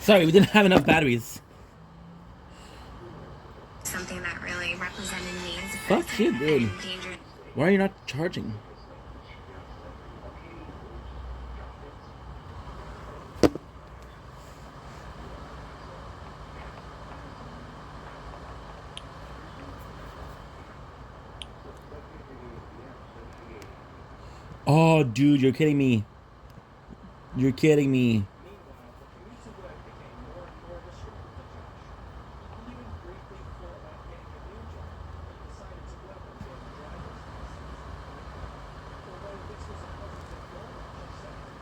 Sorry, we didn't have enough batteries. Something that really represented me as a Fuck person you, dude. and dangerous. Why are you not charging? Oh, dude, you're kidding me. You're kidding me.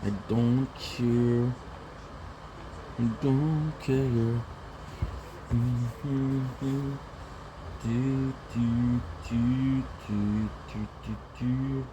I don't care. I don't care. Do, do, do, do, do, do, do.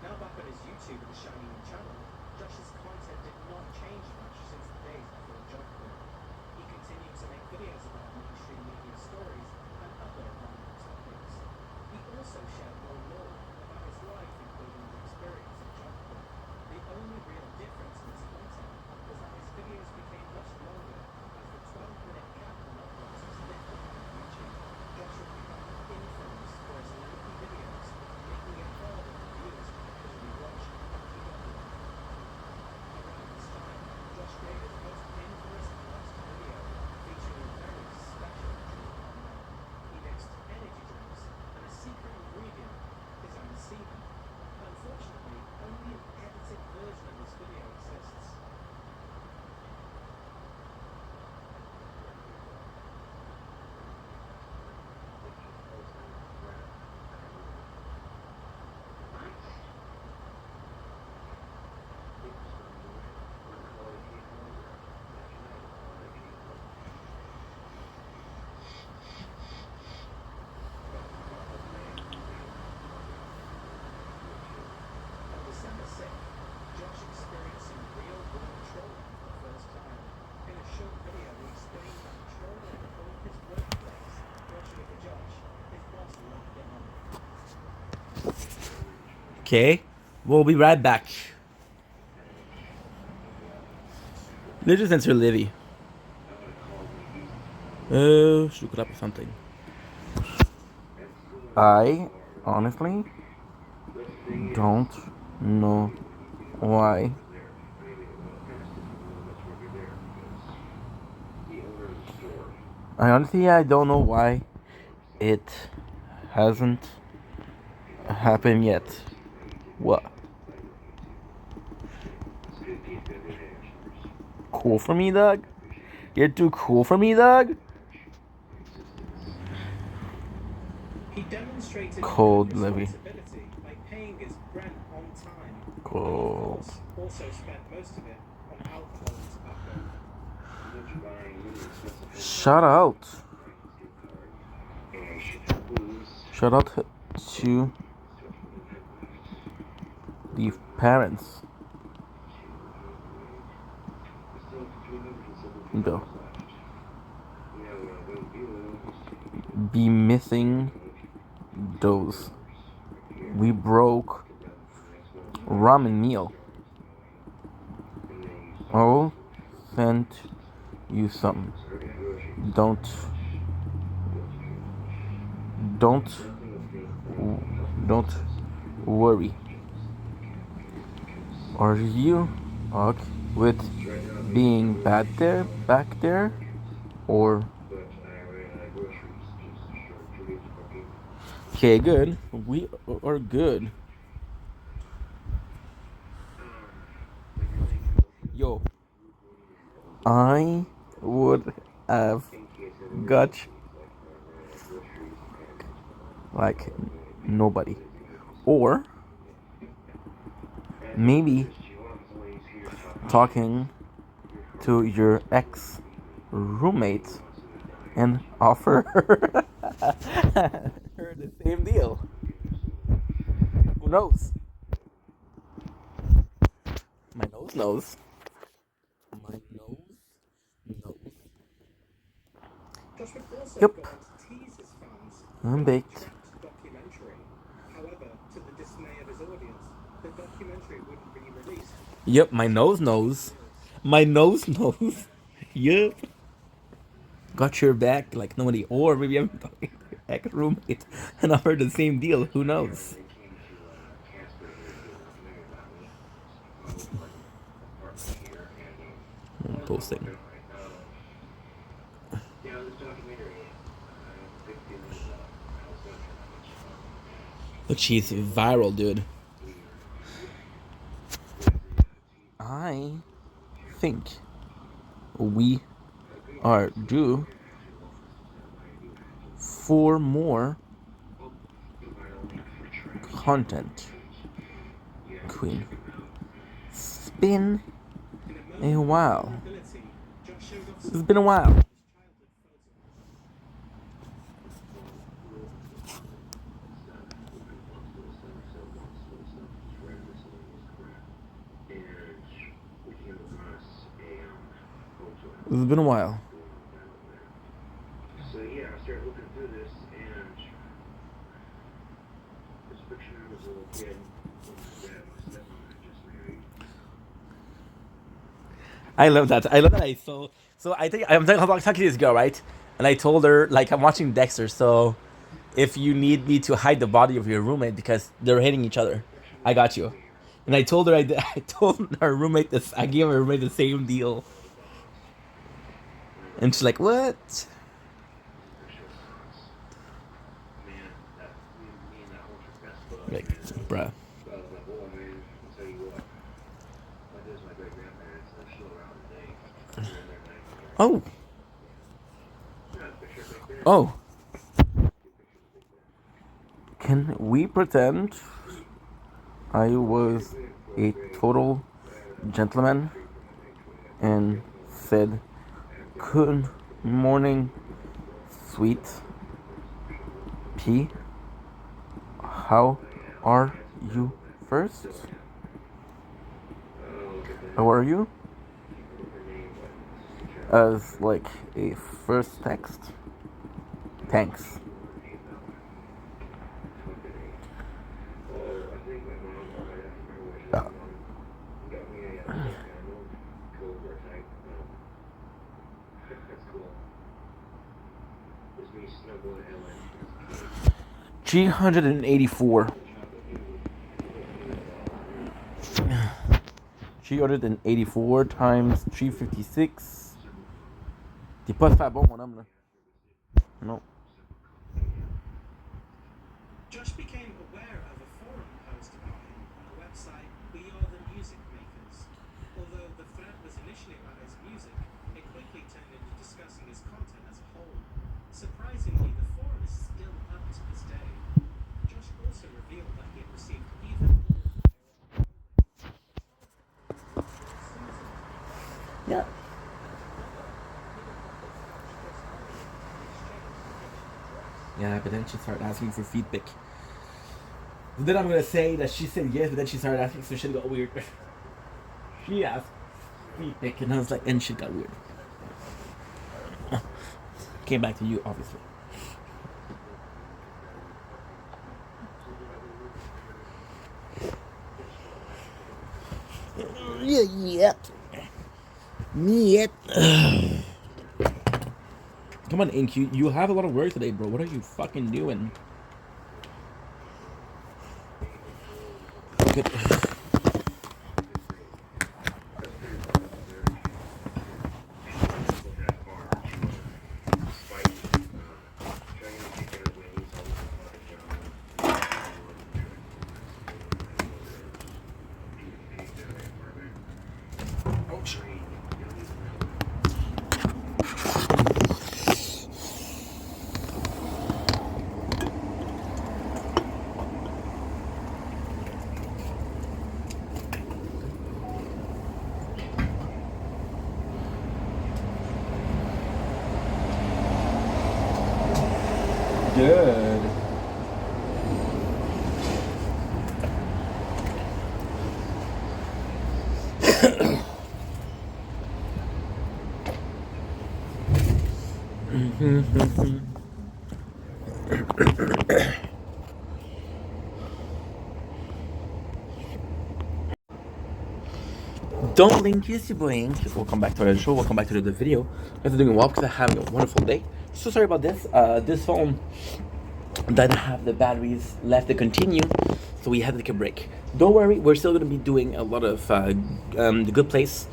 Now back on his YouTube and Shining channel, Josh's content did not change much since the days before Jodhpur. He continued to make videos about mainstream media stories and other random topics. He also shared more lore about his life, including the experience of Jodhpur. The only real difference in his content was that his videos became much longer as the 12-minute cap on uploads was lifted by YouTube. Josh would become infamous for his lengthy videos, making it harder for viewers to actually watch what he uploaded. Around this time, Josh created his most infamous and last video featuring a very special drink combo. He mixed energy drinks and a secret ingredient, his own semen. Unfortunately, only an edited version of this video exists. On December 6th, Josh experienced some real-world trolling for the first time. In a short video, he explained that trolling called his workplace, Joshua the Josh, his boss locked him up. Okay, we'll be right back. Let's just answer Livy. Should look up something. I honestly don't know why. I don't know why it hasn't happened yet. What? Cool for me, dog? You're too cool for me, dog? He demonstrated Cold, good Livy. responsibility by paying his rent on time. Cold. Of course, also spent most of it on alcohol and tobacco. Shout out. Shout out to the parents. Go. Be missing those. We broke ramen meal. I'll send you some. Don't worry. Are you okay with being back there, or Okay, good. We are good. Yo, I would have got like nobody, or maybe talking to your ex roommate and offer her the same deal. Who knows? My nose knows. My nose knows. Josh would also Yep, go on to tease his fans I'm with a baked. trapped documentary. However, to the dismay of his audience, the documentary wouldn't be released. Yep, my nose knows. My nose knows. Yep. Got your back like nobody. Or maybe I'm talking to your ex roommate and offered the same deal. Who knows? Posting. Look, she's viral, dude. I think we are due for more content, Queen. It's been a while. It's been a while. It's been a while. So yeah, I started looking through this, and this picture of a little kid with my dad, my stepmom had just married. I love that. I love that. So I think I'm talking to this girl, right? And I told her like I'm watching Dexter. So if you need me to hide the body of your roommate because they're hitting each other, I got you. And I told her I told her roommate this. I gave her roommate the same deal. And she's like, "What?" Man, that me and that whole trip best bud, Like, man. bruh. I was like, boy, man, I'll tell you what. Like, there's my great grandparents, and they're still around today. They're in their 90s. Oh, Yeah, picture right there. oh. Can we pretend I was a total gentleman and said, "Good morning, sweet pea. How are you first? How are you?" As like a first text. Thanks. $384. 384 times 356. T'es pas super bon, mon homme, là. Non. Josh became aware of a forum post about him on the website We Are the Music Makers. Although the thread was initially about his music, it quickly turned into discussing his content as a whole. Surprisingly, the forum is still up to this day. Josh also revealed that he had received even more. Yeah. Yeah, but then she started asking for feedback. Then I'm gonna say that she said yes, but then she started asking, so shit got weird. She asked feedback, and I was like, and shit got weird. Came back to you, obviously. Yeah. Come on, Ink, you have a lot of work today, bro. What are you fucking doing? Good. good. Don't blink, kiss your blink. Welcome back to the show. Welcome back to the video. You guys are doing well because I'm having a wonderful day. So sorry about this. This phone doesn't have the batteries left to continue, so we had to take a break. Don't worry, we're still going to be doing a lot of the Good Place.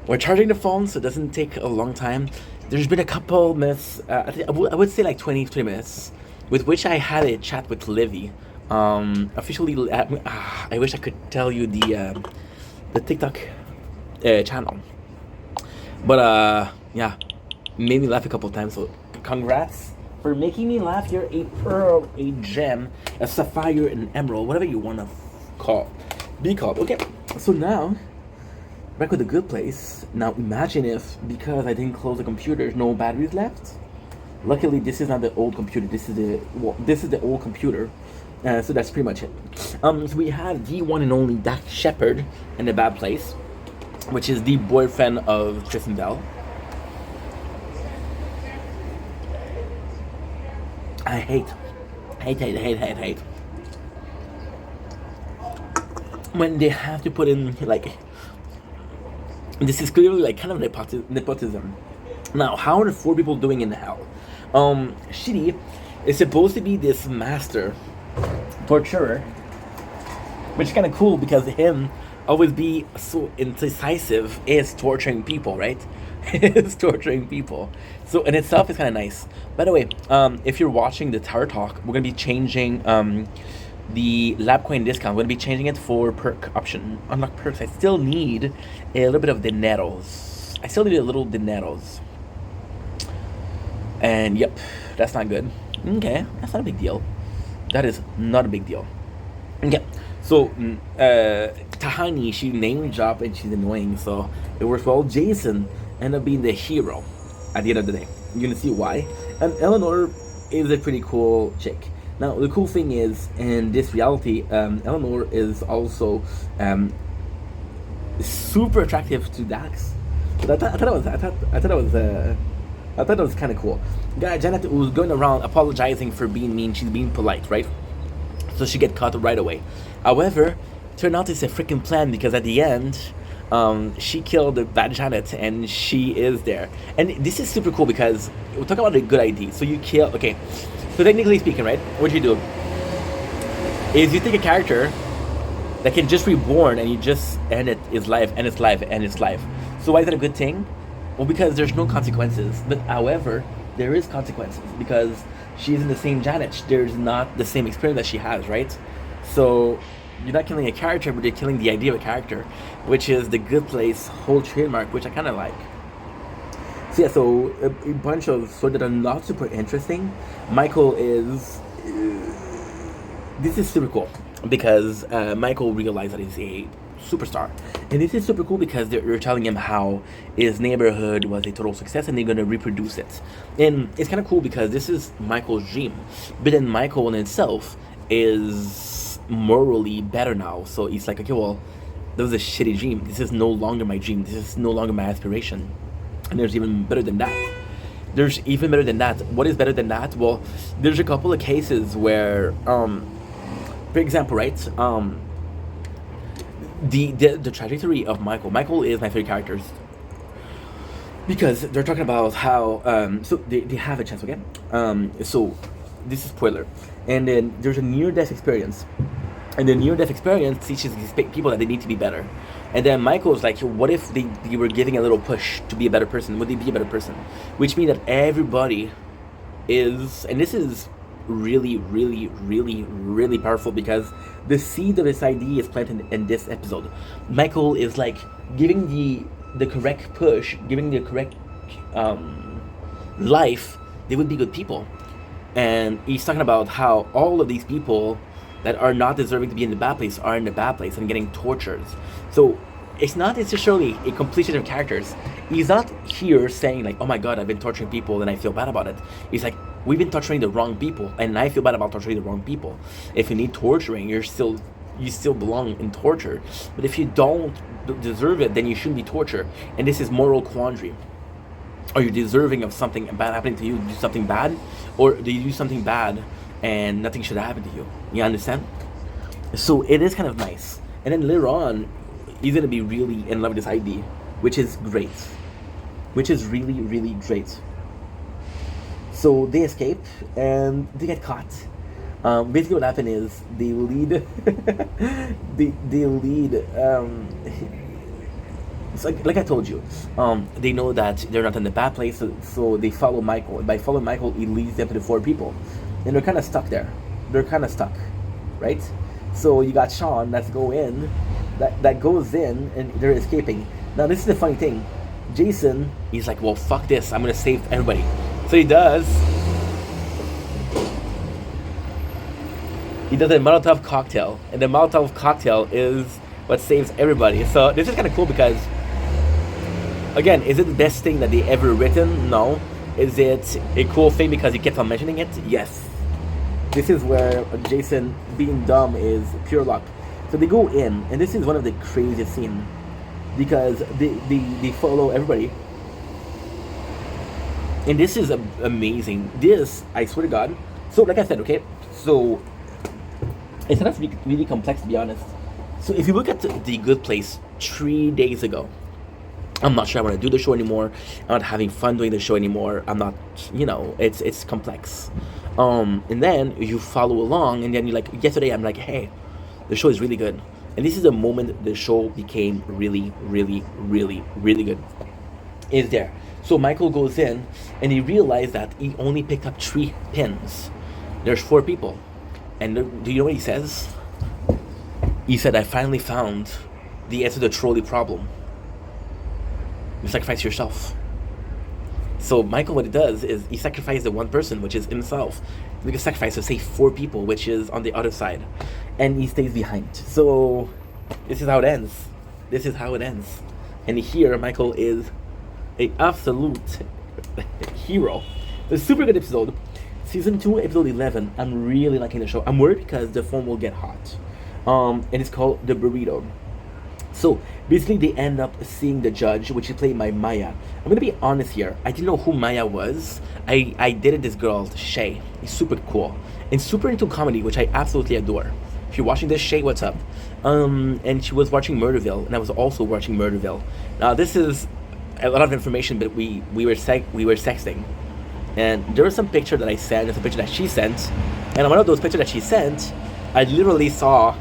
We're charging the phone, so it doesn't take a long time. There's been a couple minutes, I would say like 20 minutes, with which I had a chat with Livy. Officially, I wish I could tell you the TikTok channel, but yeah, made me laugh a couple times. So congrats for making me laugh. You're a pearl, a gem, a sapphire, an emerald, whatever you want to be called. Okay, so now back with the Good Place. Now imagine if, because I didn't close the computer, there's no batteries left. Luckily, this is not the old computer. This is the old computer. So that's pretty much it. So we had the one and only Dax Shepard in The Bad Place, which is the boyfriend of Tristan Bell. I hate when they have to put in, like, this is clearly like kind of nepotism. Now, how are the 4 people doing in hell? Shitty is supposed to be this master torturer, which is kind of cool because him always be so indecisive is torturing people, right? Is torturing people. So in itself is kind of nice. By the way, if you're watching the Tower Talk, we're gonna be changing the lab coin discount. We're gonna be changing it for perk option. Unlock perks. I still need a little bit of dineros. And yep, that's not good. Okay, that's not a big deal. That is not a big deal. Okay, so Tahani, she name drop and she's annoying, so it works well. Jason ended up being the hero at the end of the day. You're gonna see why. And Eleanor is a pretty cool chick. Now the cool thing is, in this reality, Eleanor is also super attractive to Dax. So I thought it was kind of cool. Janet was going around apologizing for being mean. She's being polite, right? So she get caught right away. However, turned out it's a freaking plan, because at the end, she killed the bad Janet, and she is there. And this is super cool because we're talking about a good ID. So you kill. Okay, so technically speaking, right? What you do is you take a character that can just reborn, and you just end its life. So why is that a good thing? Well, because there's no consequences. But however, there is consequences, because she isn't the same Janet. There's not the same experience that she has, right? So you're not killing a character, but you're killing the idea of a character, which is the Good Place whole trademark, which I kind of like. So yeah, so a bunch of sort that are not super interesting. Michael is... this is super cool, because Michael realized that he's a superstar. And this is super cool because they're telling him how his neighborhood was a total success, and they're going to reproduce it. And it's kind of cool because this is Michael's dream. But then Michael in itself is morally better now. So he's like, okay, well, that was a shitty dream. This is no longer my dream. This is no longer my aspiration. And there's even better than that. What is better than that? Well, there's a couple of cases where, for example, right, the trajectory of Michael is my favorite characters, because they're talking about how so they have a chance, okay? So this is spoiler, and then there's a near-death experience, and the near-death experience teaches these people that they need to be better. And then Michael's like, what if they were giving a little push to be a better person? Would they be a better person? Which means that everybody is, and this is really, really, really, really powerful, because the seed of this idea is planted in this episode. Michael is like giving the correct push, giving the correct life, they would be good people. And he's talking about how all of these people that are not deserving to be in the bad place are in the bad place and getting tortured. So it's not necessarily a completion of characters. He's not here saying like, oh my god, I've been torturing people and I feel bad about it. He's like, we've been torturing the wrong people, and I feel bad about torturing the wrong people. If you need torturing, you still belong in torture. But if you don't deserve it, then you shouldn't be tortured. And this is moral quandary. Are you deserving of something bad happening to you? Do something bad, or do you do something bad and nothing should happen to you? You understand? So it is kind of nice. And then later on, he's gonna be really in love with this ID, which is great, which is really, really great. So they escape and they get caught. Basically, what happened is they lead. they lead. It's like I told you, they know that they're not in the bad place, so they follow Michael. And by following Michael, he leads them to the 4 people, and they're kind of stuck there. They're kind of stuck, right? So you got Sean that goes in, and they're escaping. Now this is the funny thing. Jason, he's like, well, fuck this. I'm gonna save everybody. So he does. He does a Molotov cocktail, and the Molotov cocktail is what saves everybody. So this is kind of cool because, again, is it the best thing that they ever written? No. Is it a cool thing because he kept on mentioning it? Yes. This is where Jason being dumb is pure luck. So they go in, and this is one of the craziest scenes because they follow everybody. And this is amazing. This, I swear to God. So like I said, okay, so it's not really complex, to be honest. So if you look at The Good Place 3 days ago, I'm not sure I want to do the show anymore. I'm not having fun doing the show anymore. I'm not, it's complex. And then you follow along, and then you're like, yesterday I'm like, hey, the show is really good. And this is the moment the show became really, really, really, really good. Is there. So Michael goes in, and he realized that he only picked up 3 pins. There's 4 people. And do you know what he says? He said, I finally found the answer to the trolley problem. You sacrifice yourself. So Michael, what he does is he sacrifices the one person, which is himself. He makes a sacrifice to save 4 people, which is on the other side. And he stays behind. So this is how it ends. This is how it ends. And here, Michael is an absolute hero. It's a super good episode. Season 2, episode 11. I'm really liking the show. I'm worried because the phone will get hot. And it's called The Burrito. So basically they end up seeing the judge, which is played by Maya. I'm gonna be honest here, I didn't know who Maya was. I dated this girl, Shay. She's super cool and super into comedy, which I absolutely adore. If you're watching this, Shay, what's up? And she was watching Murderville, and I was also watching Murderville. Now this is a lot of information, but we were sexting, and there was some picture that I sent, there's a picture that she sent, and on one of those pictures that she sent, I literally saw,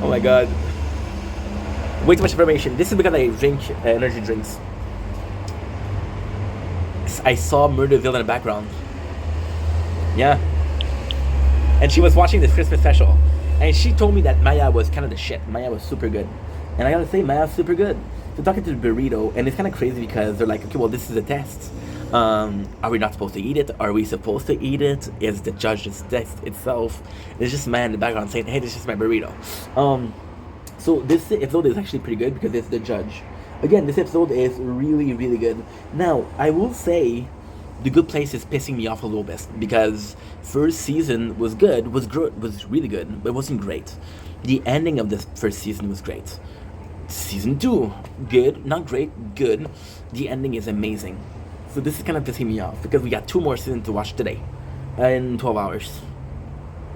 oh my god, way too much information. This is because I drink energy drinks. I saw Murderville in the background. Yeah. And she was watching this Christmas special. And she told me that Maya was kind of the shit. Maya was super good. And I gotta say, Maya's super good. So talking to the burrito, and it's kind of crazy because they're like, okay, well, this is a test. Are we not supposed to eat it? Are we supposed to eat it? Is the judge's test itself? There's just Maya in the background saying, hey, this is my burrito. So this episode is actually pretty good because it's the judge. Again, this episode is really, really good. Now, I will say The Good Place is pissing me off a little bit because first season was good, was really good, but it wasn't great. The ending of the first season was great. Season 2, good, not great, good. The ending is amazing. So this is kind of pissing me off because we got 2 more seasons to watch today in 12 hours.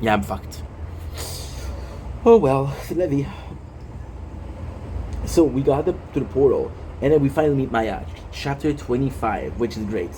Yeah, I'm fucked. Oh well, c'est la vie. So we got to the portal, and then we finally meet Maya, chapter 25, which is great.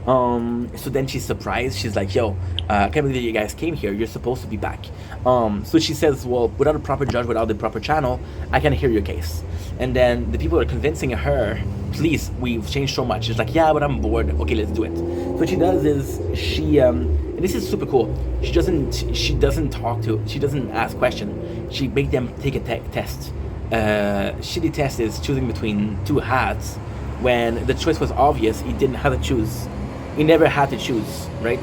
So then she's surprised. She's like, yo, I can't believe you guys came here. You're supposed to be back. So she says, well, without a proper judge, without the proper channel, I can't hear your case. And then the people are convincing her, please, we've changed so much. She's like, yeah, but I'm bored. Okay, let's do it. So what she does is she, and this is super cool. She doesn't ask questions. She make them take a test. Shitty test is choosing between 2 hats. When the choice was obvious, he didn't have to choose. He never had to choose, right?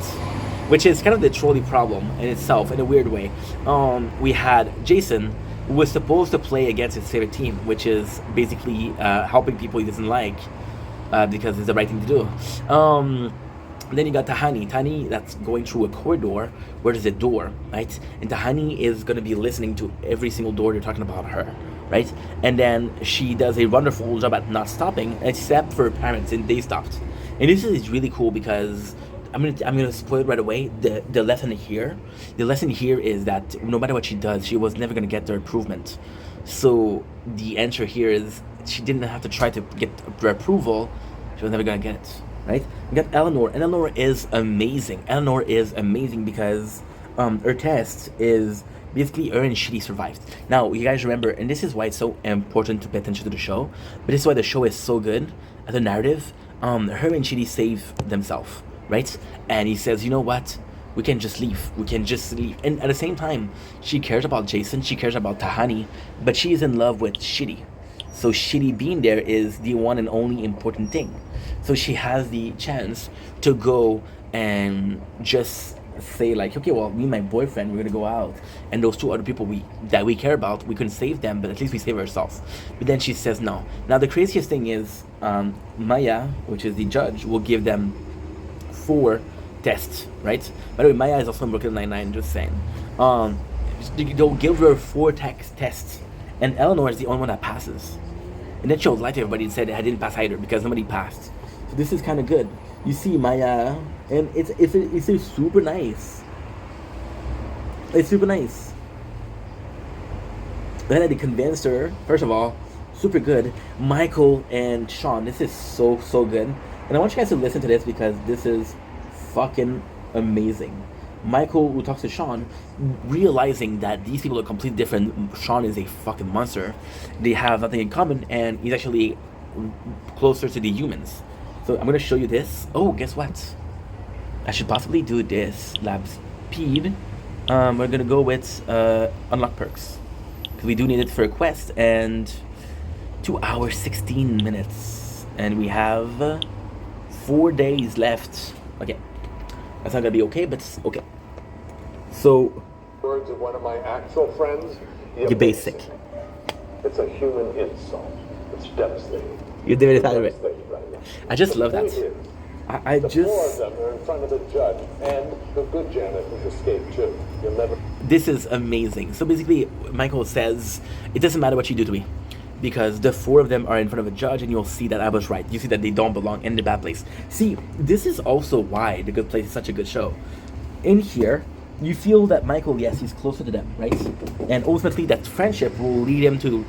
Which is kind of the trolley problem in itself, in a weird way. We had Jason, who was supposed to play against his favorite team, which is basically helping people he doesn't like, because it's the right thing to do. And then you got Tahani. Tahani that's going through a corridor where there's a door, right? And Tahani is going to be listening to every single door you're talking about her, right? And then she does a wonderful job at not stopping, except for her parents, and they stopped. And this is really cool because I'm gonna spoil it right away. The lesson here is that no matter what she does, she was never gonna get their improvement. So the answer here is she didn't have to try to get their approval. She was never gonna get it, right? We got Eleanor. Eleanor is amazing. Eleanor is amazing because her test is basically her and Shitty survived. Now you guys remember, and this is why it's so important to pay attention to the show. But this is why the show is so good as a narrative. Her and Shitty save themselves, right? And he says, you know what? We can just leave. We can just leave. And at the same time, she cares about Jason. She cares about Tahani, but she is in love with Shitty. So Shitty being there is the one and only important thing. So she has the chance to go and just say like, okay, well, me and my boyfriend, we're gonna go out, and those two other people that we care about, we couldn't save them, but at least we save ourselves. But then she says no. Now the craziest thing is, Maya, which is the judge, will give them 4 tests, right? By the way, Maya is also in Brooklyn Nine-Nine, just saying. They'll give her 4 tests, and Eleanor is the only one that passes. And then she'll lie to everybody and said I didn't pass either because nobody passed. So this is kind of good. You see Maya, and it's super nice. It's super nice. Then they convinced her. First of all, super good. Michael and Sean, this is so good. And I want you guys to listen to this because this is fucking amazing. Michael, who talks to Sean, realizing that these people are completely different. Sean is a fucking monster. They have nothing in common, and he's actually closer to the humans. So I'm gonna show you this. Oh, guess what? I should possibly do this. Lab speed. We're gonna go with unlock perks because we do need it for a quest, and 2 hours 16 minutes, and we have 4 days left. Okay, that's not gonna be okay, but it's okay. So, words of one of my actual friends, you're basic. It's a human insult. It's devastating. You did it out of it. Devastating right now. I just The love that. point is, I the just. 4 of them are in front of the judge and the good Janet who's escaped too. You'll never. This is amazing. So basically, Michael says, it doesn't matter what you do to me, because the 4 of them are in front of a judge, and you'll see that I was right. You see that they don't belong in the bad place. See, this is also why The Good Place is such a good show. In here, you feel that Michael, yes, he's closer to them, right? And ultimately, that friendship will lead him to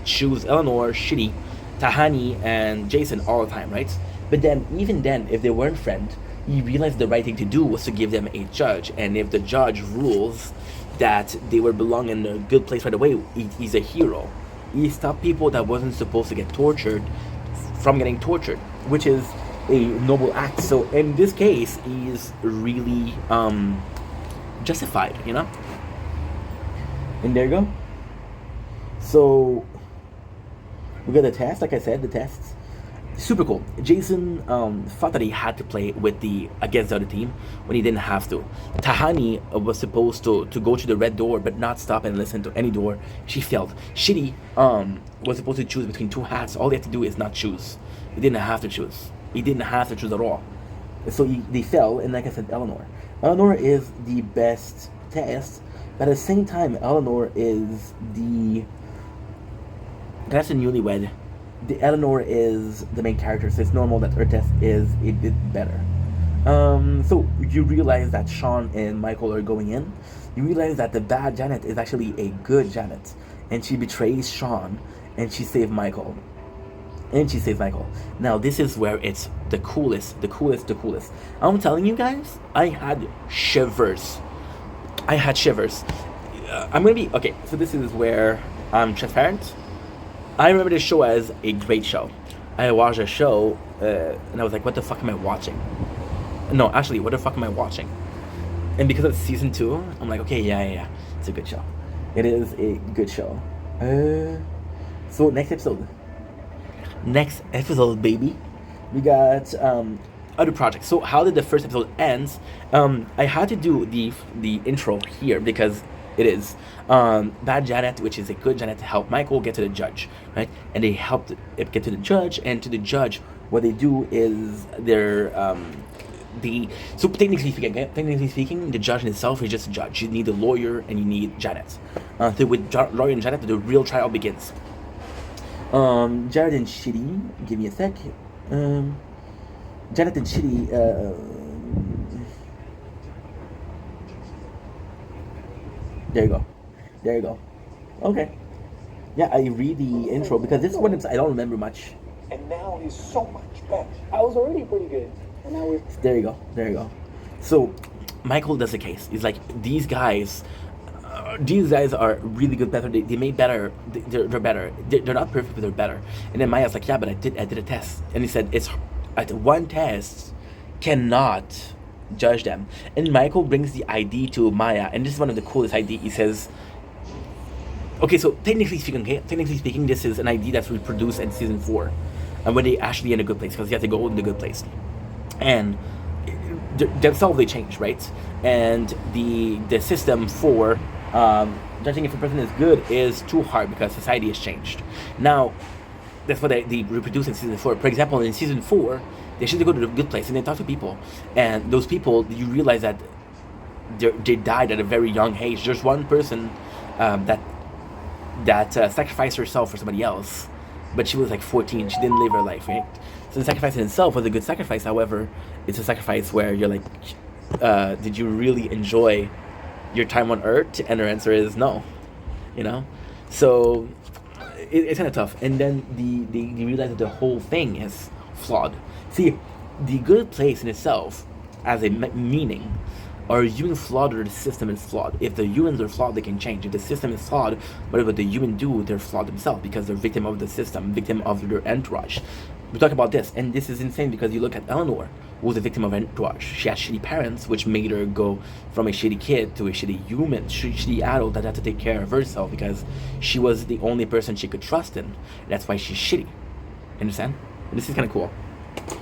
choose Eleanor, Shitty, Tahani, and Jason all the time, right? But then, even then, if they weren't friends, he realized the right thing to do was to give them a judge. And if the judge rules that they would belong in a good place right away, he's a hero. He stopped people that wasn't supposed to get tortured from getting tortured, which is a noble act. So in this case, he's really justified, you know? And there you go. So we got the test, like I said, the tests. Super cool. Jason thought that he had to play with against the other team when he didn't have to. Tahani was supposed to go to the red door but not stop and listen to any door. She failed. Shitty was supposed to choose between 2 hats. All they had to do is not choose. He didn't have to choose. He didn't have to choose at all. So they fell, and like I said, Eleanor. Eleanor is the best test, but at the same time, Eleanor is that's a newlywed. The Eleanor is the main character, so it's normal that her test is a bit better. So you realize that Sean and Michael are going in. You realize that the bad Janet is actually a good Janet, and she betrays Sean, and she saved Michael. Now this is where it's the coolest. I'm telling you guys, I had shivers. I'm gonna be okay. So this is where I'm transparent. I remember this show as a great show. I watched a show and I was like, what the fuck am I watching? No, actually, what the fuck am I watching? And because it's season 2, I'm like, okay, yeah, it's a good show. It is a good show. So next episode, baby, we got other projects. So how did the first episode end? I had to do the intro here because it is bad Janet, which is a good Janet, to help Michael get to the judge, right? And they helped it get to the judge, and to the judge, what they do is So technically speaking, the judge in itself is just a judge. You need a lawyer and you need Janet. So with lawyer and Janet, the real trial begins. Jared and Shitty, give me a sec. Janet and Shitty, there you go. Okay. Yeah, I read the intro because this one I don't remember much. And now he's so much better. I was already pretty good. And now we're... There you go. So, Michael does the case. He's like, these guys are really good better. They made better. They're better. They're not perfect, but they're better. And then Maya's like, yeah, but I did a test. And he said, it's at one test cannot judge them. And Michael brings the ID to Maya, and this is one of the coolest ID. He says, okay, so technically speaking, this is an ID that's reproduced in season 4, and when they actually in a good place, because you have to go in the good place, and themselves they change, right? And the system for judging if a person is good is too hard because society has changed. Now, that's what they reproduce in season 4. For example, in season 4, they should go to the good place and they talk to people, and those people, you realize that they died at a very young age. There's one person that sacrificed herself for somebody else, but she was like 14. She didn't live her life, right? So the sacrifice in itself was a good sacrifice. However, it's a sacrifice where you're like, did you really enjoy your time on Earth? And her answer is no, you know? So it's kind of tough. And then they realize that the whole thing is flawed. See, the good place in itself as a meaning, are humans flawed or the system is flawed? If the humans are flawed, they can change. If the system is flawed, whatever the human do, they're flawed themselves because they're victim of the system, victim of their entourage. We talk about this, and this is insane because you look at Eleanor, who was a victim of entourage. She had shitty parents, which made her go from a shitty kid to a shitty human, shitty adult that had to take care of herself because she was the only person she could trust in. That's why she's shitty. Understand? And this is kind of cool.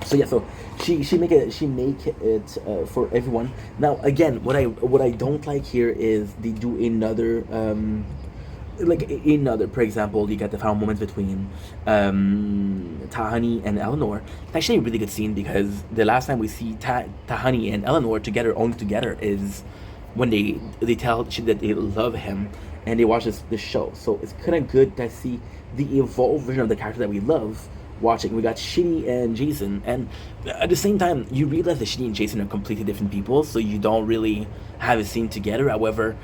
So yeah, so she make it for everyone. Now again, what I don't like here is they do another for example, you get the final moments between Tahani and Eleanor. It's actually a really good scene because the last time we see Tahani and Eleanor only together is when they tell that they love him and they watch this show. So it's kind of good to see the evolved version of the character that we love watching. We got Shitty and Jason, and at the same time you realize that Shitty and Jason are completely different people, so you don't really have a scene together. However,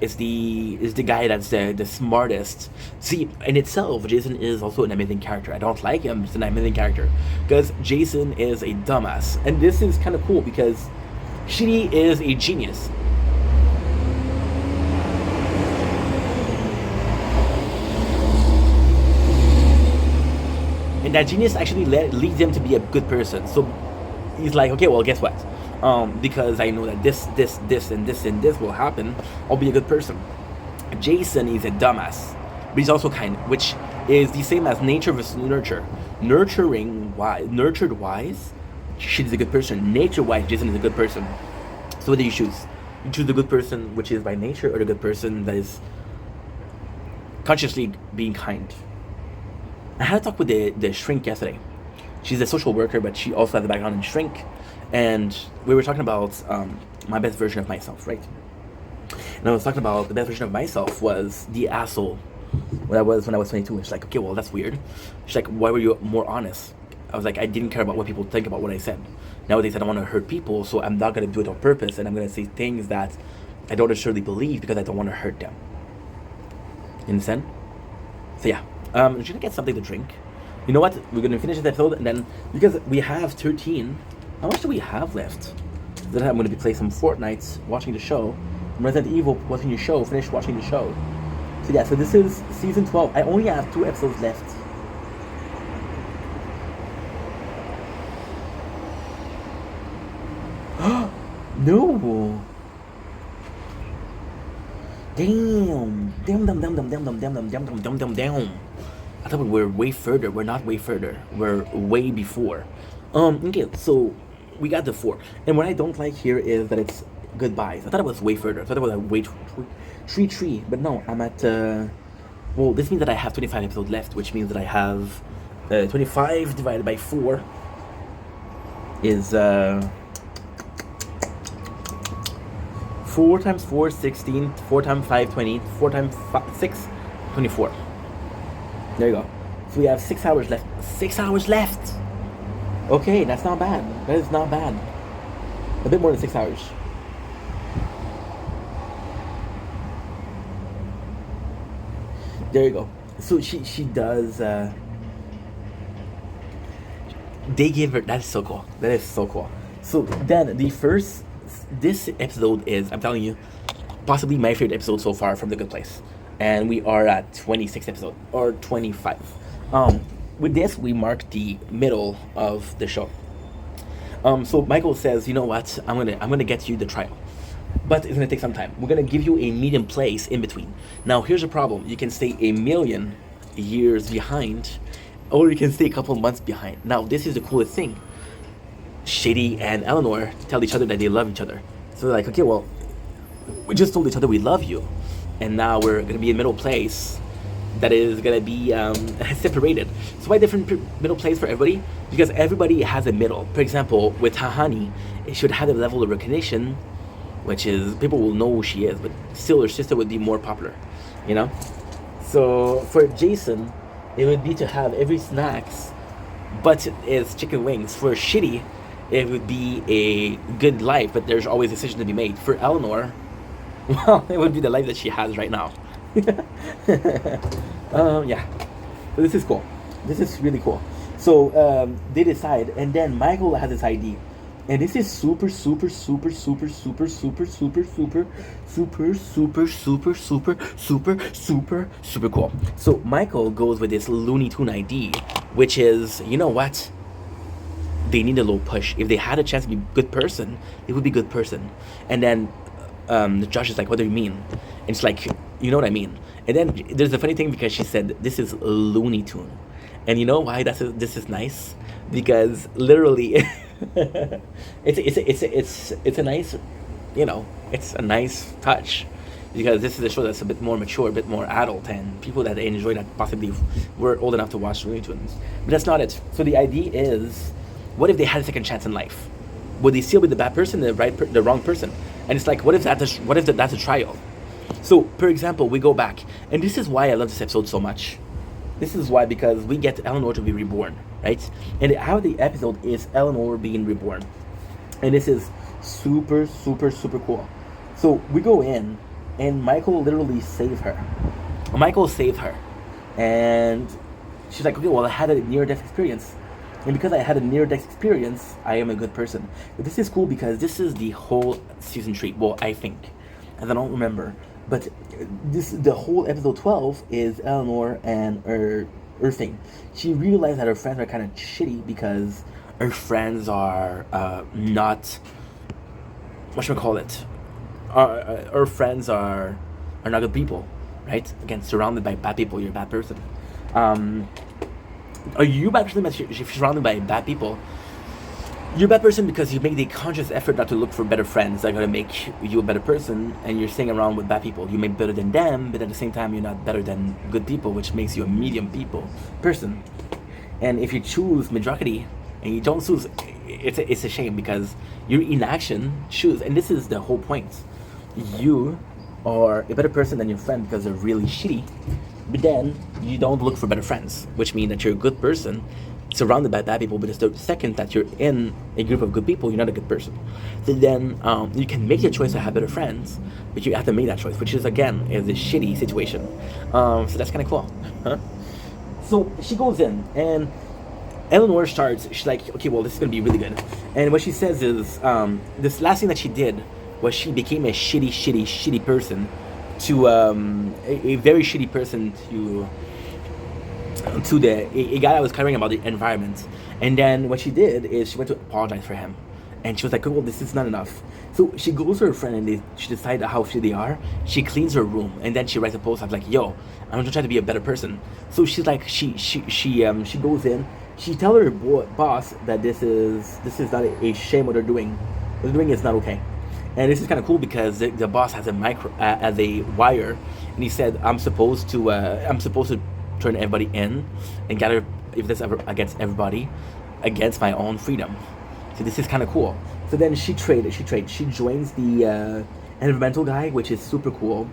it's the guy that's the smartest. See, in itself, Jason is also an amazing character. I don't like him, it's an amazing character because Jason is a dumbass, and this is kind of cool because Shitty is a genius. And that genius actually leads him to be a good person. So he's like, okay, well, guess what? Because I know that this, and this will happen, I'll be a good person. Jason is a dumbass, but he's also kind, which is the same as nature versus nurture. Nurtured wise, she's a good person. Nature wise, Jason is a good person. So what do you choose? You choose the good person, which is by nature, or the good person that is consciously being kind. I had a talk with the shrink yesterday. She's a social worker, but she also has a background in shrink. And we were talking about my best version of myself, right? And I was talking about the best version of myself was the asshole when I was 22. And she's like, okay, well, that's weird. She's like, why were you more honest? I was like, I didn't care about what people think about what I said. Nowadays, I don't want to hurt people, so I'm not going to do it on purpose. And I'm going to say things that I don't necessarily believe because I don't want to hurt them. You understand? So yeah. I'm gonna get something to drink. You know what? We're gonna finish this episode, and then because we have 13, how much do we have left? Then I'm gonna be playing some Fortnite, watching the show. Resident Evil, watching the show. Finish watching the show. So yeah, so this is season 12. I only have 2 episodes left. No. Damn. I thought we were way further. We're not way further. We're way before. Okay, so we got the 4. And what I don't like here is that it's goodbyes. I thought it was way further. I thought it was like way 3. But no, I'm at well, this means that I have 25 episodes left, which means that I have 25 divided by 4 is 4 times 4, 16. 4 times 5, 20. 4 times 6, 24. There you go. So we have 6 hours left. 6 hours left! Okay, that's not bad. That is not bad. A bit more than 6 hours. There you go. So she does. They give her. That is so cool. That is so cool. So then this episode is, I'm telling you, possibly my favorite episode so far from The Good Place, and we are at 26th episode or 25. With this we mark the middle of the show. So Michael says, you know what? I'm gonna get you the trial. But it's going to take some time. We're going to give you a medium place in between. Now, here's a problem. You can stay a million years behind, or you can stay a couple months behind. Now, this is the coolest thing. Shady and Eleanor tell each other that they love each other. So they're like, okay, well, we just told each other we love you. And now we're going to be in middle place that is going to be separated. So why different middle place for everybody? Because everybody has a middle. For example, with Tahani, it should have a level of recognition, which is, people will know who she is, but still her sister would be more popular, you know? So for Jason, it would be to have every snacks, but it's chicken wings. For Shitty, it would be a good life, but there's always a decision to be made. For Eleanor, well, it would be the life that she has right now. Yeah, so this is cool. This is really cool. So they decide, and then Michael has this idea. And this is super cool. So Michael goes with this Looney Tune ID, which is, you know what? They need a little push. If they had a chance to be a good person, they would be a good person. And then Josh is like, what do you mean? And it's like, you know what I mean? And then there's a funny thing because she said, this is Looney Tune. And you know why this is nice? Because literally... it's a nice, you know, it's a nice touch, because this is a show that's a bit more mature, a bit more adult, and people that enjoy that possibly were old enough to watch Looney Tunes. But that's not it. So the idea is, what if they had a second chance in life? Would they still be the bad person, the wrong person? And it's like, what if that's a trial? So, for example, we go back, and this is why I love this episode so much. This is why, because we get Eleanor to be reborn, right? And how the episode is Eleanor being reborn. And this is super cool. So we go in, and Michael literally saved her. Michael saved her. And she's like, okay, well, I had a near-death experience. And because I had a near-death experience, I am a good person. But this is cool because this is the whole season 3. Well, I think. And I don't remember. But the whole episode 12 is Eleanor and her thing. She realized that her friends are kind of shitty because her friends are not, what should I call it? Her friends are not good people, right? Again, surrounded by bad people, you're a bad person. Are you a bad person if you're surrounded by bad people? You're a bad person because you make the conscious effort not to look for better friends that are going to make you a better person, and you're staying around with bad people. You may be better than them, but at the same time, you're not better than good people, which makes you a medium person. And if you choose mediocrity and you don't choose, it's a shame, because your inaction choose. And this is the whole point. You are a better person than your friend because they're really shitty, but then you don't look for better friends, which means that you're a good person surrounded by bad people, because the second that you're in a group of good people, you're not a good person. So then you can make the choice to have better friends, but you have to make that choice, which is, again, is a shitty situation. So that's kind of cool. Huh? So she goes in, and Eleanor starts, she's like, okay, well, this is going to be really good. And what she says is, this last thing that she did was she became a shitty person to, a very shitty person to a guy that was caring about the environment. And then what she did is she went to apologize for him, and she was like, oh, well, this is not enough. So she goes to her friend, and she decides how shitty they are. She cleans her room, and then she writes a post. I'm like, yo, I'm gonna try to be a better person. So she's like, she goes in, she tells her boss that this is not a shame what they're doing. What they're doing is not okay. And this is kind of cool because the boss has a wire, and he said, I'm supposed to turn everybody in and gather if this ever against everybody against my own freedom. So this is kind of cool. So then she joins the environmental guy, which is super cool.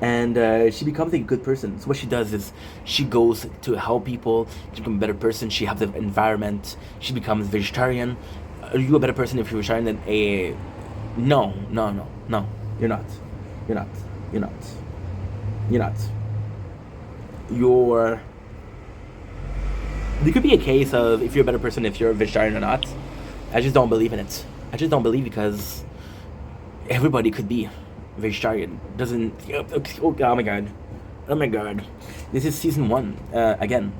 And she becomes a good person. So what she does is she goes to help people to become a better person. She helps the environment. She becomes vegetarian. Are you a better person if you're vegetarian than a... No. You're not. You're not. You're not. You're not. You're... There could be a case of if you're a better person if you're a vegetarian or not. I just don't believe in it. I just don't believe because everybody could be vegetarian. Doesn't... Oh my god. This is season 1. Again,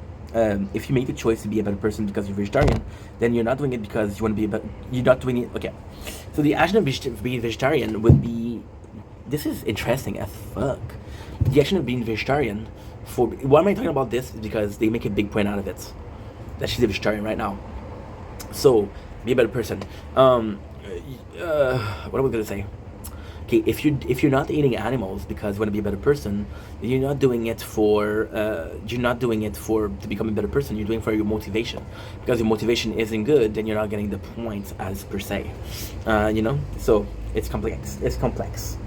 if you make the choice to be a better person because you're vegetarian, then you're not doing it because you want to be a better... You're not doing it... Okay. So the action of being vegetarian would be... This is interesting as fuck. The action of being vegetarian for... Why am I talking about this? Is because they make a big point out of it. That she's a vegetarian right now. So, be a better person. What am I gonna say? Okay, if you're not eating animals because you want to be a better person, you're not doing it for to become a better person. You're doing it for your motivation. Because your motivation isn't good, then you're not getting the points as per se. So it's complex. It's complex.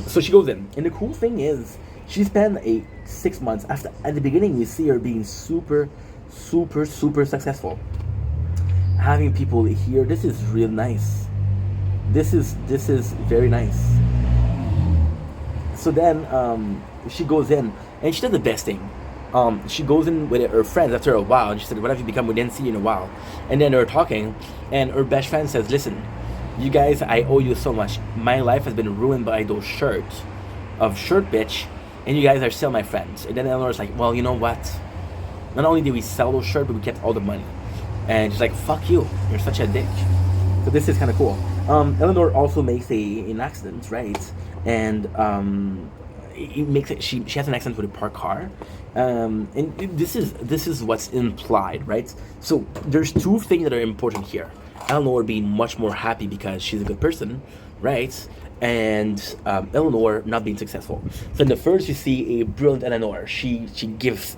So she goes in, and the cool thing is she spent 6 months after. At the beginning, you see her being super successful, having people here. This is real nice. This is very nice. So then she goes in and she does the best thing. She goes in with her friends after a while, and she said, "What have you become? We didn't see you in a while." And then they're talking, and her best friend says, "Listen, you guys, I owe you so much. My life has been ruined by those shirts of shirt bitch, and you guys are still my friends." And then Eleanor's like, "Well, you know what? Not only did we sell those shirts, but we kept all the money." And she's like, "Fuck you. You're such a dick." So this is kind of cool. Eleanor also makes an accident, right? And it makes it. She has an accident with a parked car. And this is what's implied, right? So there's 2 things that are important here. Eleanor being much more happy because she's a good person, right? And Eleanor not being successful. So in the first, you see a brilliant Eleanor. She gives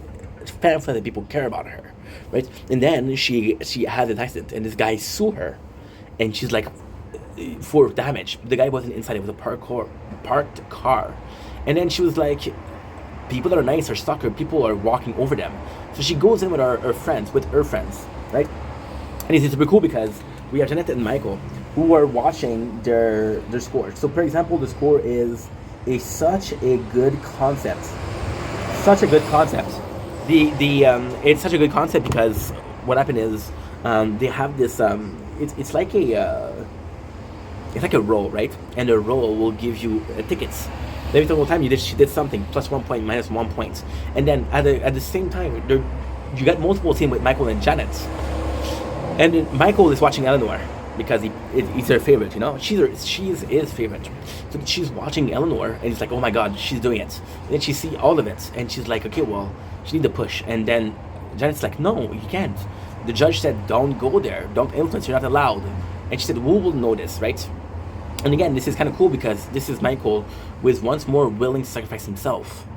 pamphlets that people care about her, right? And then she has an accident, and this guy sue her, and she's like, for damage. The guy wasn't inside; it was a parked car. And then she was like, people that are nice are sucker. People are walking over them. So she goes in with her friends, right? And it's super cool because we have Jeanette and Michael who are watching their score. So, for example, the score is such a good concept. Such a good concept. It's such a good concept because what happened is they have this. It's like a roll, right? And the roll will give you tickets. Every single time she did something, plus 1 point, minus 1 point, and then at the same time, you got multiple teams with Michael and Janet. And then Michael is watching Eleanor because he's her favorite, She is his favorite. So she's watching Eleanor, and it's like, oh my god, she's doing it. And then she sees all of it, and she's like, okay, well, she need to push. And then Janet's like, no, you can't. The judge said, don't go there, don't influence, you're not allowed. And she said, who will know this, right? And again, this is kind of cool because this is Michael who is once more willing to sacrifice himself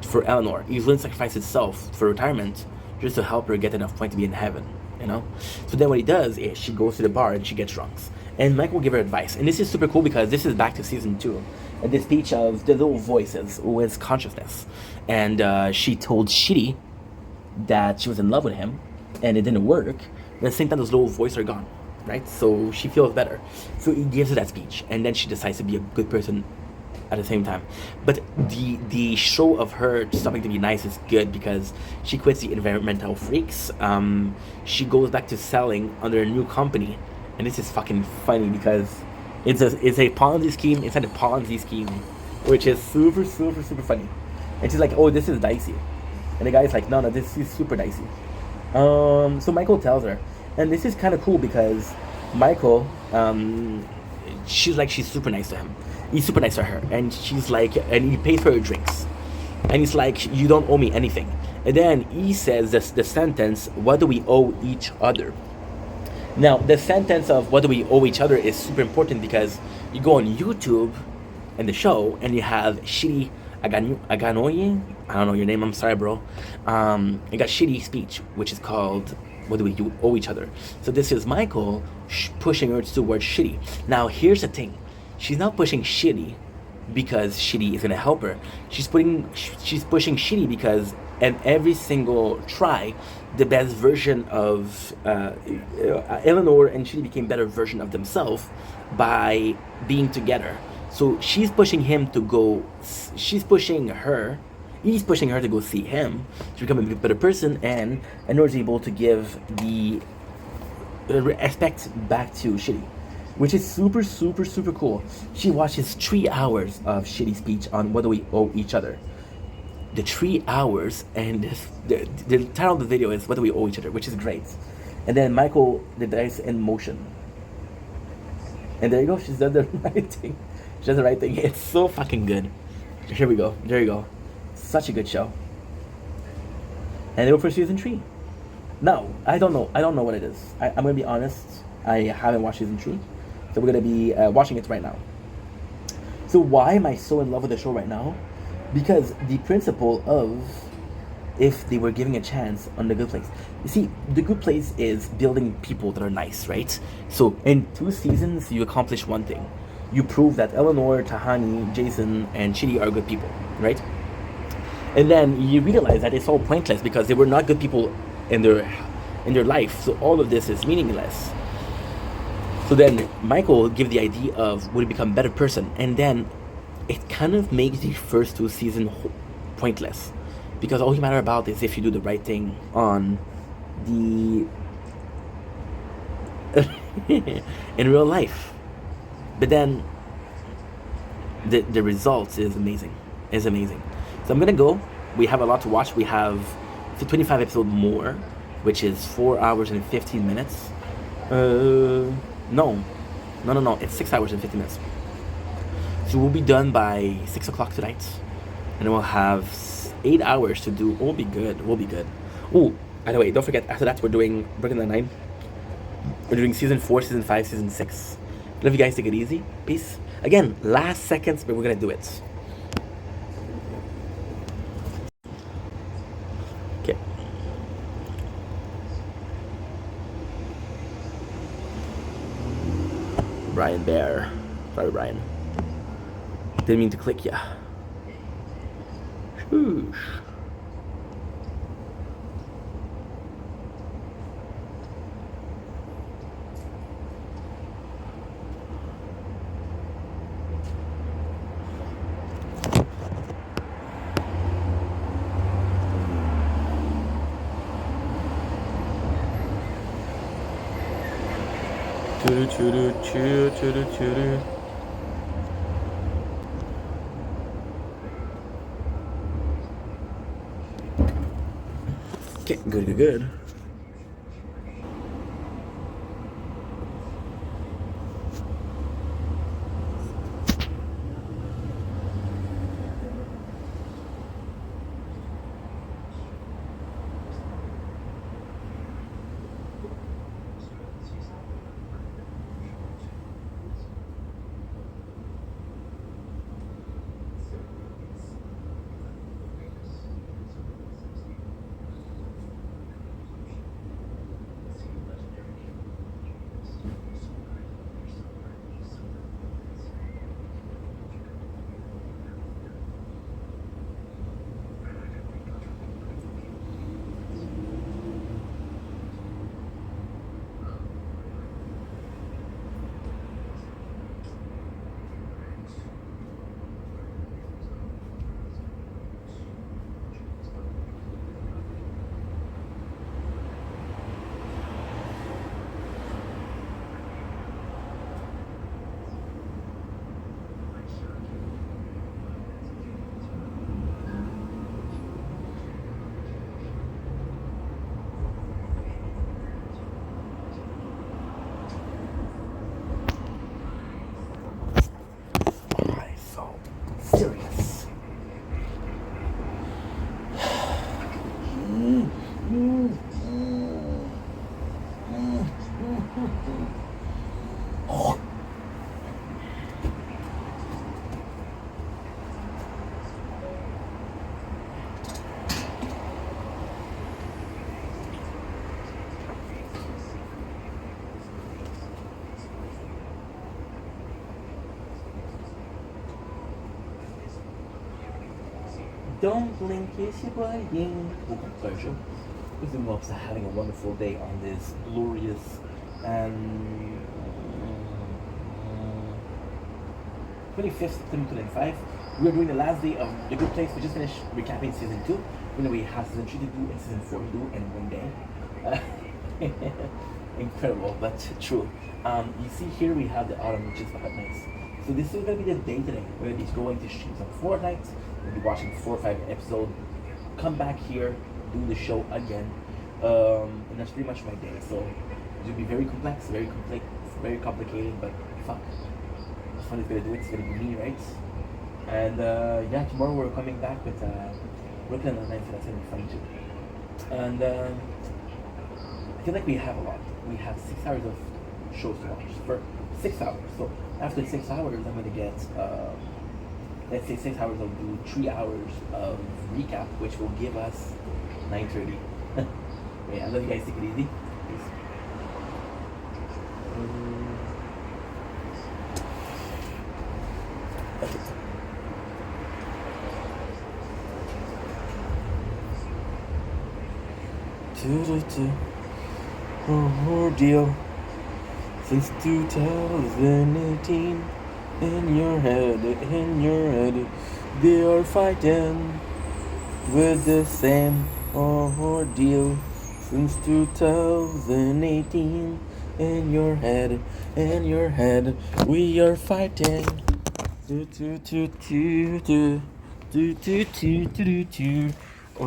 for Eleanor. He's willing to sacrifice himself for retirement just to help her get enough point to be in heaven, So then what he does is she goes to the bar and she gets drunk. And Michael will give her advice. And this is super cool because this is back to season 2. And this speech of the little voices who is consciousness. And she told Shitty that she was in love with him and it didn't work. But at the same time, those little voices are gone. Right? So she feels better. So he gives her that speech, and then she decides to be a good person at the same time. But the show of her stopping to be nice is good because she quits the environmental freaks. She goes back to selling under a new company, and this is fucking funny because it's a Ponzi scheme inside a Ponzi scheme, which is super funny. And she's like, oh, this is dicey, and the guy's like, no, this is super dicey. So Michael tells her. And this is kind of cool because Michael, she's super nice to him. He's super nice to her. And she's like, and he pays for her drinks. And he's like, you don't owe me anything. And then he says the sentence, what do we owe each other? Now, the sentence of what do we owe each other is super important because you go on YouTube and the show and you have Shitty Aganoye. I don't know your name, I'm sorry, bro. You got Shitty speech, which is called what do we owe each other? So this is Michael pushing her towards Shitty. Now, here's the thing. she's not pushing Shitty because Shitty is gonna help her. She's pushing Shitty because in every single try, the best version of Eleanor and Shitty became better version of themselves by being together. So she's pushing him to go. She's pushing her. He's pushing her to go see him to become a better person, and Eleanor is able to give the respect back to Shitty, which is super, super, super cool. She watches 3 hours of Shitty speech on what do we owe each other. The 3 hours, and the title of the video is what do we owe each other, which is great. And then Michael, the dice in motion. And there you go, she's done the right thing. She does the right thing. It's so fucking good. Here we go. There you go. Such a good show. And they go for season 3. No, I don't know. I don't know what it is. I'm gonna be honest. I haven't watched season 3, so we're gonna be watching it right now. So why am I so in love with the show right now? Because the principle of if they were giving a chance on The Good Place. You see, The Good Place is building people that are nice, right? So in 2 seasons, you accomplish one thing. You prove that Eleanor, Tahani, Jason, and Chidi are good people, right? And then you realize that it's all pointless because they were not good people in their life. So all of this is meaningless. So then Michael gave the idea of would he become a better person, and then it kind of makes the first 2 seasons pointless because all you matter about is if you do the right thing on the in real life. But then the results is amazing. It's amazing. So I'm gonna go. We have a lot to watch. We have 25 episodes more, which is 4 hours and 15 minutes. No. It's 6 hours and 15 minutes. So we'll be done by 6 o'clock tonight, and we'll have 8 hours to do. We'll be good. Oh, by the way, don't forget. After that, we're doing Brooklyn Nine-Nine. We're doing season 4, season 5, season 6. Love you guys. Take it easy. Peace. Again, last seconds, but we're gonna do it. Okay. Brian Bear. Sorry, Brian. Didn't mean to click ya. Shoosh. Okay, good. Don't blink, it's your boy again. Welcome to our show. Wisdom Hopes are having a wonderful day on this glorious and 25th, 2025. We are doing the last day of The Good Place. We just finished recapping season 2. You know, we have season 3 to do and season 4 to do in one day. Incredible, but true. You see here we have the autumn, which is quite nice. So this is going to be the day today. We're going to be going to stream some Fortnite. We'll be watching 4 or 5 episodes. Come back here, do the show again. And that's pretty much my day. So it will be very complex, very complicated, but fuck. It's fun is going to do it. It's going to be me, right? And yeah, tomorrow we're coming back with Brooklyn Nine-Nine, so that's going to be fun too. And I feel like we have a lot. We have 6 hours of shows to watch for 6 hours. So after 6 hours, I'm going to get, let's say 6 hours, I'll do 3 hours of recap, which will give us 9:30. Yeah, I love you guys. Take it easy. Peace. Okay. Ordeal since 2018. In your head, they are fighting with the same ordeal since 2018. In your head, we are fighting.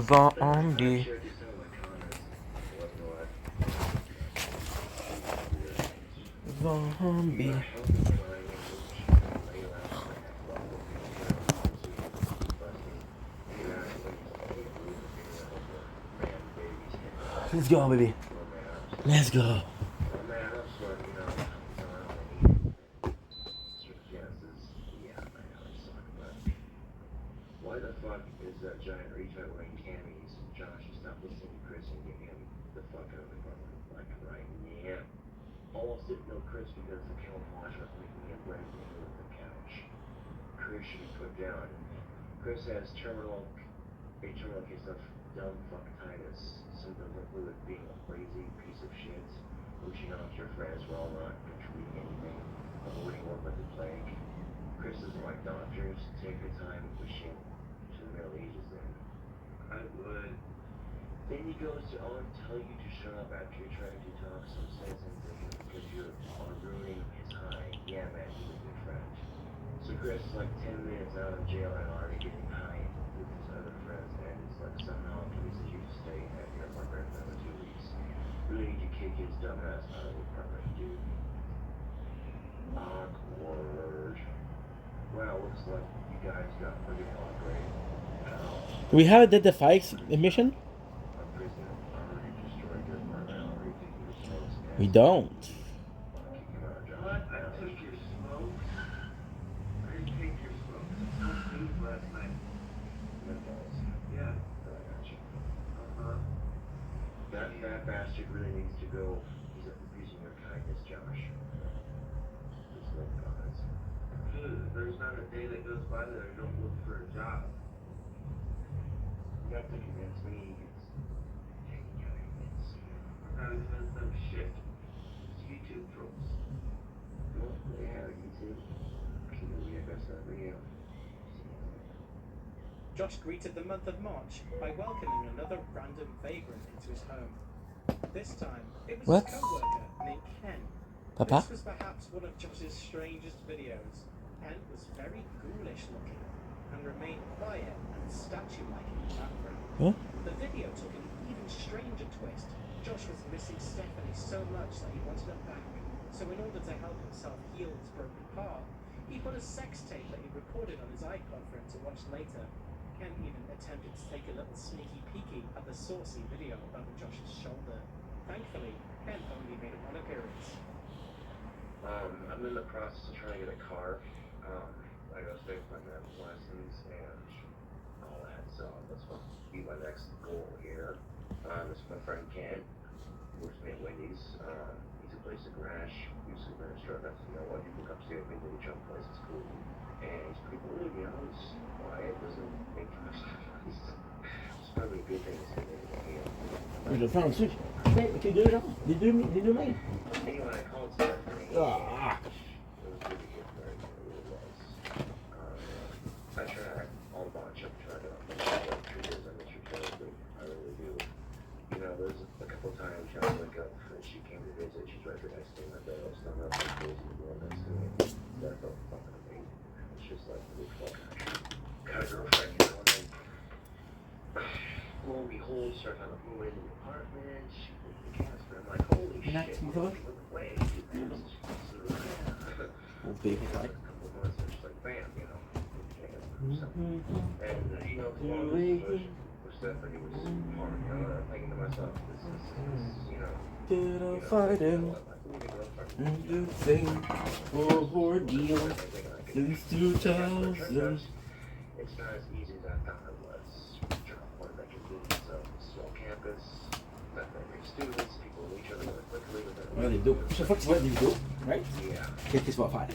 Zombie. Zombie. Let's go, baby. Let's go. Why the fuck is that giant retard wearing camis? Josh, stop listening to Chris and get him the fuck out of the apartment. Like, right now. Almost didn't know Chris because the camouflage was making him blend in with the couch. Chris should be put down. Chris has a terminal case of dumb fucktitis, symptoms include being a lazy piece of shit, reaching out to your friends while not contributing anything, avoiding work like the plague. Chris doesn't like doctors. Take your time wishing to the Middle Ages then. I would. Then he goes on to tell you to shut up after you're trying to talk some sense into him because you're ruining his high. Yeah, man, he's a good friend. So Chris is like 10 minutes out of jail and already getting high with his other friends, and it's like somehow convinces you to stay at your apartment for another 2 weeks. Really need to kick his dumb ass out of the apartment, dude. Awkward. Wow, looks like you guys got pretty on great. Do we have the fight mission? We don't. What? I took your smokes? I didn't take your smokes. I smoked weed last night. Menthols. Yeah. I got you. That fat bastard really needs to go. He's abusing your kindness, Josh. There's no comments. Dude, there's not a day that goes by that I don't look for a job. You have to convince me it's taking out convince you. I'm not even some shit. It's YouTube trolls. Well, yeah, YouTube. Really, I guess that video. Josh greeted the month of March by welcoming another random vagrant into his home. This time, it was What? his co-worker named Ken. Papa? This was perhaps one of Josh's strangest videos. Ken was very ghoulish looking and remained quiet and statue-like in the background. Huh? The video took an even stranger twist. Josh was missing Stephanie so much that he wanted her back. So in order to help himself heal his broken heart, he put a sex tape that he recorded on his iPod for him to watch later. Ken even attempted to take a little sneaky peeky at the saucy video over Josh's shoulder. Thankfully, Ken only made one appearance. I'm in the process of trying to get a car. I gotta stay with my math lessons and all that, so that's what will be my next goal here. This is my friend Ken, who works me at Wendy's. He's a place to crash. He's super instructor. You know what? People come stay with me, they jump places, cool. And it's pretty cool, you know, it's quiet, doesn't make too much noise. It's probably a good thing it's getting into here. Je vais faire un truc. Mais t'es deux gens, les deux mains. Anyway, I called Stephanie. Ah. It was really good for her, it really was. I tried all the bunch, I've tried it on the show, 3 years I miss her terribly, I really do. You know, there's a couple times I wake up and she came to visit, she's right there next to me, my bed, I was sitting up, and closing the door next to me. That felt fucking amazing. It's just like, holy fuck, got a girlfriend, you know, and then, lo and behold, start kind of moving into the apartment, she moved the Casper, I'm like, holy shit, we're moving away, Oh, baby, a like. couple of months, it's just like, bam, you know, and, you know, the longest push for Stephanie was hard, you know, I'm thinking to myself, this is, you know, Did I fight him? Do thing for ordeal since 2000. It's not as easy as I thought it was. One that can do so small campus, not that many students, people know each other really quickly. Regarde les vidéos. Chaque fois que tu vois des vidéos, right? Yeah. Qu'est-ce que tu vas faire?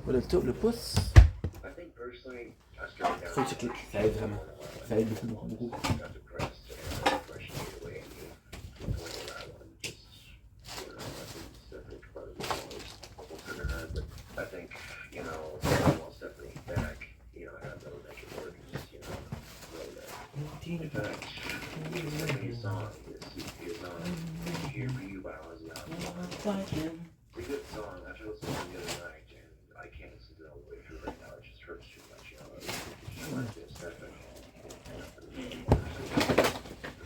Voilà le tour, le pouce. I think personally, I started down. Faut que tu cliques. Ça aide vraiment. Ça aide beaucoup, beaucoup, beaucoup. Got depressed and depression ate away at me. To the point where I wanted to just, you know, I think Stephanie probably was closer to her, but I think, you know, I want Stephanie back. You know, I gotta know make it work. Just, you know that. In fact, Stephanie's song is on Here For You by Ozzy Osbourne. It's a good song. I chose it the other night, and I can't listen to it all the way through right now. It just hurts too much, you know. It reminds me of Stephanie.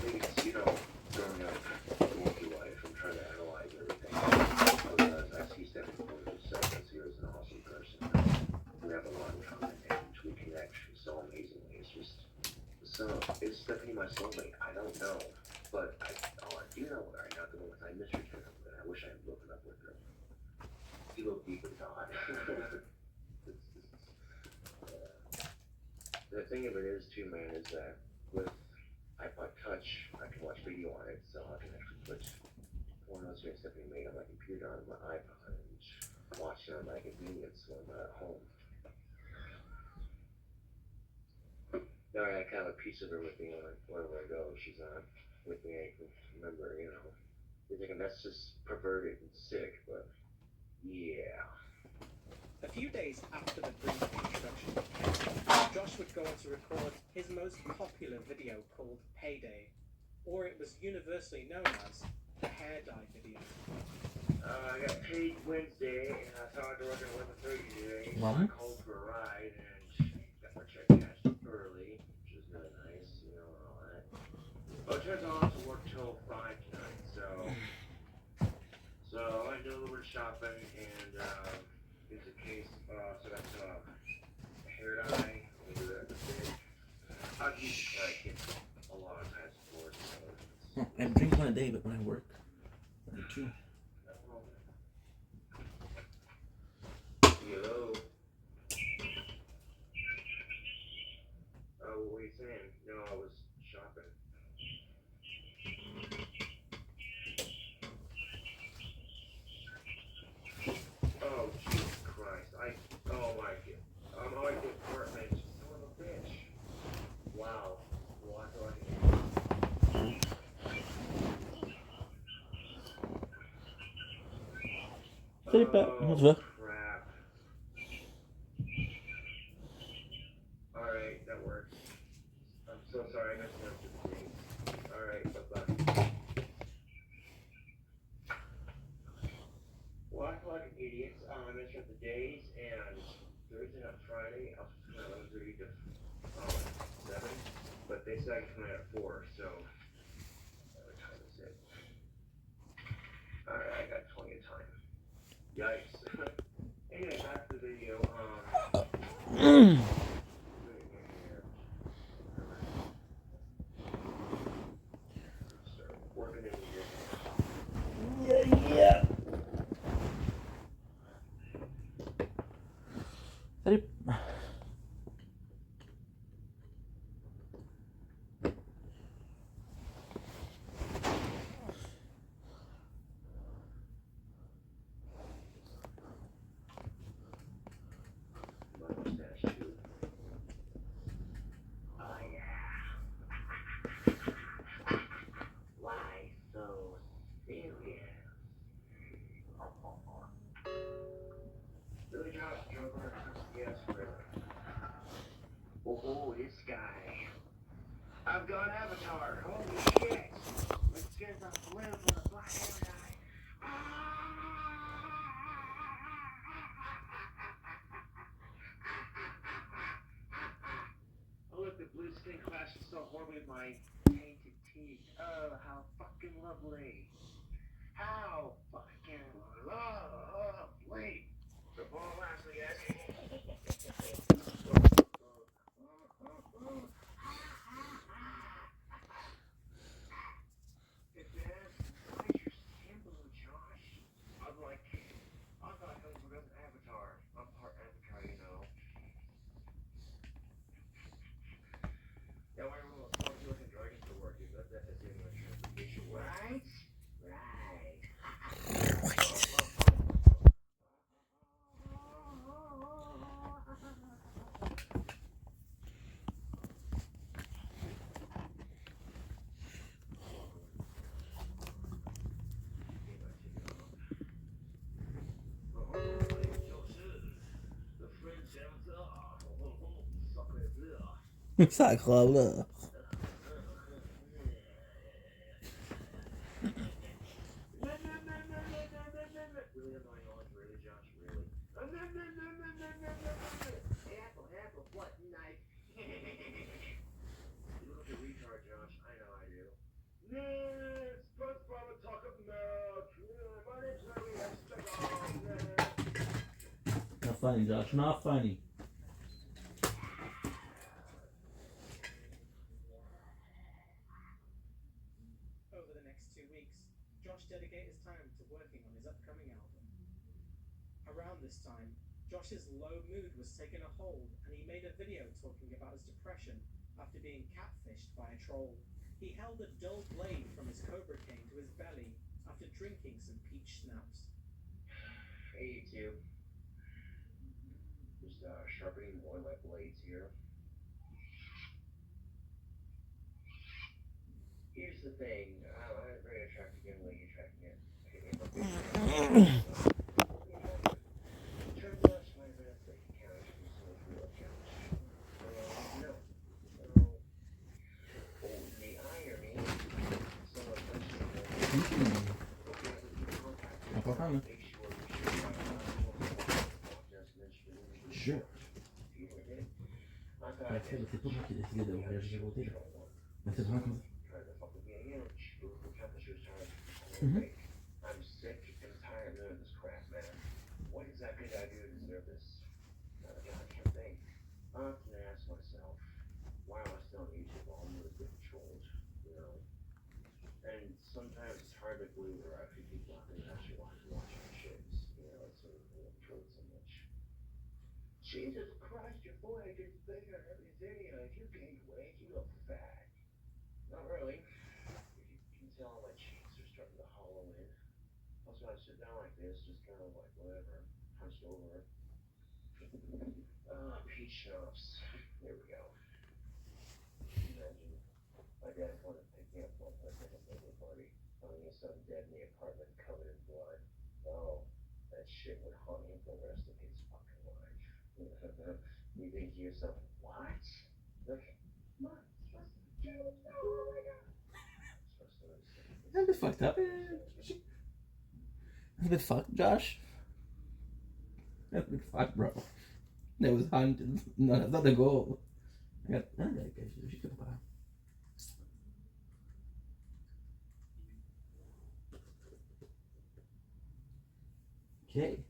It's, you know, growing up, going through life and trying to analyze everything. I see Stephanie for herself as here as an awesome person. We have a lot in common, and we connect so amazingly. It's just, so, is Stephanie my soulmate? I don't know. But I do know right now at the moment, I miss her terribly, and I wish I had broken up with her. You look deep in thought. The thing of it is, too, man, is that with iPod Touch, I can watch video on it, so I can actually put one of those things Stephanie made on my computer on my iPod and watch it on my convenience when I'm at home. Now I kind of have a piece of her with me wherever I go. She's not with me. I can remember, you know. You're thinking that's just perverted and sick, but yeah. A few days after the brief introduction, Josh would go on to record his most popular video called Payday, or it was universally known as the hair dye video. I got paid Wednesday, and I thought I was at 11:30 today. So Mom? I called for a ride, and got my check cashed early, which is really nice, you know, and all that. But it turns out to work till 5 tonight, so I did a little bit of shopping, and it's a case, so that's hair dye, we do that with it. I've used it a lot of times before, so I drink one a day, but when I work, I do two. Yo. Oh, what are you saying? No, I was shopping. Oh, Jesus Christ. Oh my God. I'm always the apartment. Son of a bitch. Wow. Well, I thought Salut, Pat. Comment tu vas? Crap. Alright, that works. I'm so sorry, I got to answer the things. Alright, bye-bye. Well, I feel like an idiot. I messed up the days, and Thursday and Friday, I was from 11:30 to 7, but they said I could come in at 4, so what time is it? Alright, I got plenty of time. Yikes. Anyway, back to the video. Start working in here. Yeah. Salut. Oh, this guy. I've got Avatar. Holy shit. Let's get the blue for the black hair guy. Oh, look, the blue skin clashes so horribly with my painted teeth. Oh, how fucking lovely. How fucking lovely. The ball last, I guess. Hey, Dad, why is your skin blue, Josh? I'm like, I thought I was an Avatar. I'm part Avatar, you know. Yeah, why are all the looking dragons to work? That has been my transportation. Right? Right. The French Avatar. Sacre bleu. Really annoying all really, Josh, really. Apple, what knife? You look like a retard, Josh. I know I do. Yes, first brother talk of milk. My name's Larry Esteban. Not funny, Josh. Not funny. Over the next 2 weeks, Josh dedicated his time to working on his upcoming album. Around this time, Josh's low mood was taking a hold, and he made a video talking about his depression after being catfished by a troll. He held a dull blade from his cobra cane to his belly after drinking some peach schnapps. Hey, you two. Just sharpening one of my blades here. Here's the thing. I'm a very attractive young lady attracting it. Turns out she might have been a fake account. She was a real account. No. Oh, the irony. Someone Apparently. Sure. C'est pas moi qui ai décidé d'ouvrir le côté là. Mais c'est vraiment comme ça. I'm sick and tired of this crap, man. What exactly did I do to deserve this? Again, I can't think. I often ask myself, why am I still on YouTube? All I'm doing is getting trolled, you know? And sometimes it's hard to believe there are actually people out there that actually want to watch my shits. You know, it's sort of trolled so much. Jesus Christ, your boy gets bigger every video. If you gained weight, you look fat. Not really. If you can tell, my cheeks are starting to hollow in. Also, I sit down like this, just kind of like whatever, hunched over. Peach schnapps. There we go. Imagine my dad wanted to pick me up one time at a birthday party, finding his son dead in the apartment covered in blood. Oh, that shit would haunt him for the rest of his fucking life. You think to yourself, what? Look, what? Oh my god. That's a bit fucked up. That's a bit fucked, Josh. That's a bit fucked, bro. That was haunted. No, that's not the goal. I got. Okay.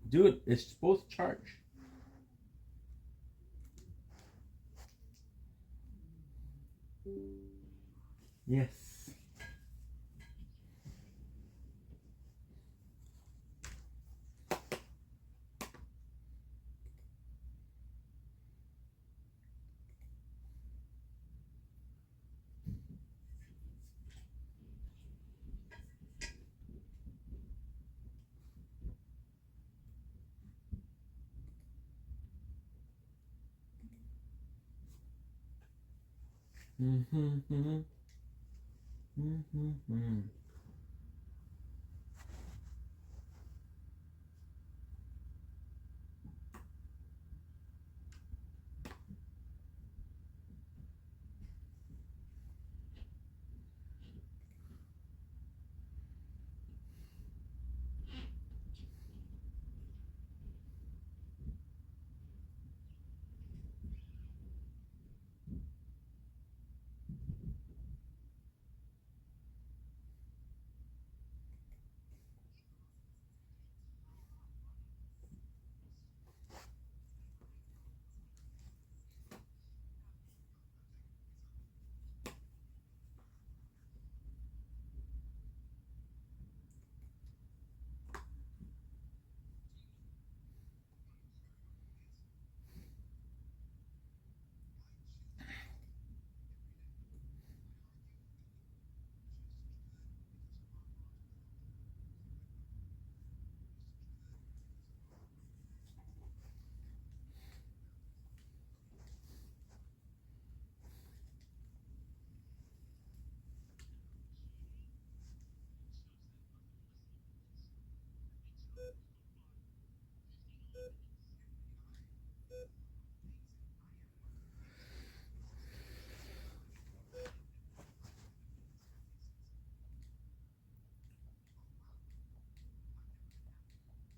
Dude, it's supposed to charge. Yes.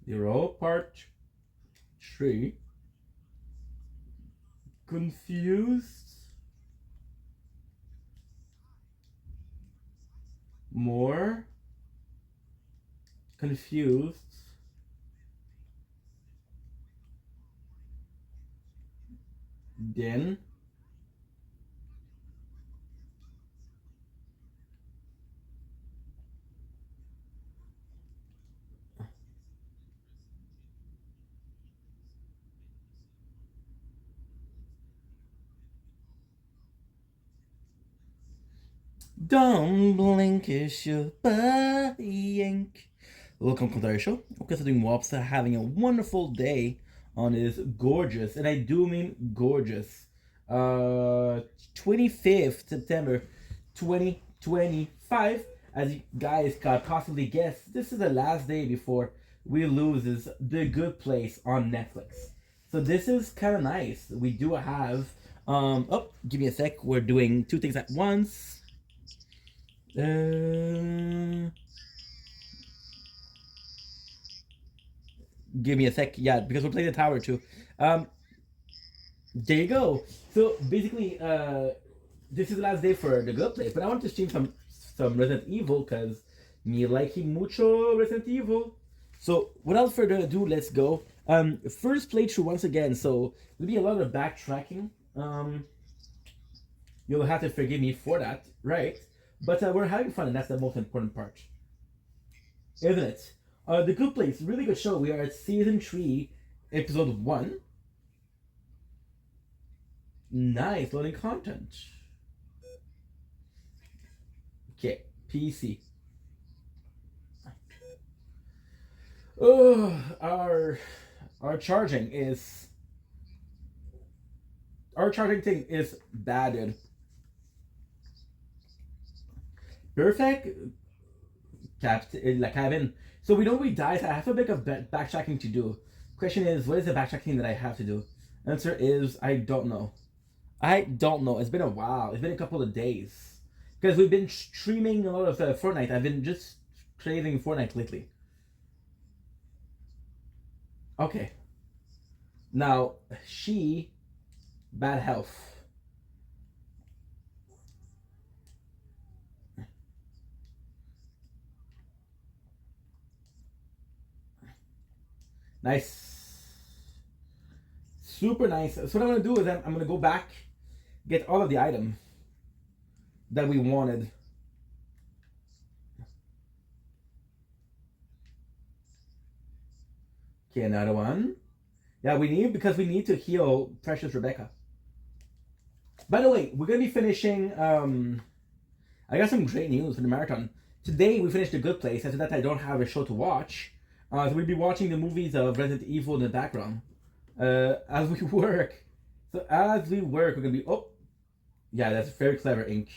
0 part 3. Confused. More confused. Then don't blink, it's your yank. Welcome to the show. Okay, so doing Wopsa, having a wonderful day on this gorgeous, and I do mean gorgeous, 25th September 2025. As you guys could possibly guess, this is the last day before we loses The Good Place on Netflix. So this is kind of nice. We do have, oh, give me a sec. We're doing two things at once. Give me a sec. Yeah, because we're playing the tower too. There you go. So basically, this is the last day for The Good Place, but I want to stream some Resident Evil because me liking mucho Resident Evil. So without further ado, let's go. First playthrough once again, so there'll be a lot of backtracking. You'll have to forgive me for that, right? But we're having fun, and that's the most important part, isn't it? The Good Place, really good show. We are at season 3, episode 1. Nice, loading content. Okay, PC. Oh, our charging thing is bad, dude. Perfect, Kevin. So we know we died. So I have a bit of backtracking to do. Question is, what is the backtracking that I have to do? Answer is, I don't know. I don't know. It's been a while. It's been a couple of days. Because we've been streaming a lot of Fortnite. I've been just craving Fortnite lately. Okay. Now, bad health. Nice. Super nice. So what I'm going to do is I'm going to go back, get all of the items that we wanted. Okay, another one. Yeah, we need to heal Precious Rebecca. By the way, we're going to be finishing, I got some great news for the marathon. Today we finished The Good Place. After that I don't have a show to watch. So we'll be watching the movies of Resident Evil in the background as we work. So as we work, we're gonna be Yeah, that's very clever ink.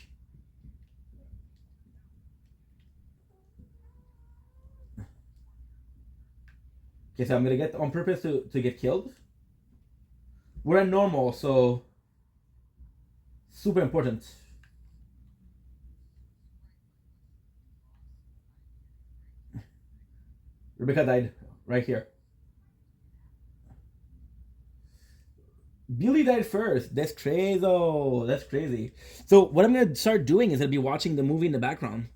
Okay, so I'm gonna get on purpose to get killed. We're at normal, so super important. Rebecca died right here. Billy died first. That's crazy. Oh, that's crazy. So what I'm gonna start doing is I'll be watching the movie in the background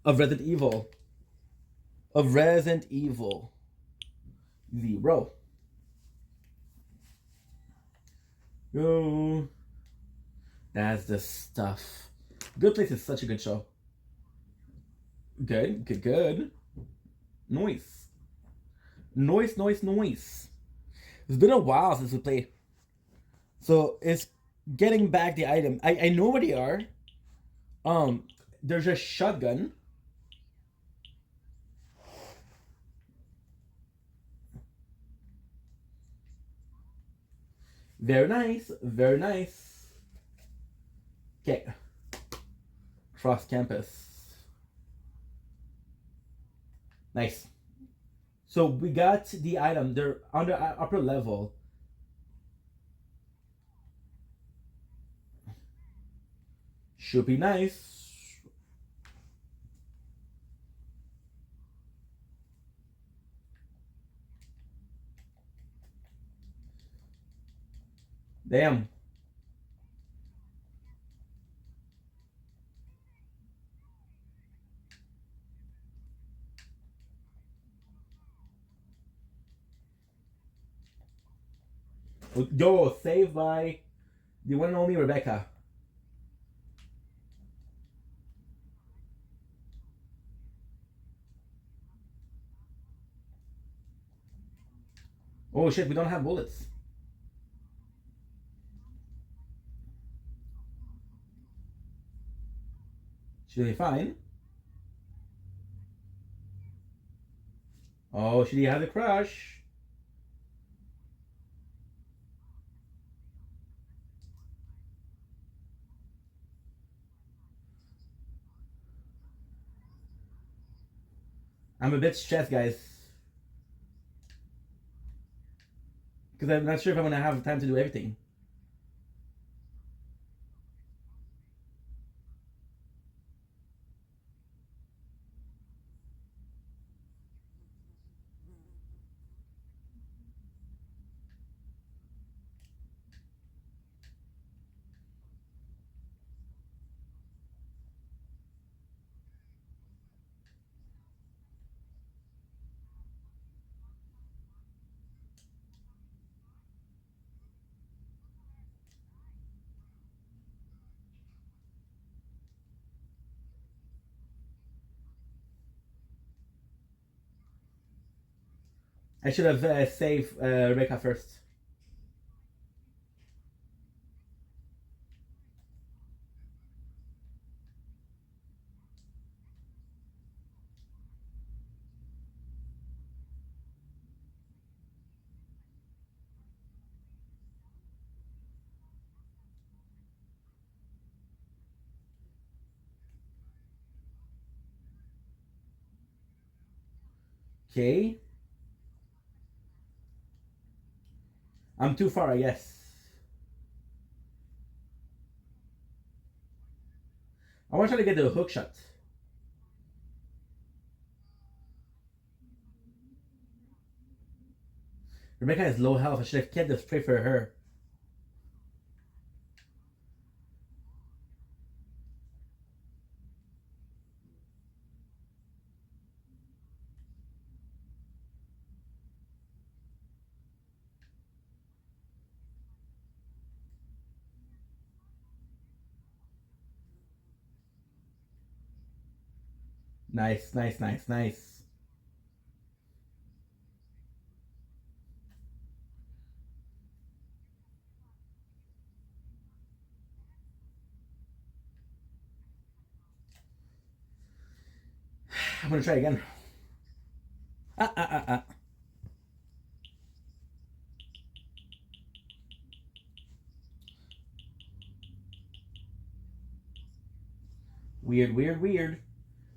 of Resident Evil. Of Resident Evil 0. Oh, that's the stuff. Good Place is such a good show. Good, good, good. Noise. Noise, noise, noise. It's been a while since we played. So it's getting back the item. I know where they are. There's a shotgun. Very nice, very nice. Okay. Cross campus. Nice. So we got the item. They're on the upper level. Should be nice. Damn. Yo, saved by the one and only Rebecca. Oh shit, we don't have bullets. Should be fine. Oh, should he have a crush? I'm a bit stressed, guys. Because I'm not sure if I'm gonna have time to do everything. I should have saved Rebecca first. Okay. I'm too far, I guess. I want to try to get the hook shot. Rebecca has low health. I should have kept the spray for her. Nice, nice, nice, nice. I'm gonna try again. Ah. Weird, weird, weird.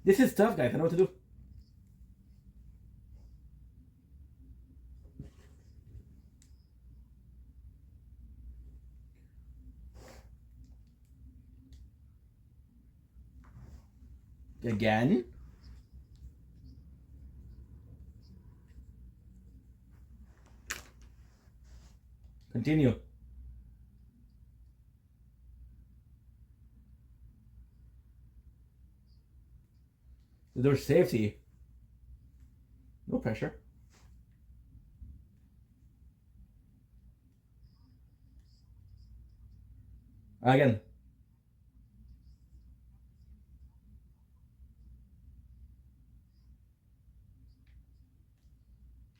This is tough, guys. I know what to do. Again. Continue. There's safety. No pressure. Again.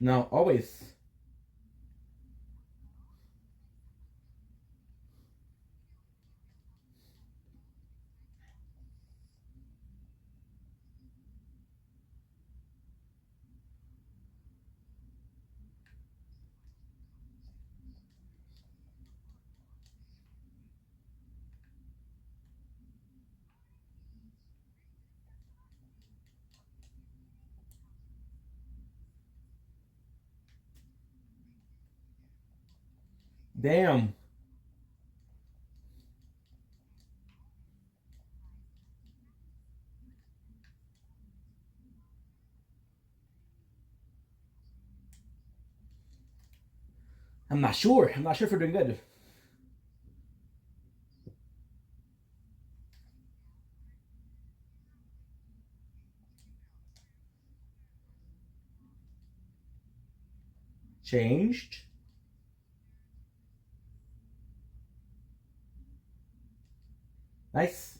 No, always. Damn. I'm not sure. I'm not sure if we're doing good. Changed. Nice.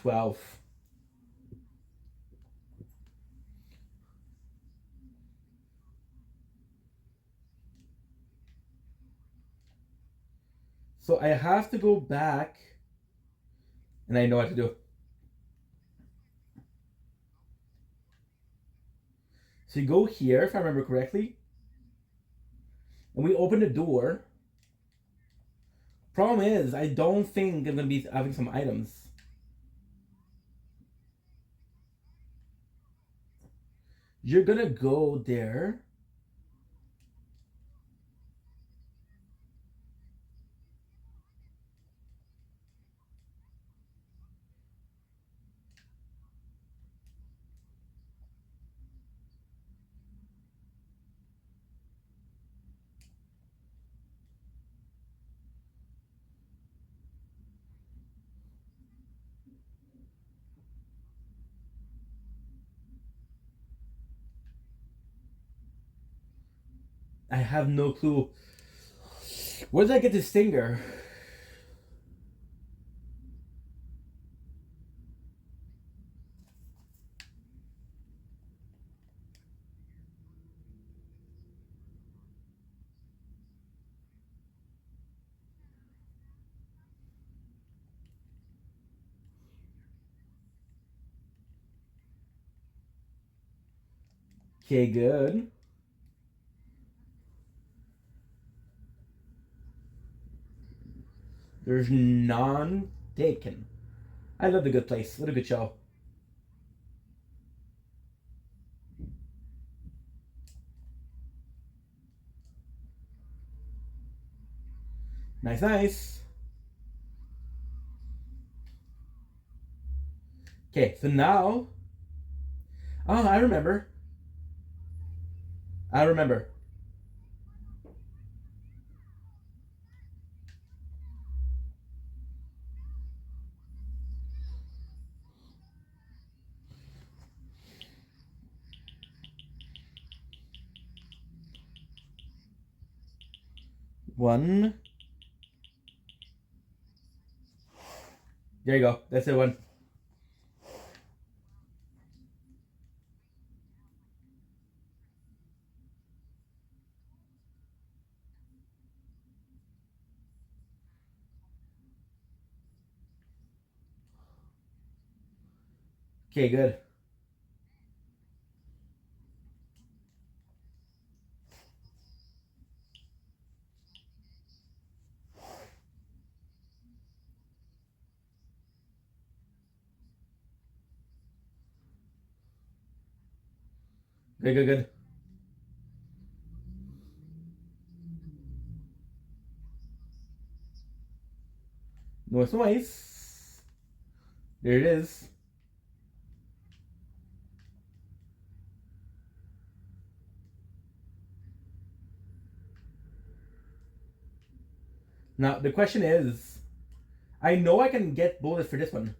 $12. So I have to go back, and I know what to do. So you go here, if I remember correctly, and we open the door. Problem is, I don't think I'm gonna be having some items. You're gonna go there. I have no clue. Where did I get this stinger? Okay, good. There's none taken. I love The Good Place. What a good show. Nice, nice. Okay, so now. Oh, I remember. I remember. One. There you go. That's the one. Okay, good. Good, good, good. Noise, noise. There it is. Now, the question is, I know I can get bullets for this one.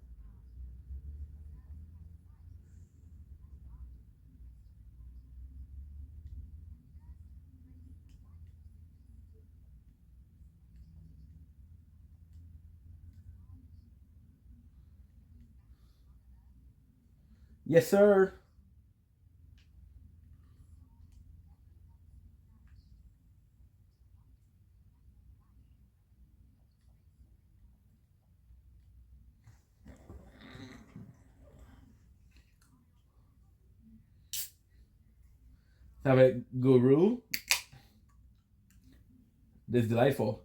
Yes, sir. Have a guru. This is delightful.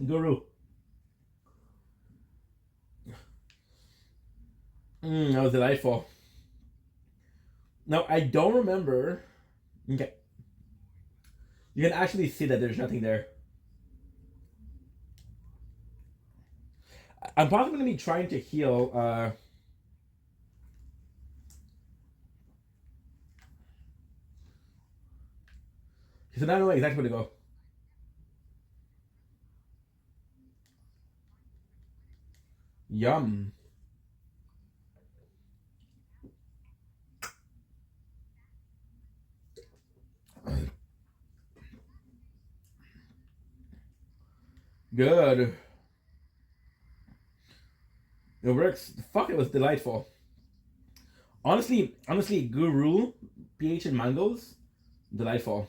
Guru. That was delightful. Now, I don't remember. Okay. You can actually see that there's nothing there. I'm probably going to be trying to heal. Because I don't know exactly where to go. Yum. Good. It works. Fuck, it was delightful. Honestly, Guru, PH and mangoes, delightful.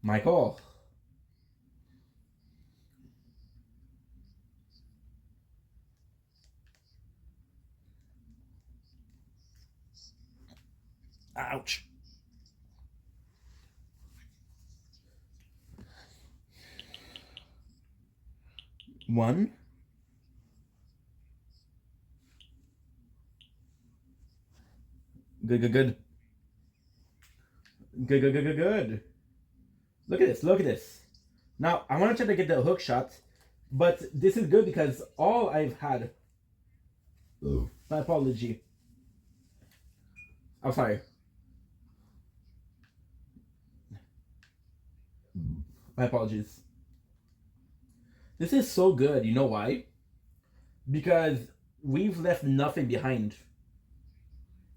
Michael. Ouch. One. Good, good, good. Good, good, good, good, good. Look at this, look at this. Now, I want to try to get the hook shot, but this is good because all I've had... Ooh. My apology. I'm sorry. My apologies. This is so good. You know why? Because we've left nothing behind.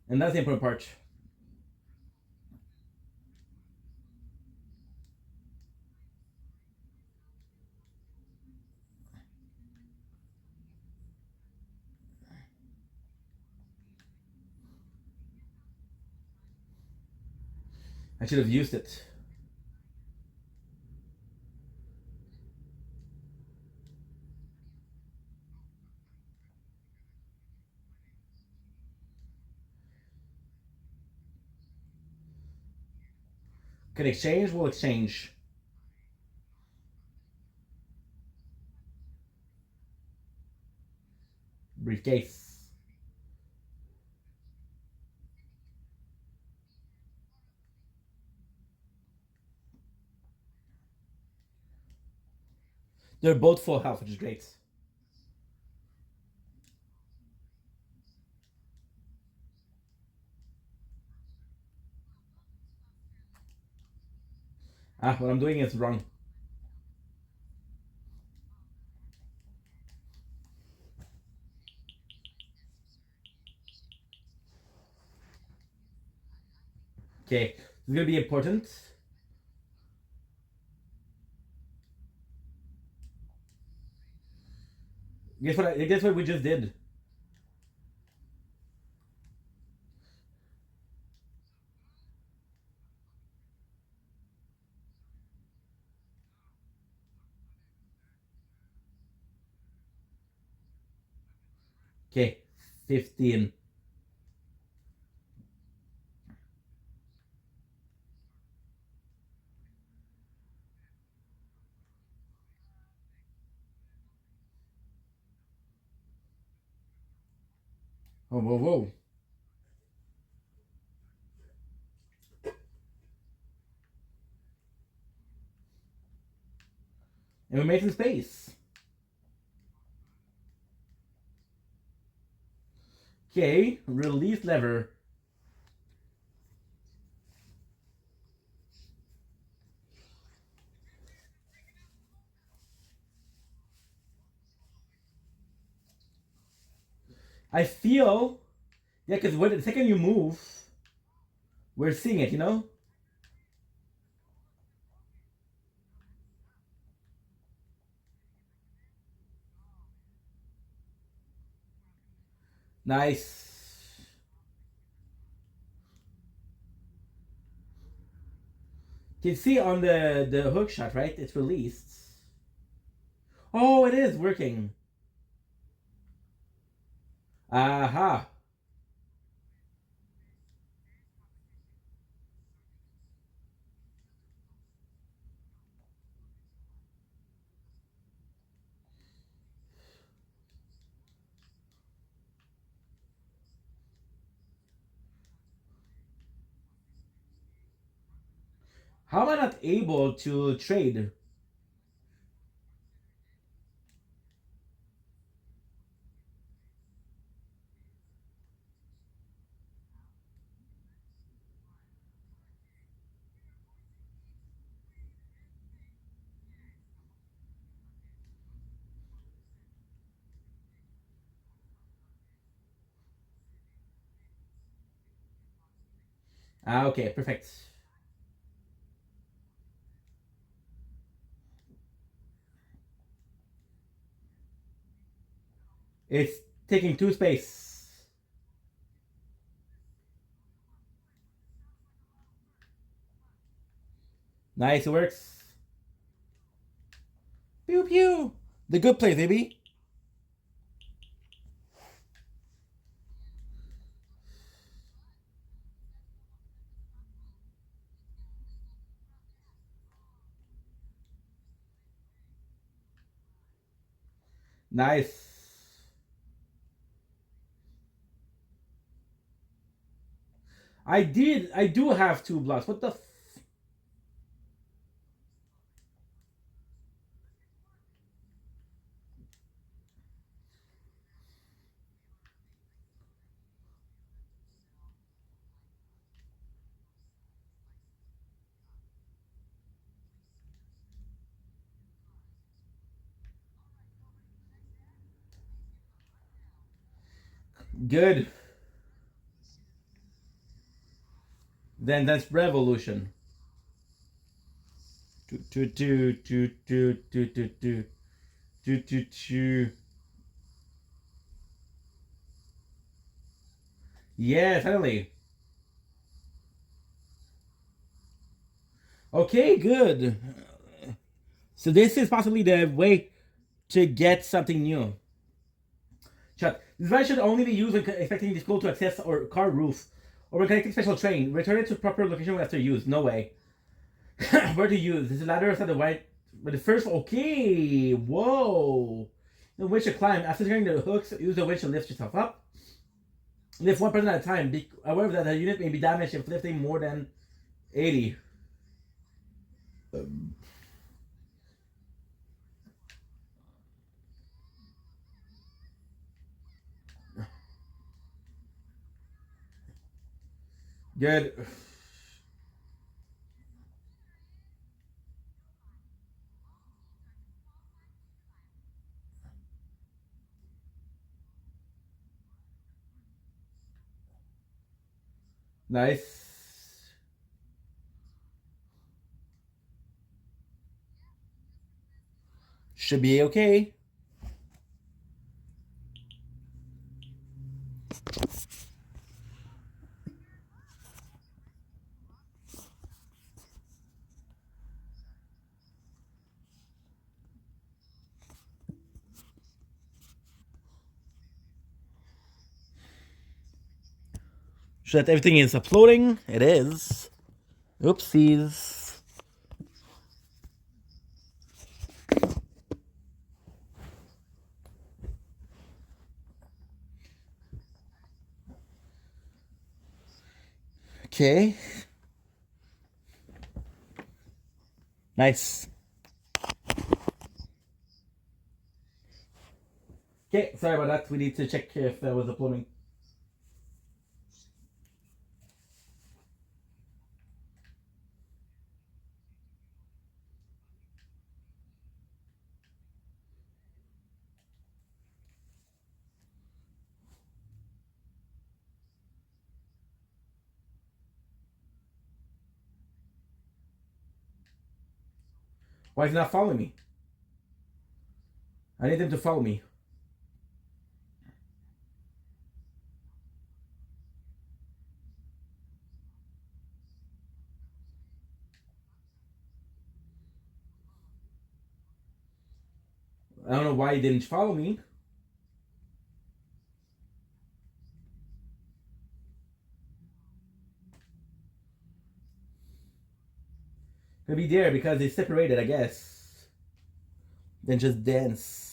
And that's the important part. I should have used it. Can exchange? We'll exchange. Briefcase. They're both full health, which is great. What I'm doing is wrong. Okay, this is gonna be important. Guess what we just did? Okay, 15. Oh, whoa, whoa. And we made some space. Okay, release lever. I feel, yeah, because the second you move, we're seeing it, you know? Nice. You can see on the hook shot, right? It's released. Oh, it is working. Aha. How am I not able to trade? Ah, okay, perfect. It's taking 2 space. Nice, it works. Pew pew. The good play, baby. Nice. I do have 2 blocks. What the Good. Then that's revolution. Yeah, finally. Okay, good. So this is possibly the way to get something new. Shut. This device should only be used when expecting the school to access or car roof, or when connecting special train. Return it to proper location after use. No way. Where to use? This ladder is at the right. But the first. Okay. Whoa. The winch to climb. After securing the hooks, use the winch to lift yourself up. Lift one person at a time. Be aware that the unit may be damaged if lifting more than 80. Good. Nice. Should be okay. Sure that everything is uploading. It is. Oopsies. Okay. Nice. Okay, sorry about that. We need to check if there was uploading. Why is he not following me? I need him to follow me. I don't know why he didn't follow me. Gonna be there because they separated, I guess. Then just dance.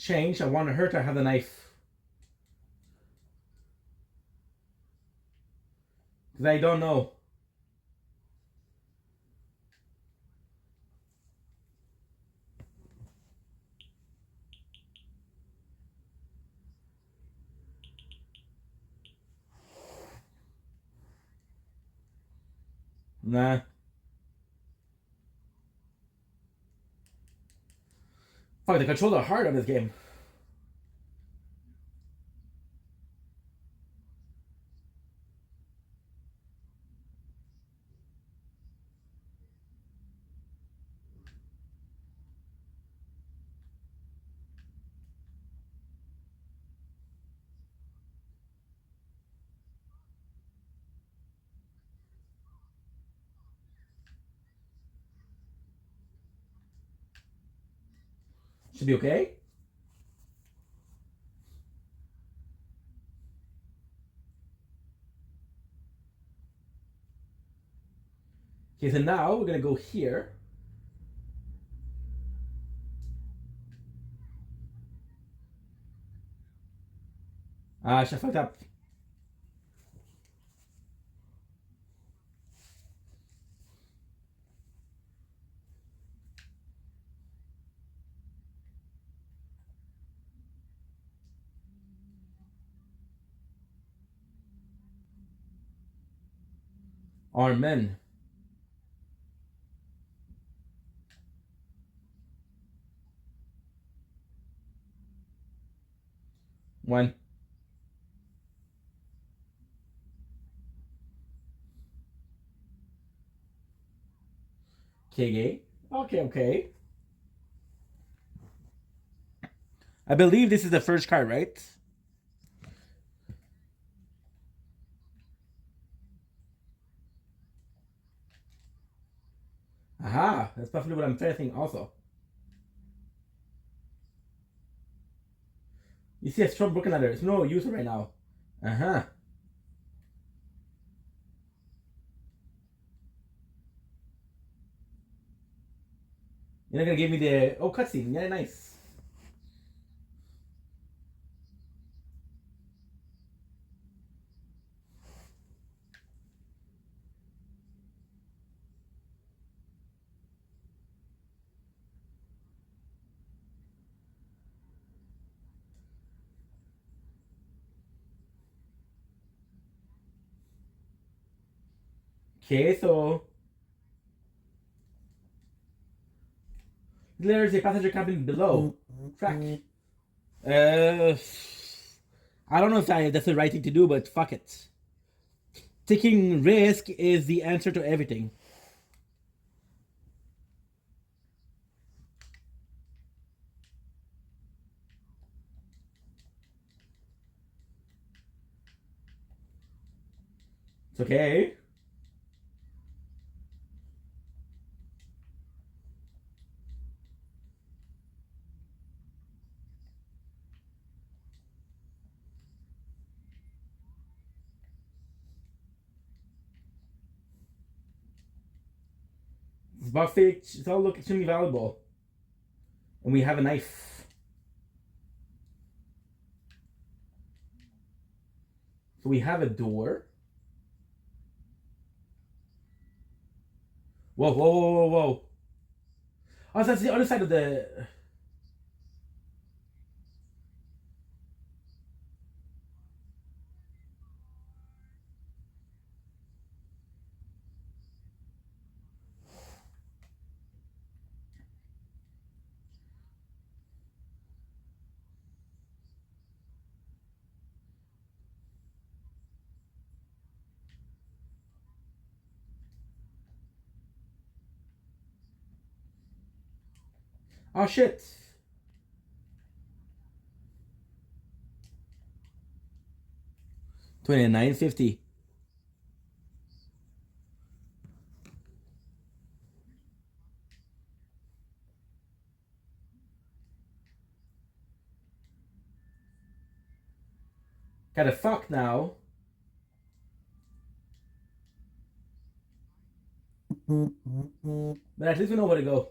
Change. I want her to have the knife. Because I don't know. Nah. Fuck, the controls are hard on this game. Should be okay. Okay, so now we're gonna go here. Ah, I fucked up. Amen. One. Okay, okay. I believe this is the first card, right? Aha, that's probably what I'm thinking also. You see a strong broken letter. It's no use right now. Uh-huh. You're not gonna give me the cutscene. Yeah, nice. Okay, so there's a passenger cabin below. Track. I don't know if that's the right thing to do, but fuck it. Taking risk is the answer to everything. It's okay. It's buffet. It's all look extremely valuable. And we have a knife. So we have a door. Whoa, whoa, whoa, whoa, whoa. Oh, so that's the other side of the... Oh, shit. $29.50. Gotta fuck now. But at least we know where to go.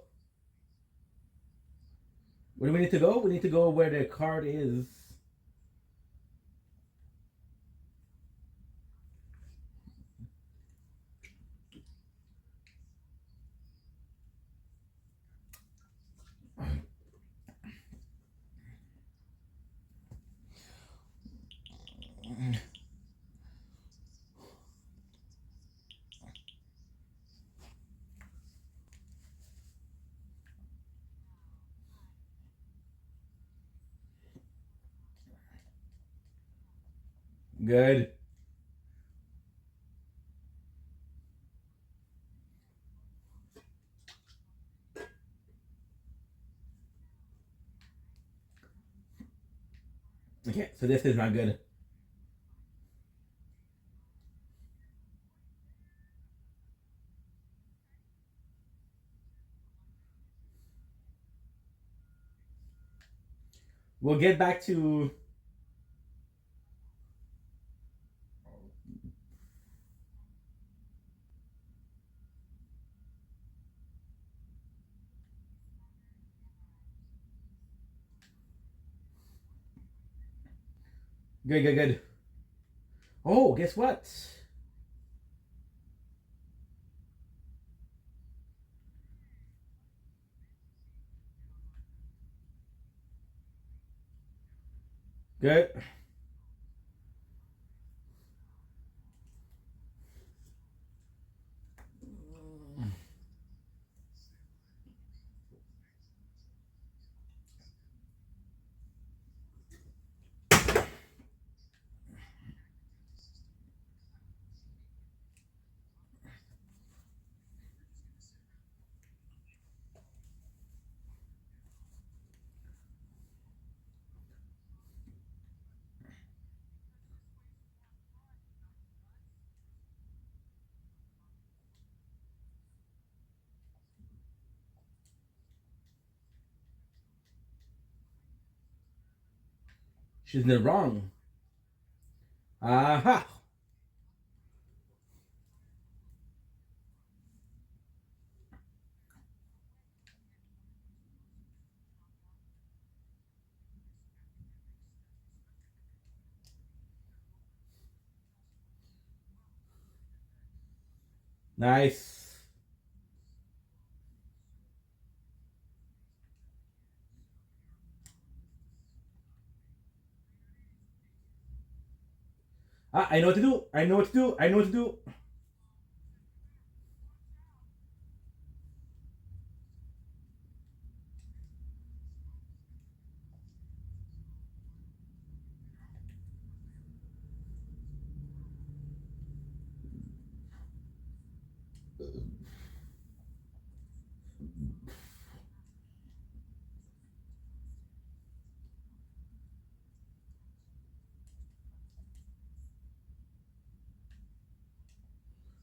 Where do we need to go? We need to go where the card is. Good. Okay, so this is not good. We'll get back to... Good, good, good. Oh, guess what? Good. She's in the wrong. Aha. Nice. Ah, I know what to do. I know what to do. I know what to do.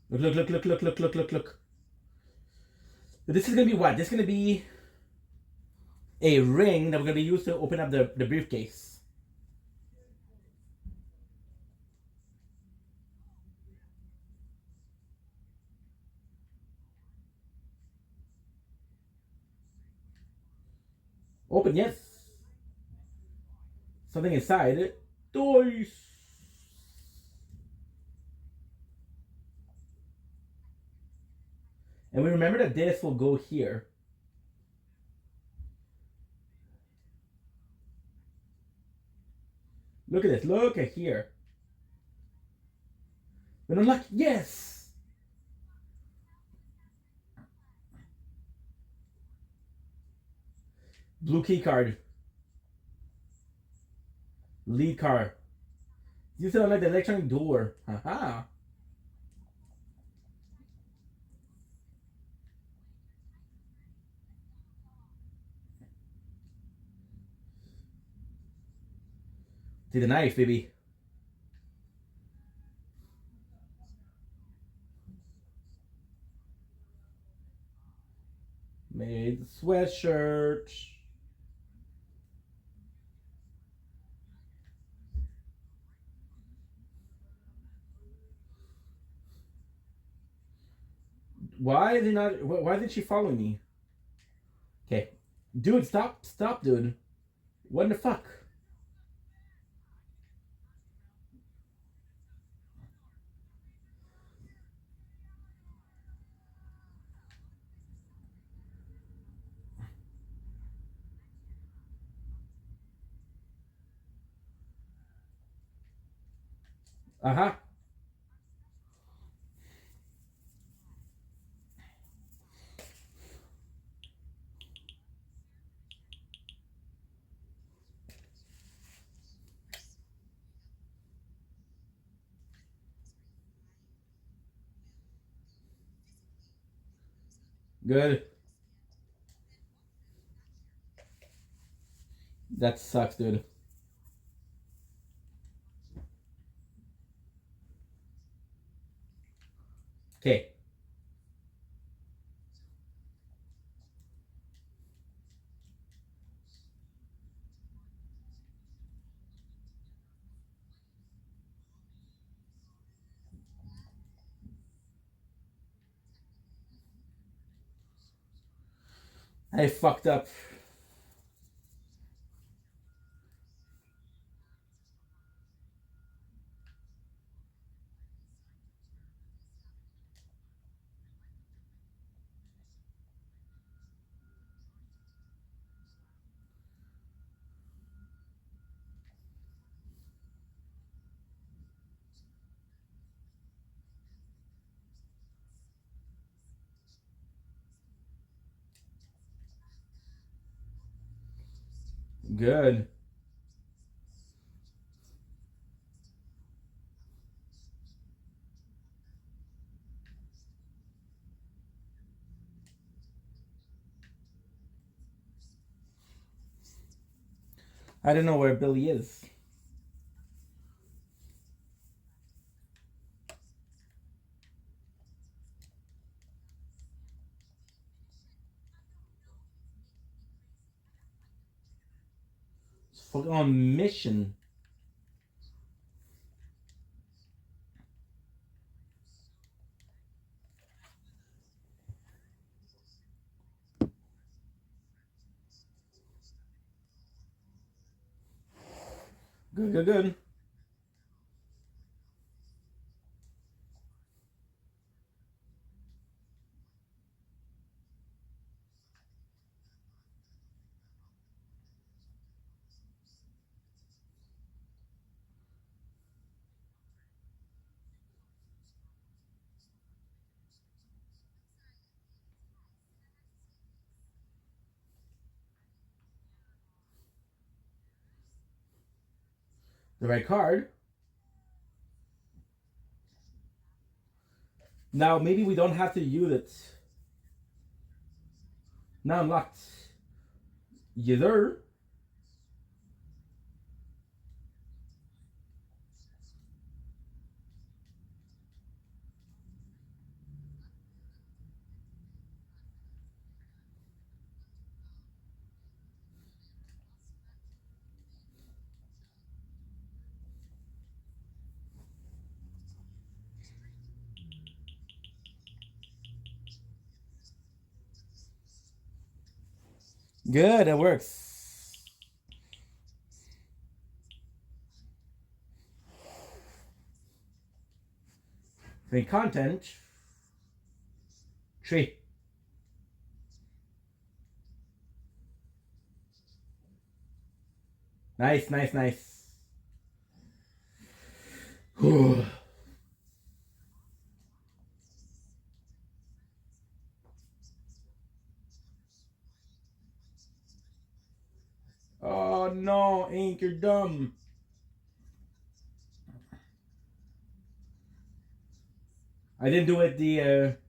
Look. This is gonna be what? This is gonna be a ring that we're gonna use to open up the briefcase. Open, yes. Something inside it. Dice. And we remember that this will go here. Look at this. Look at here. We unlock. Yes. Blue key card. Lead card. Use it on like the electronic door. Haha. See the knife, baby. Made the sweatshirt. Why is he not? Why isn't she following me? Okay, dude, stop, dude. What in the fuck? Uh-huh. Good. That sucks, dude. Okay. I fucked up. Good. I don't know where Billy is. He's fucking on mission. Good. The right card. Now maybe we don't have to use it. Now unlocked. You there? Good, it works. Create content. Tree. Nice, nice, nice. Oh no, Ink, you're dumb. I didn't do it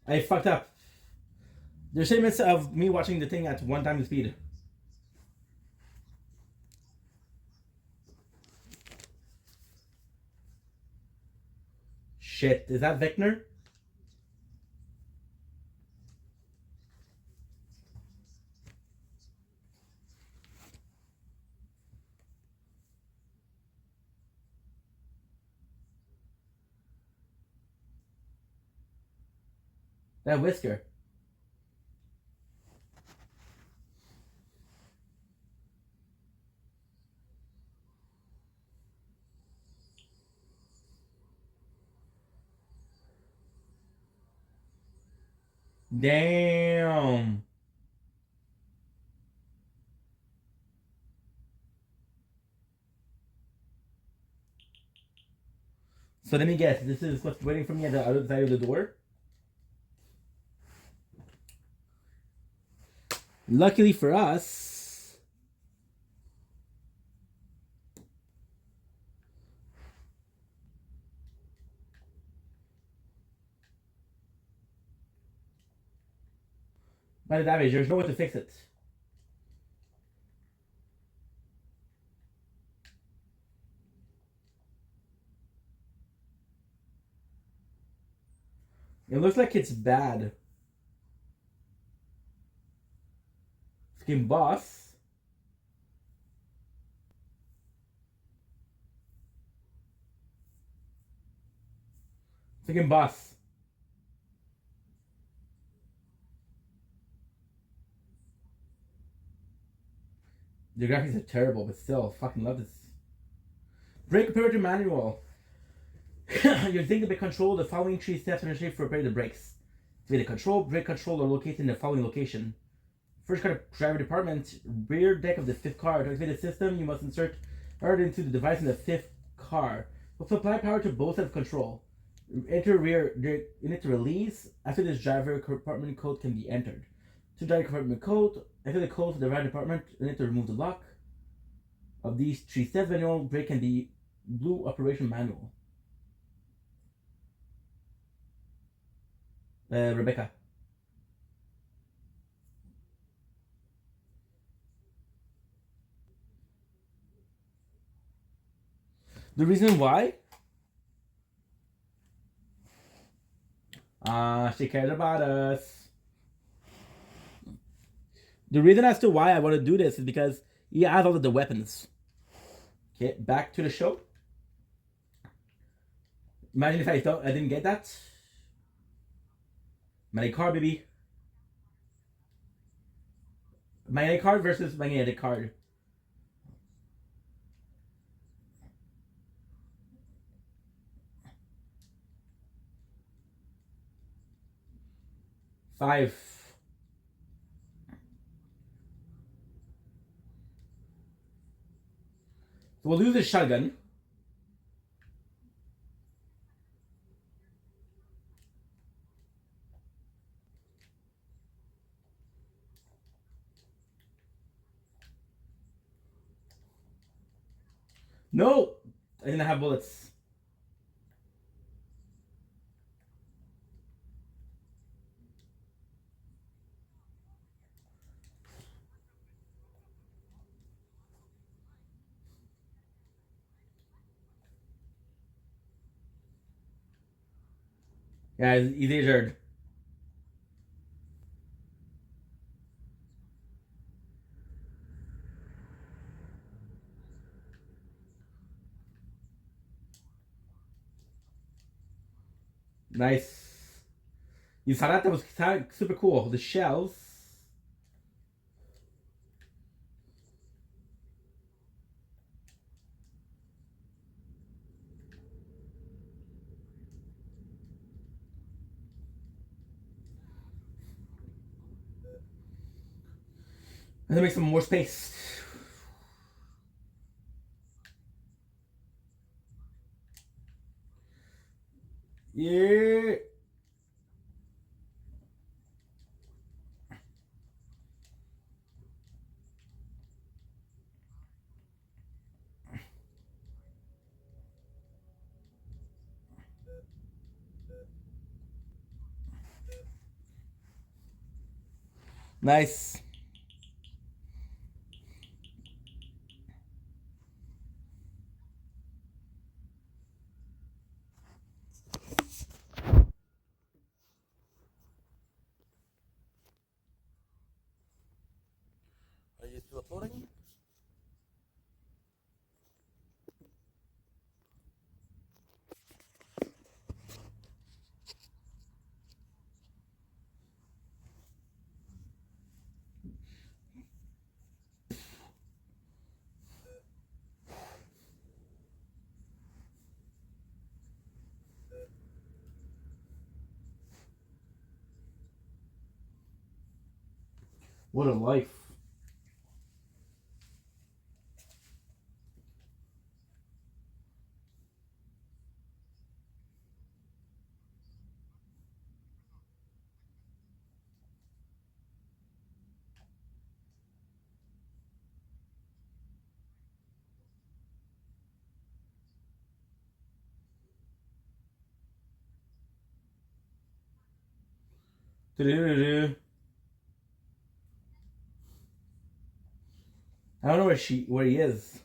I fucked up. There's statements of me watching the thing at 1 time the speed. Shit, is that Vector? That Whisker. Damn. So let me guess. This is what's waiting for me at the other side of the door. Luckily for us, by the damage, there's no way to fix it. It looks like it's bad. Fucking boss. Fucking boss. The graphics are terrible, but still, fucking love this. Brake operator manual. You think to control the following 3 steps necessary for operating the brakes. Activate the control. Brake control are located in the following location. First car, driver department, rear deck of the 5th car. To activate the system, you must insert power into the device in the 5th car. Will supply power to both sets of control. Enter rear unit to release. After this, driver compartment code can be entered. To driver compartment code, enter the code for the right department. Unit to remove the lock. Of these 3 steps, manual brake can be blue operation manual. Rebecca. The reason why? She cares about us. The reason as to why I want to do this is because he has all of the weapons. Okay, back to the show. Imagine if I thought I didn't get that. Magnetic card, baby. Magnetic card versus magnetic card. Five. So we'll lose the shotgun. No! I didn't have bullets. Yeah, he's injured. Nice. You saw that? That was super cool. The shells. And then make some more space. Yeah. Nice. Are you still uploading? What a life. Do-do-do-do. I don't know where he is.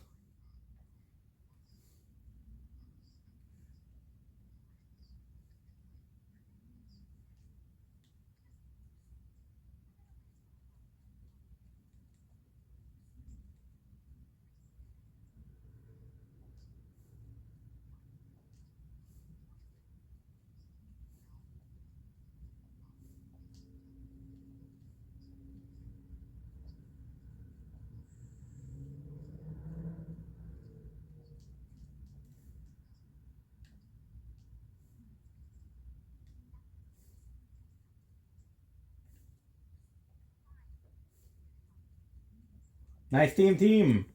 Nice team.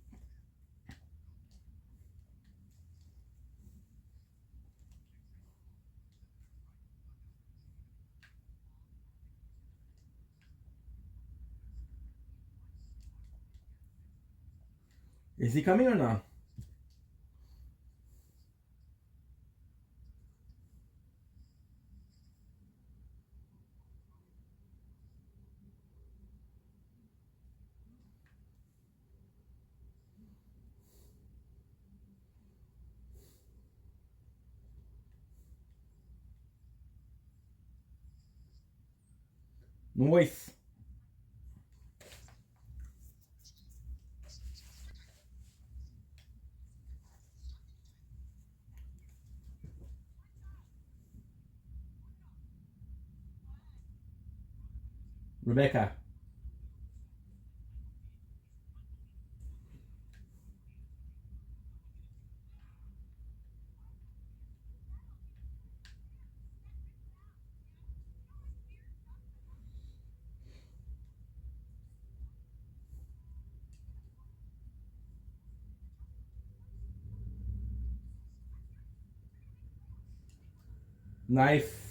Is he coming or not? Nice. Rebecca. Nice.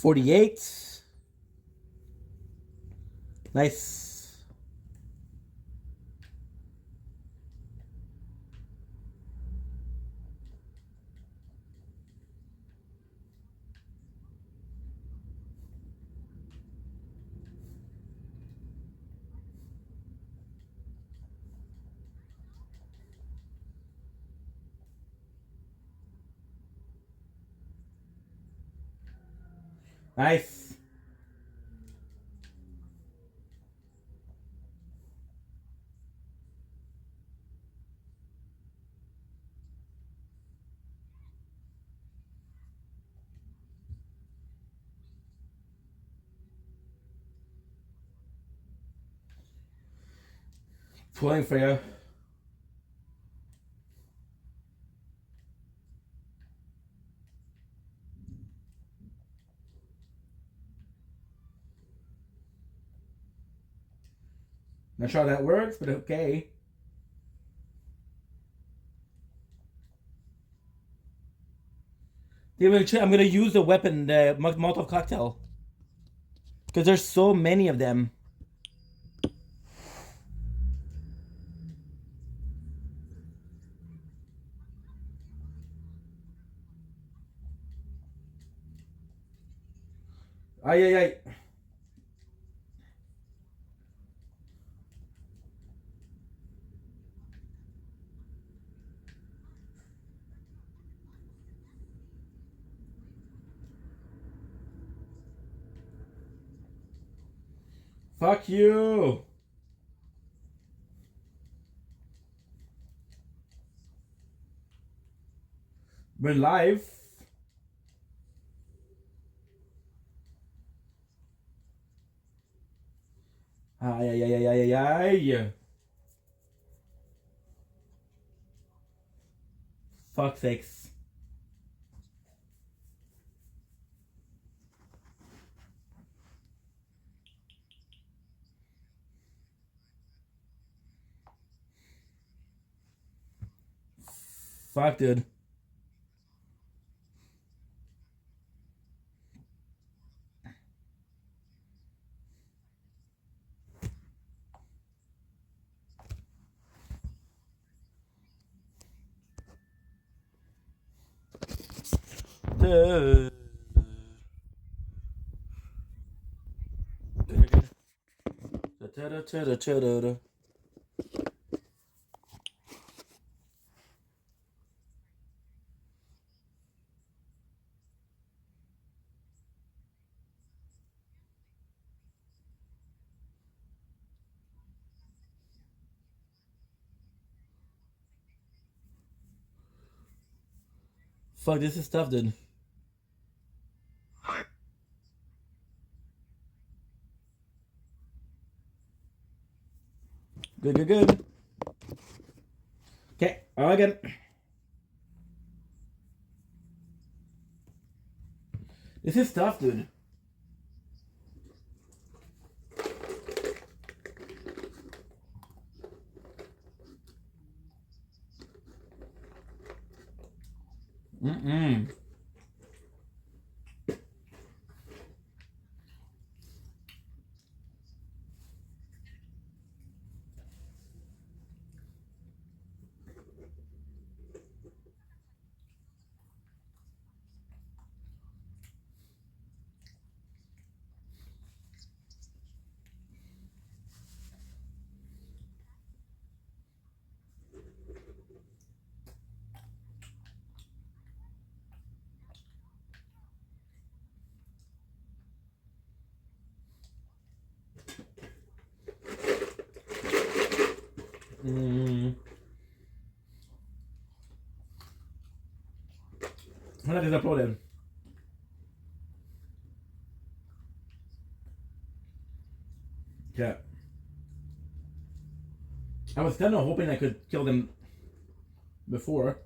$48. Nice. Nice. Pulling for you. Not sure how that works, but okay. I'm gonna use the weapon, the Molotov cocktail, because there's so many of them. Ay, ay, ay. Fuck you. We're live. Ay, ay, ay, ay, ay, ay, ay. Fuck sakes. Fuck, dude. Fuck, this is tough, dude. Good, good, good. Okay, all again. This is tough, dude. Mm-mm. Wala is the problem. Yeah. I was kind of hoping I could kill them before.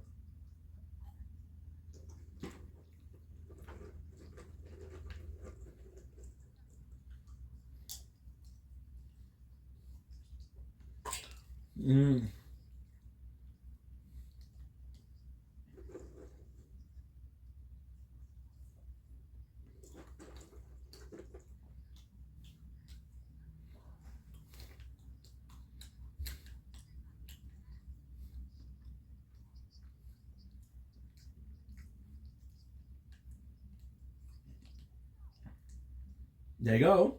There you go.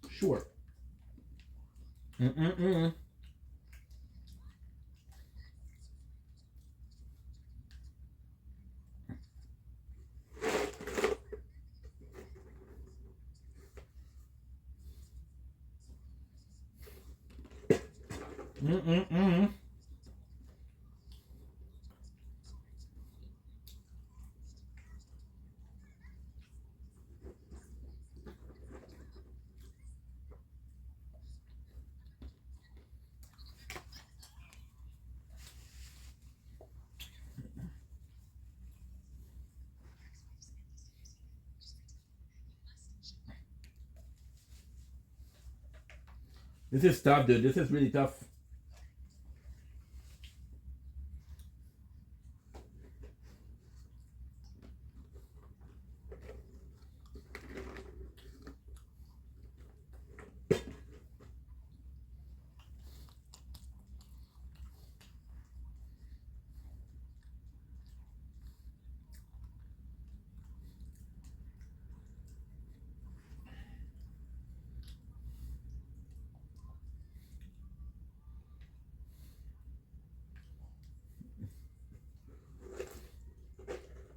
Sure. Mm-mm-mm. This is tough, dude. This is really tough.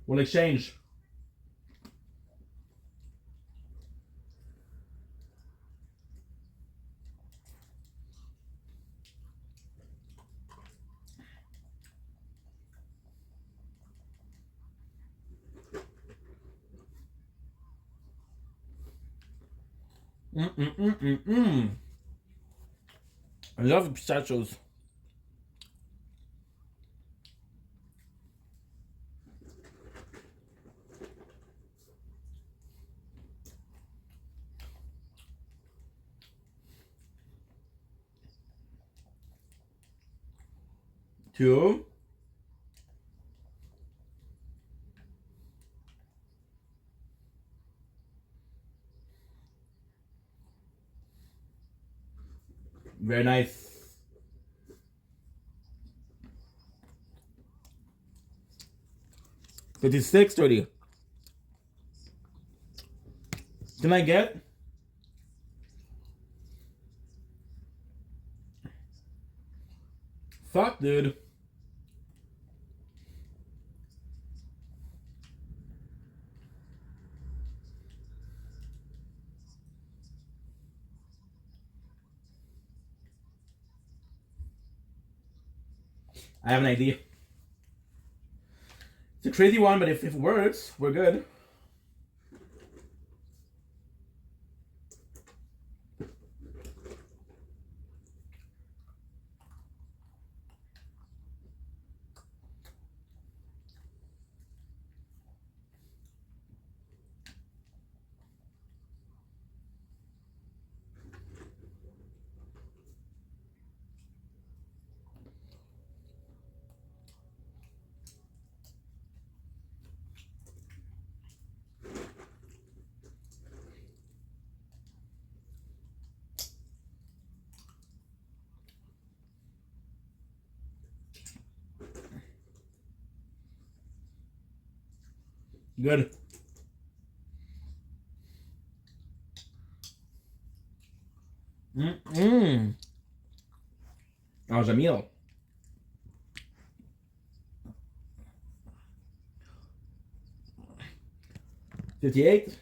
We'll exchange. Mm-mm-mm-mm-mm. I love pistachios. Two. Very nice. 56-30. Can I get? Fuck, dude. I have an idea. It's a crazy one, but if it works, we're good. Good. Mm-mm. Oh, Jamil. 58.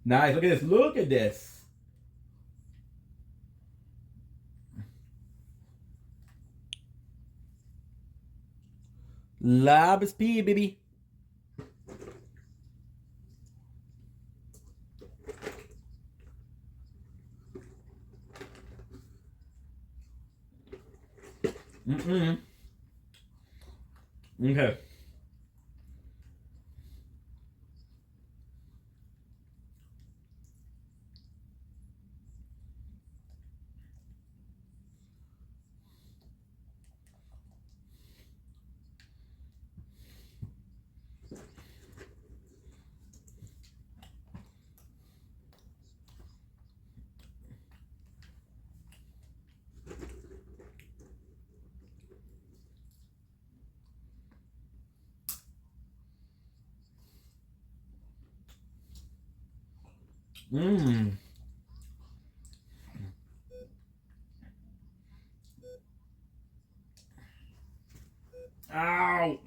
Nice. Look at this. Look at this. Lab speed, baby. Mm-mm. Okay. Mmm.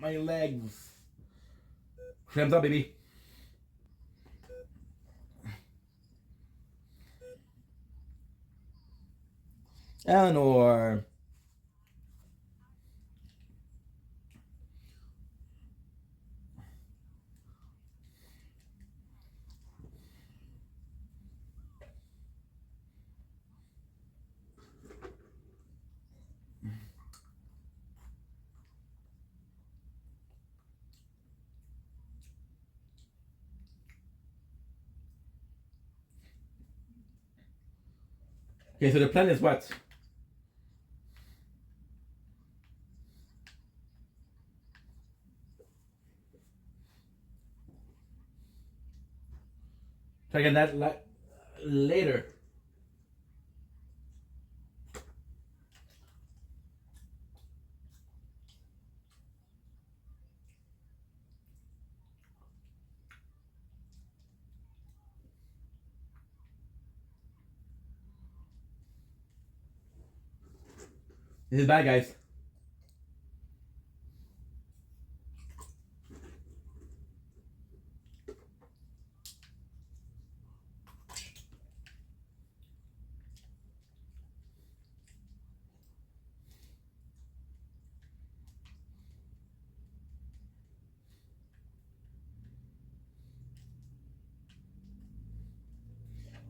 My legs. Cramps up, baby. Eleanor. Okay, so the plan is what? Try to get that later. This is bad, guys.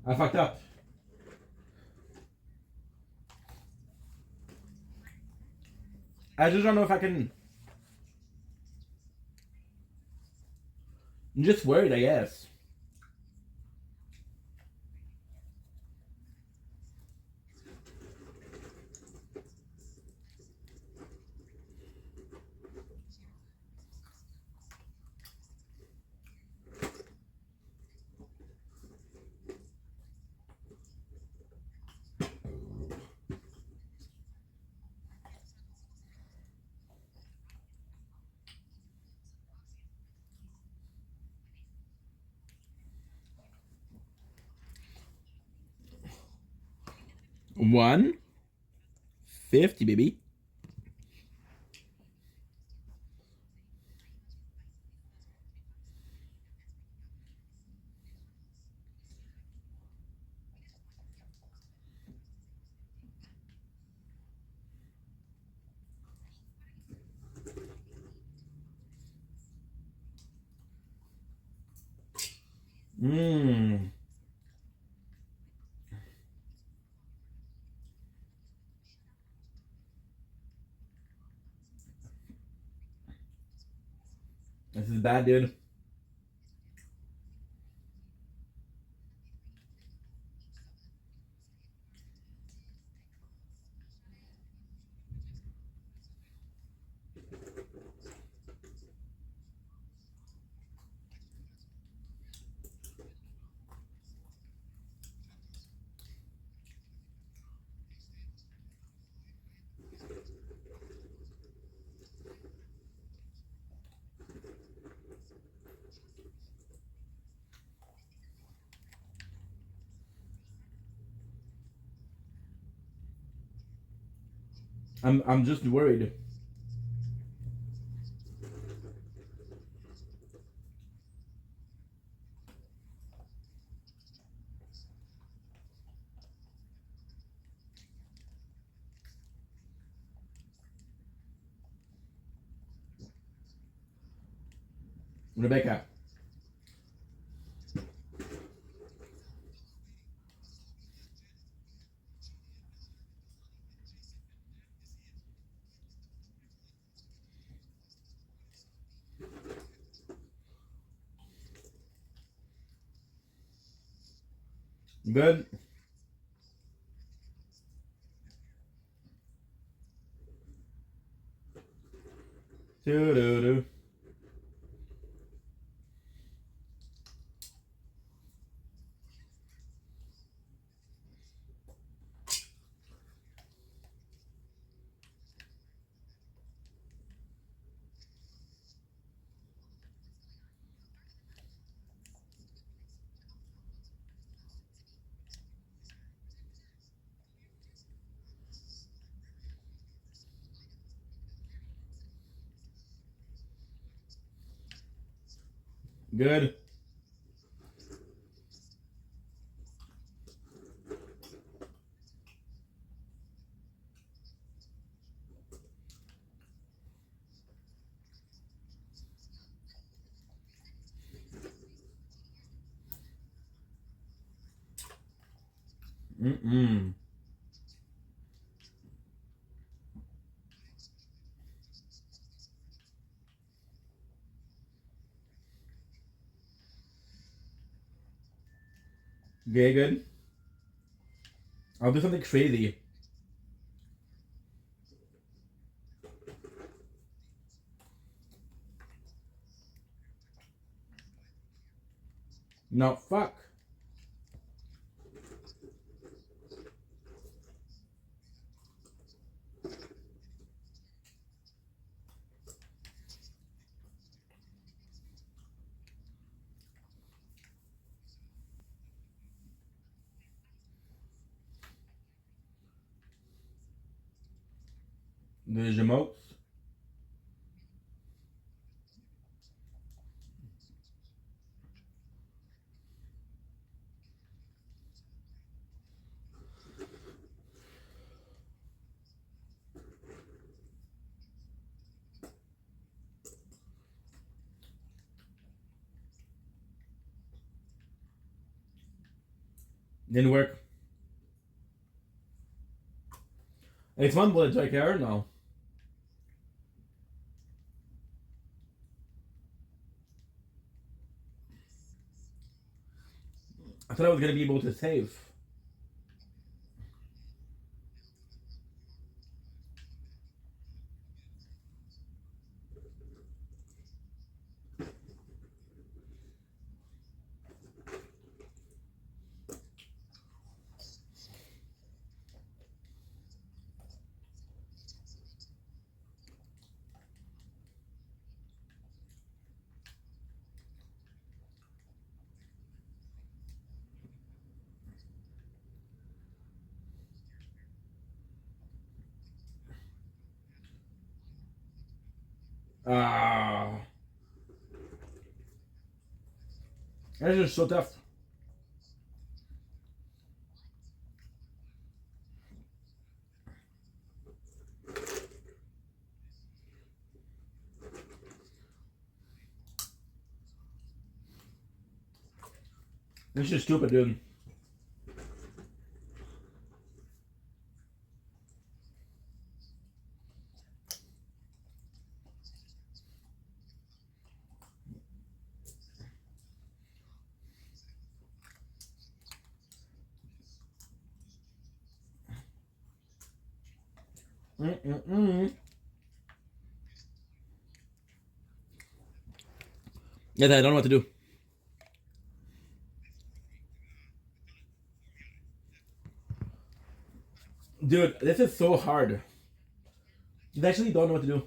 I fucked up. I just don't know if I can. I'm just worried, I guess. $150, baby. Mmm. This is bad, dude. I'm just worried. Rebecca. Good. Do. Good. Mm-mm. Okay, good. I'll do something crazy. No, fuck. The emotes. Didn't work. It's fun, but do I care? No. I thought I was gonna be able to save. Ah, that's just so tough. This is stupid, dude. Mm-mm-mm. Yeah, I don't know what to do. Dude, this is so hard. You actually don't know what to do.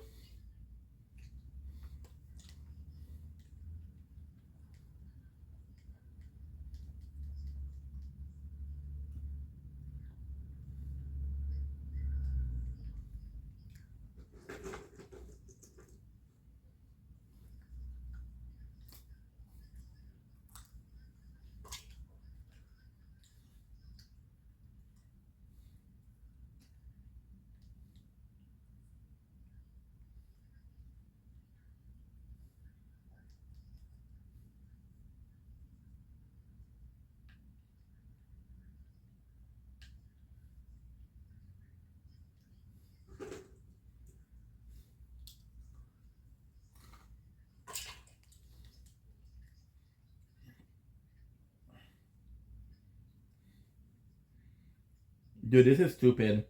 Dude, this is stupid.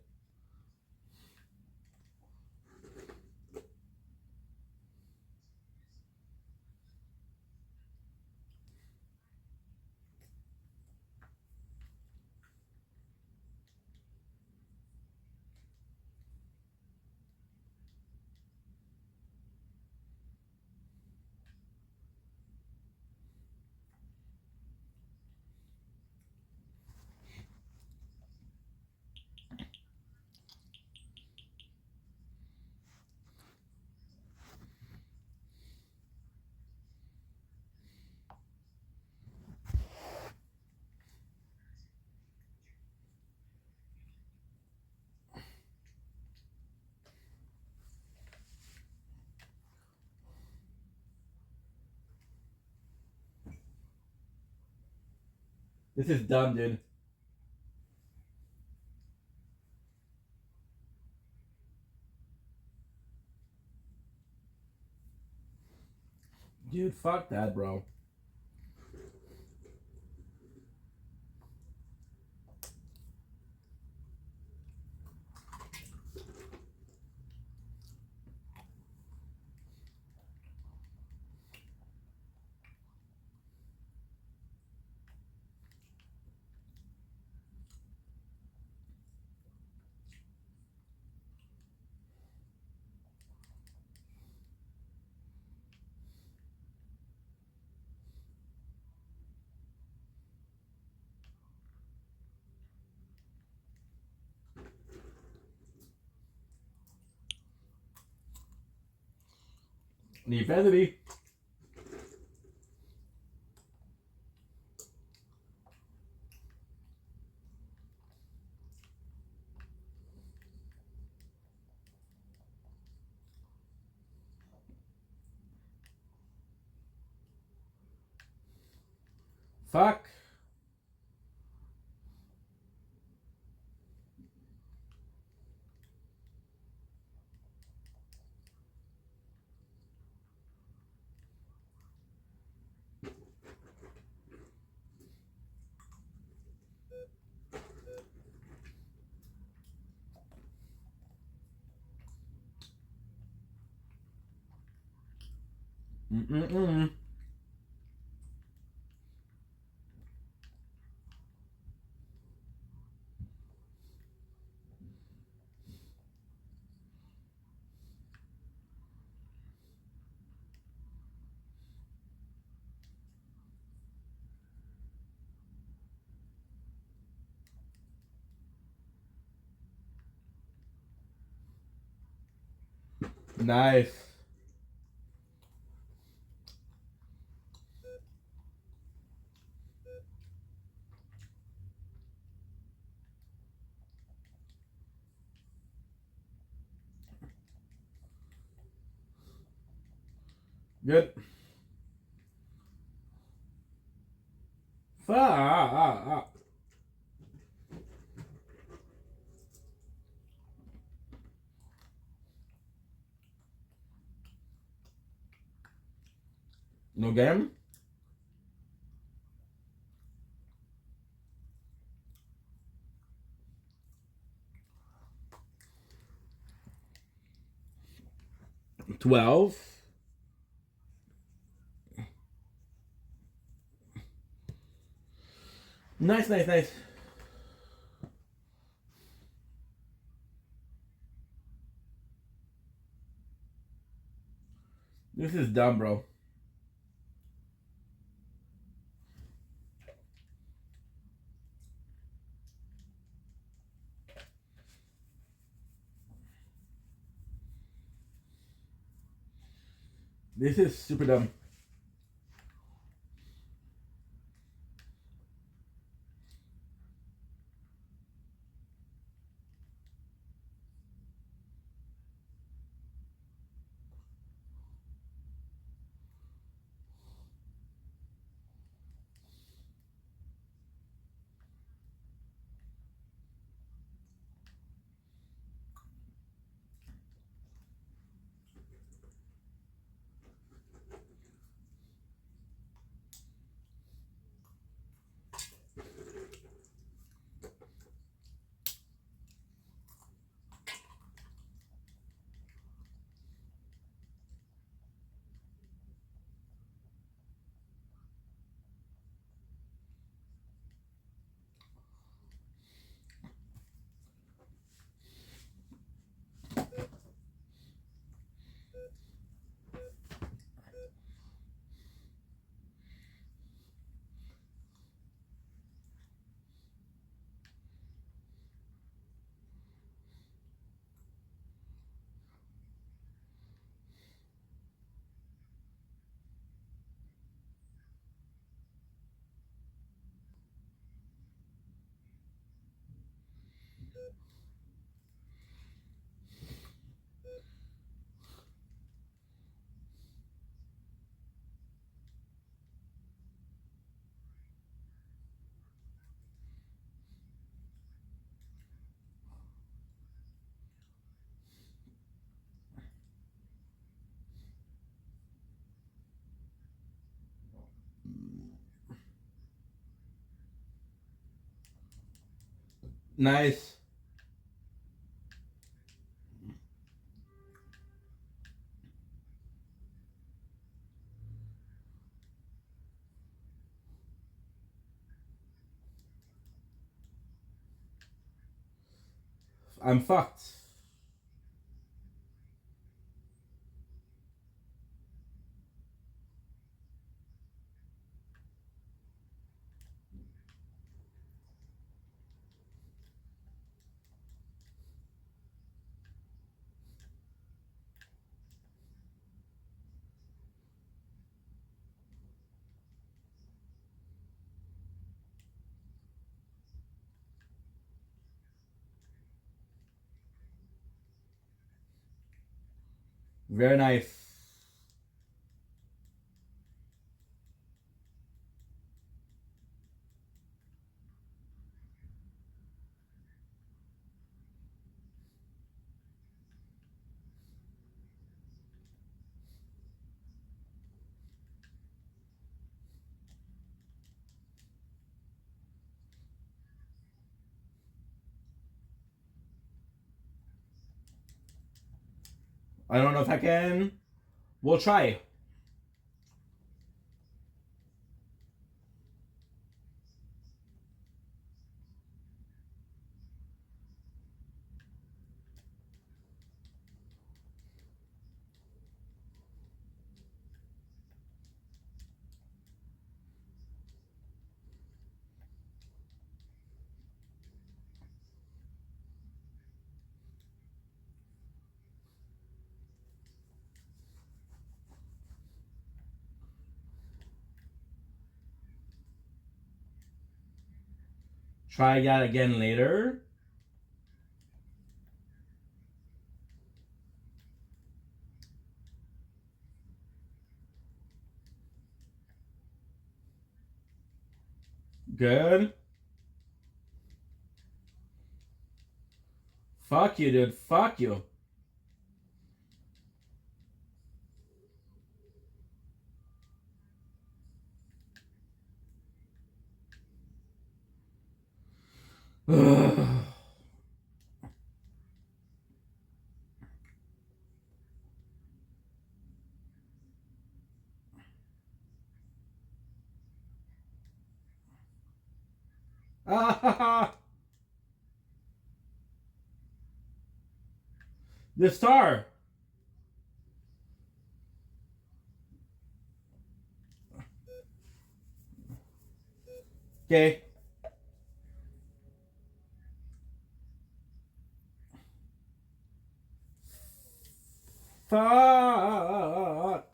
This is dumb, dude. Dude, fuck that, bro. Necessity. Fuck. Mm-mm-mm. Nice. Good. Fuck. No game? $12. Nice, nice, nice. This is dumb, bro. This is super dumb. Nice. I'm fucked. Very nice. I don't know if I can. We'll try. Try that again later. Good. Fuck you, dude. Fuck you. The star. Okay. Fuck.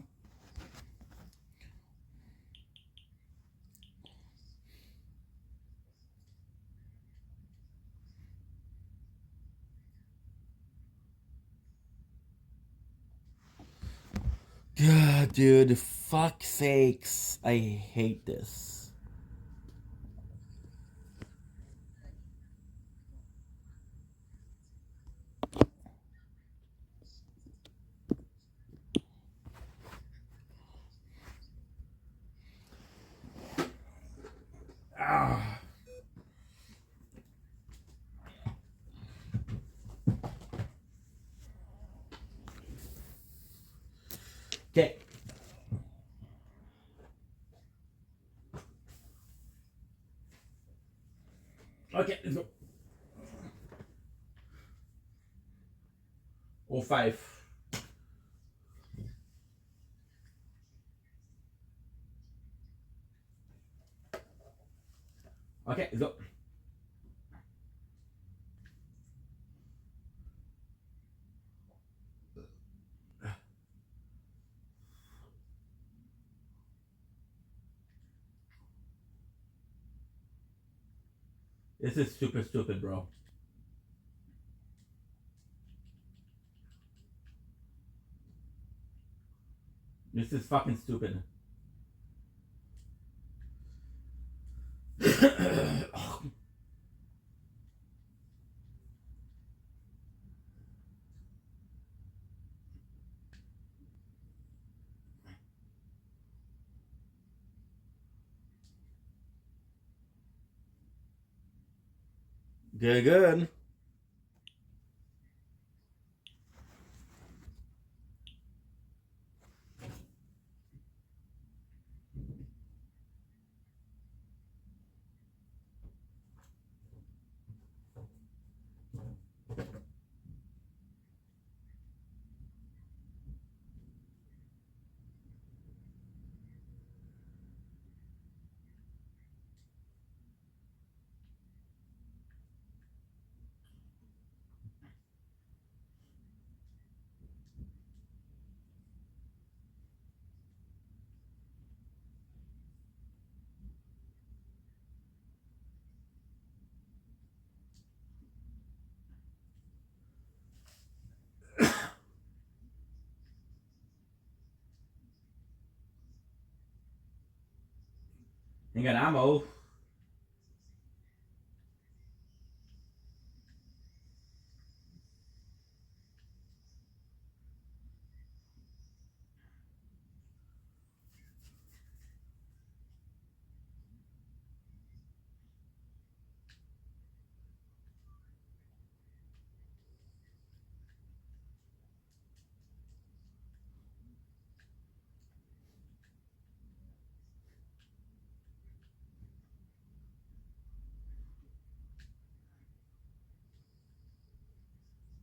God, dude. Fuck sakes. I hate this. Ah. Okay. Okay, let's go. 05. Okay, let's go. This is super stupid, bro. This is fucking stupid. Good, good. Ain't got ammo.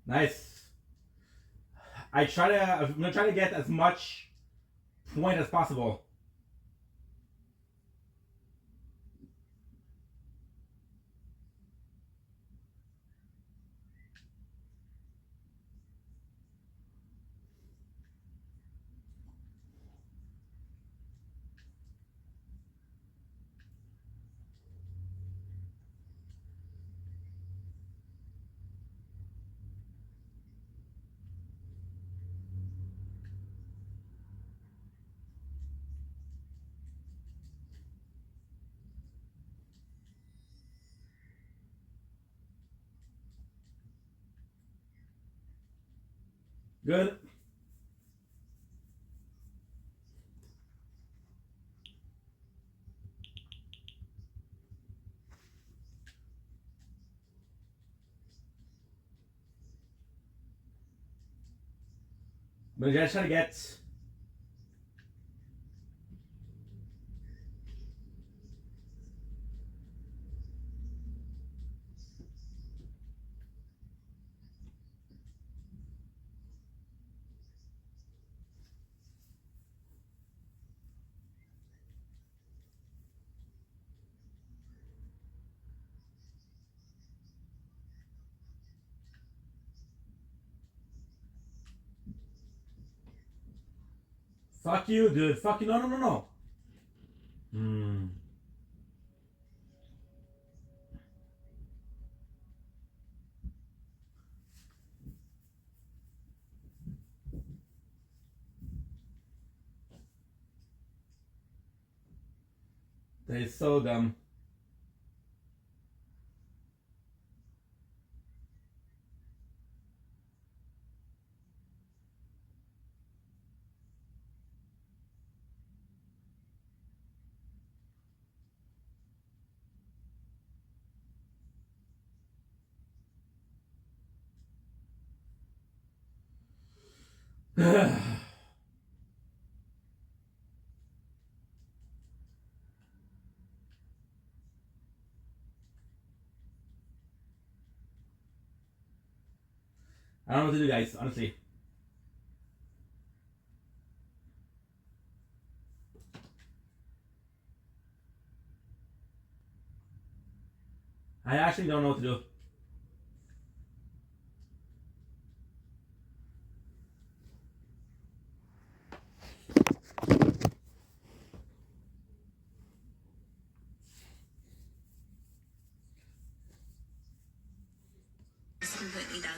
Nice. I'm gonna try to get as much point as possible. Good. But just try to get. Fuck you, dude. Fuck you. No, no, no, no. Hmm. That is so dumb. I don't know what to do, guys, honestly. I actually don't know what to do. It's completely done.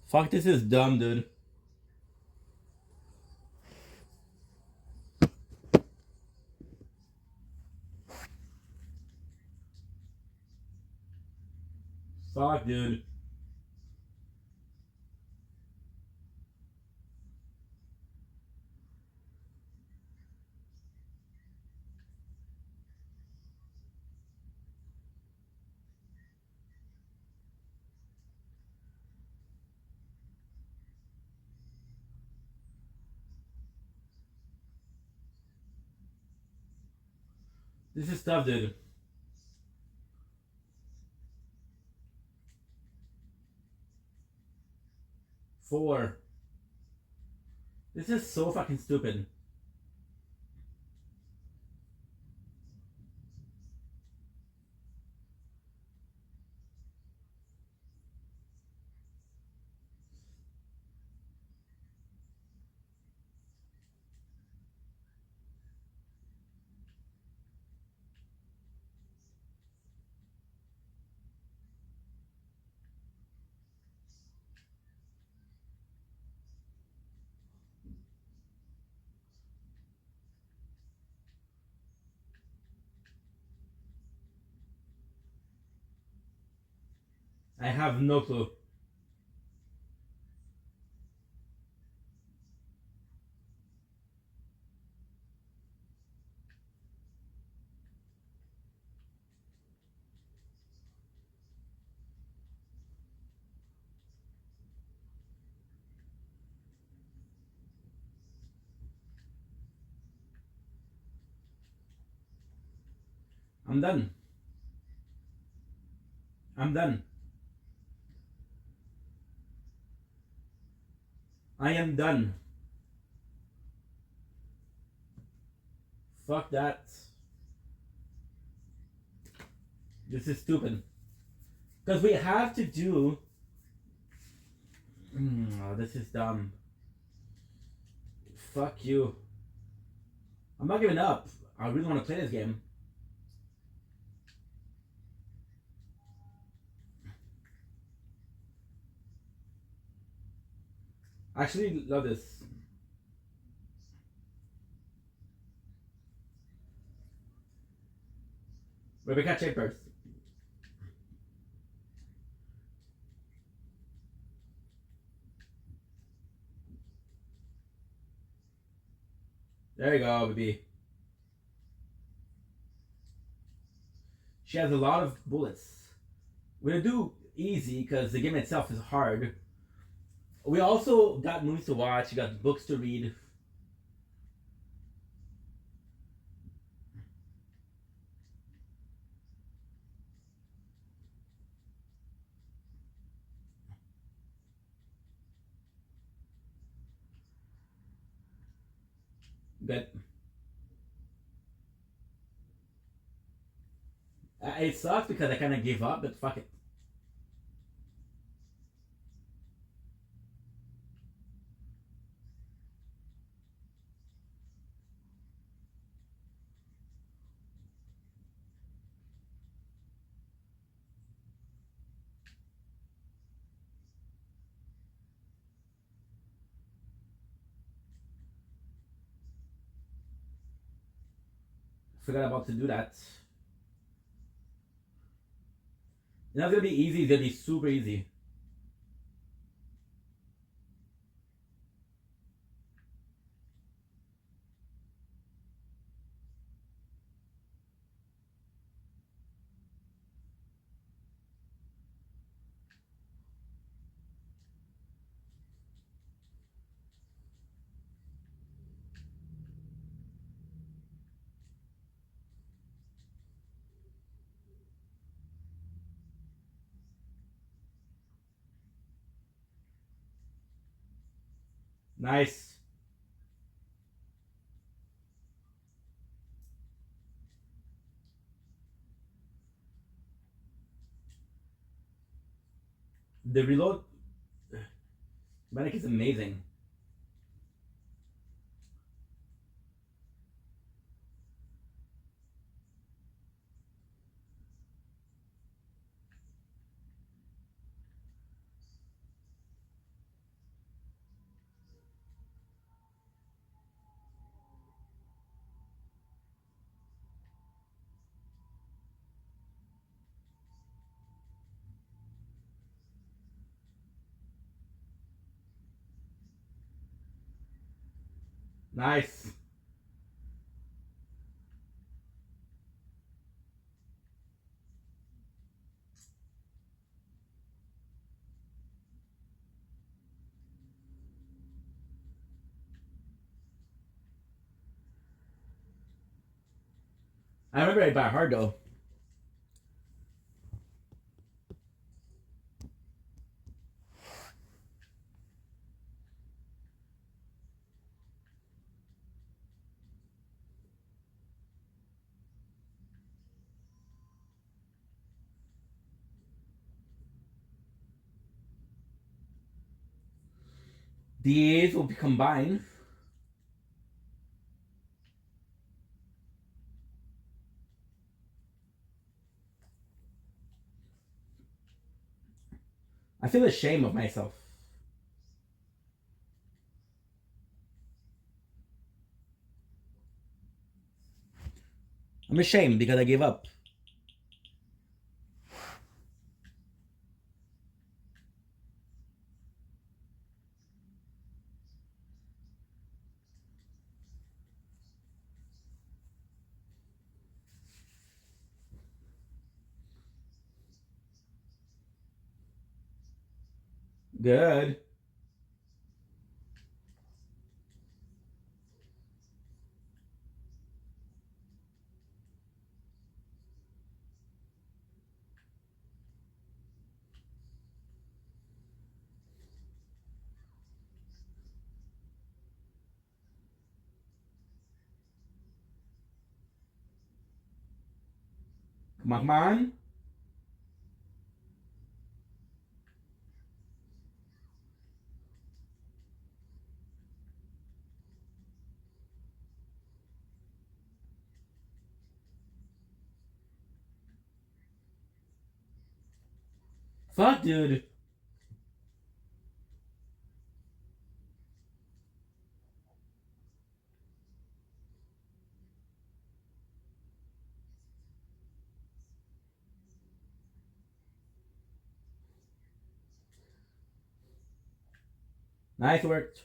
Fuck, this is dumb, dude. Fuck, dude. This is tough, dude. Four. This is so fucking stupid. I have no clue. I'm done. I'm done. I am done. Fuck that. This is stupid. Because we have to do. Oh, this is dumb. Fuck you. I'm not giving up. I really want to play this game. I actually love this. Rebecca Chambers. There you go, baby. She has a lot of bullets. We're gonna do easy because the game itself is hard. We also got movies to watch, we got books to read. But it sucks because I kind of gave up, but fuck it. Forgot about to do that. It's not gonna be easy, it's gonna be super easy. Nice. The reload Manic is amazing. Nice. I remember it by heart though. These will be combined. I feel ashamed of myself. I'm ashamed because I gave up. Good. Come on, come on. Fuck, dude. Nice work.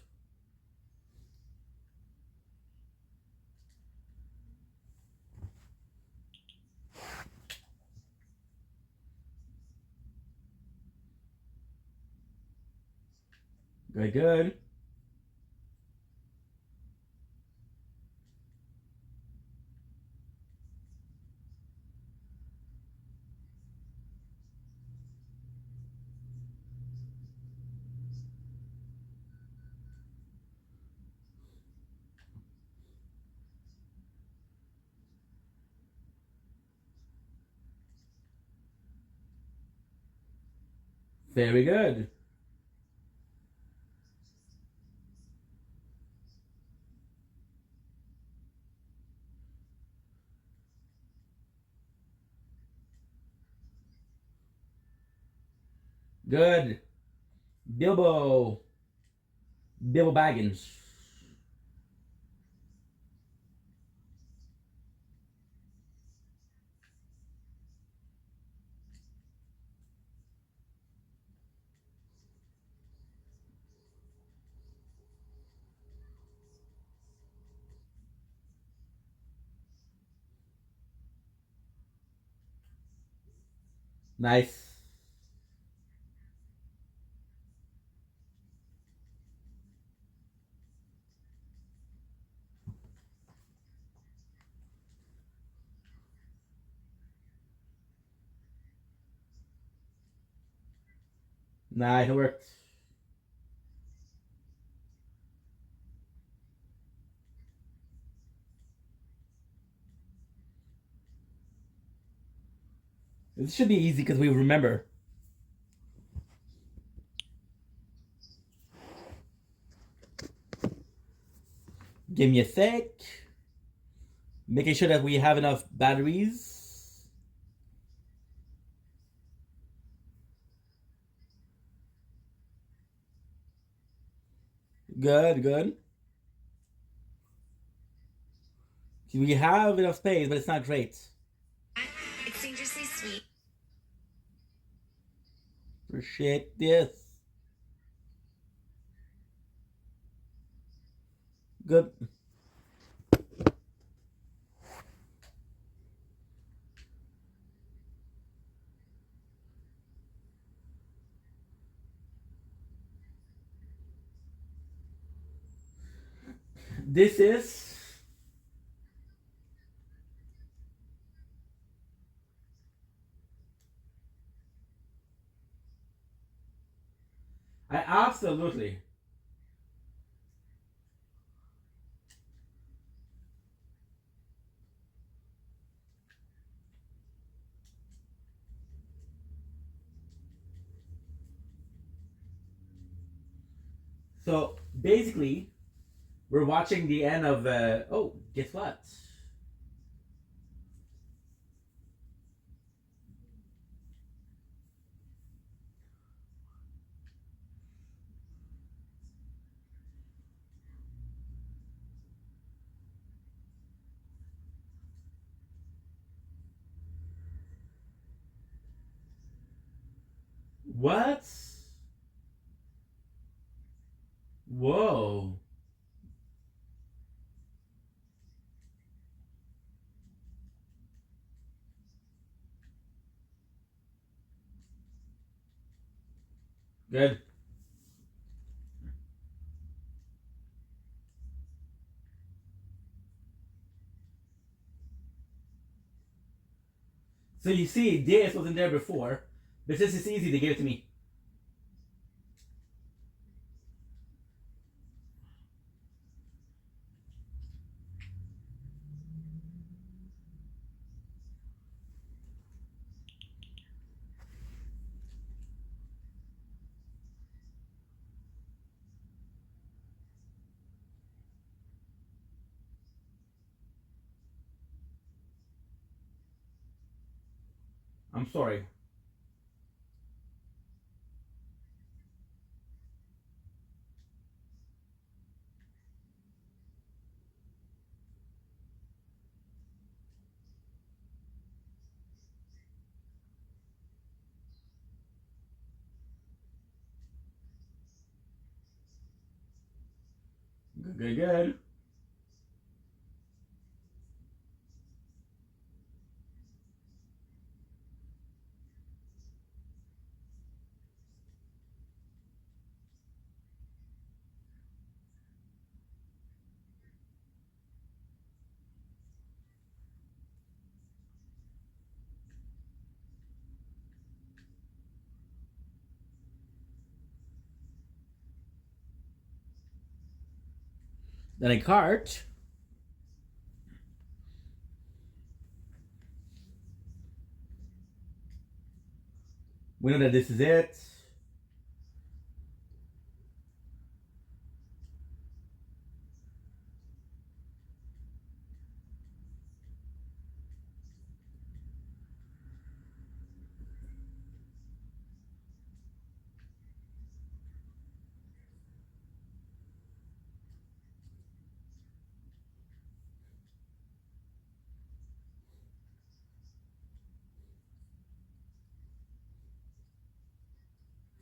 Good, good. Very good. Good. Bilbo. Bilbo Baggins. Nice. Nice, it worked. This should be easy because we remember. Give me a sec. Making sure that we have enough batteries. Good, good. We have enough space, but it's not great. It's dangerously sweet. Appreciate this. Good. This is I absolutely. So basically, we're watching the end of. Oh, guess what? What? Whoa. Good. So you see, DS wasn't there before, but since it's easy, they gave it to me. I'm sorry. Good, good, good. Then a cart. We know that this is it.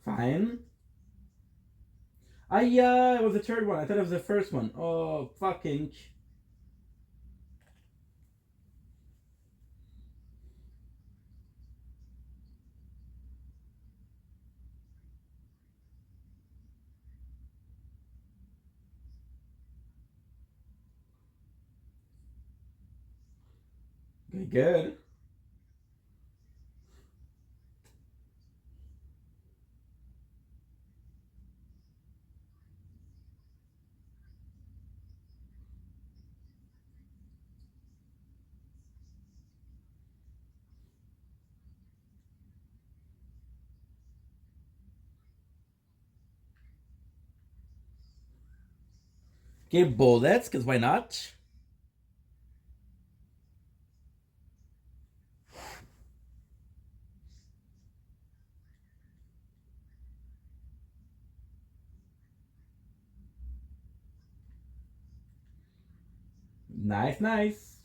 Fine. It was the third one. I thought it was the first one. Oh, fucking. Good, good. Okay, bullets, because why not? Nice, nice.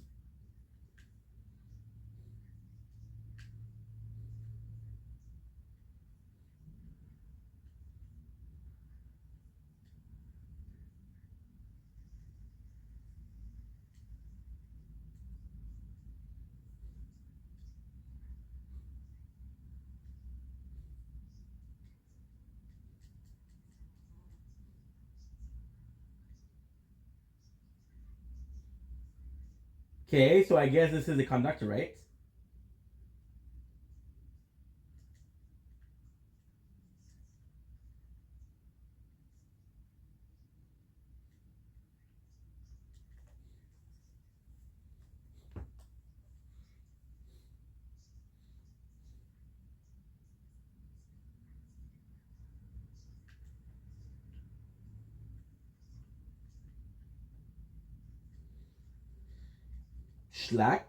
Okay, so I guess this is the conductor, right? Schlack.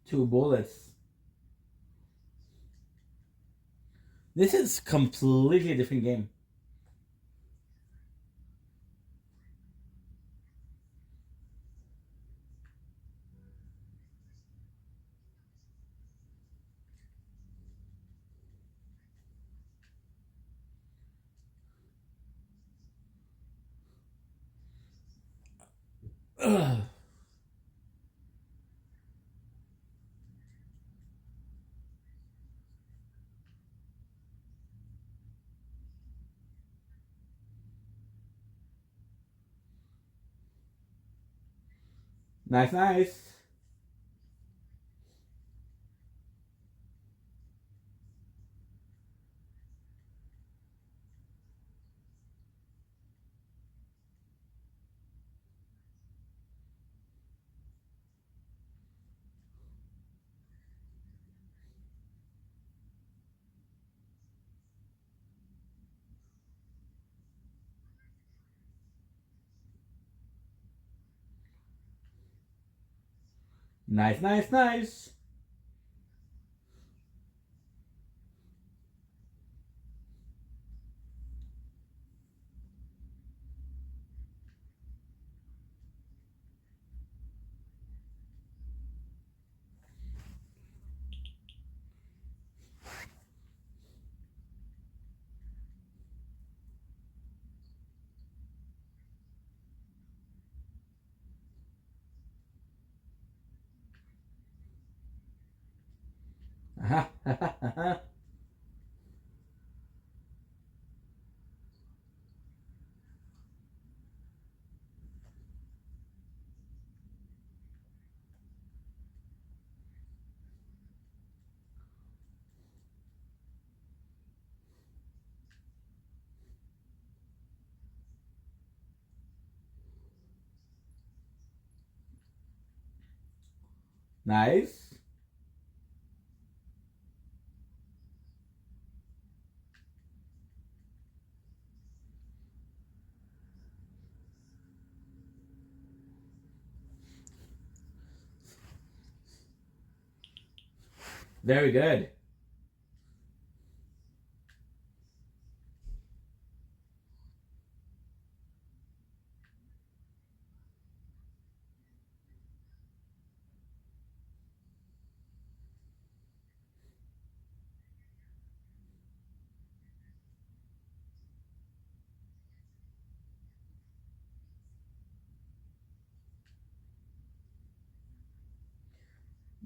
Two bullets. This is completely different game. Ugh. Nice, nice. Nice, nice, nice. Nice. Very good.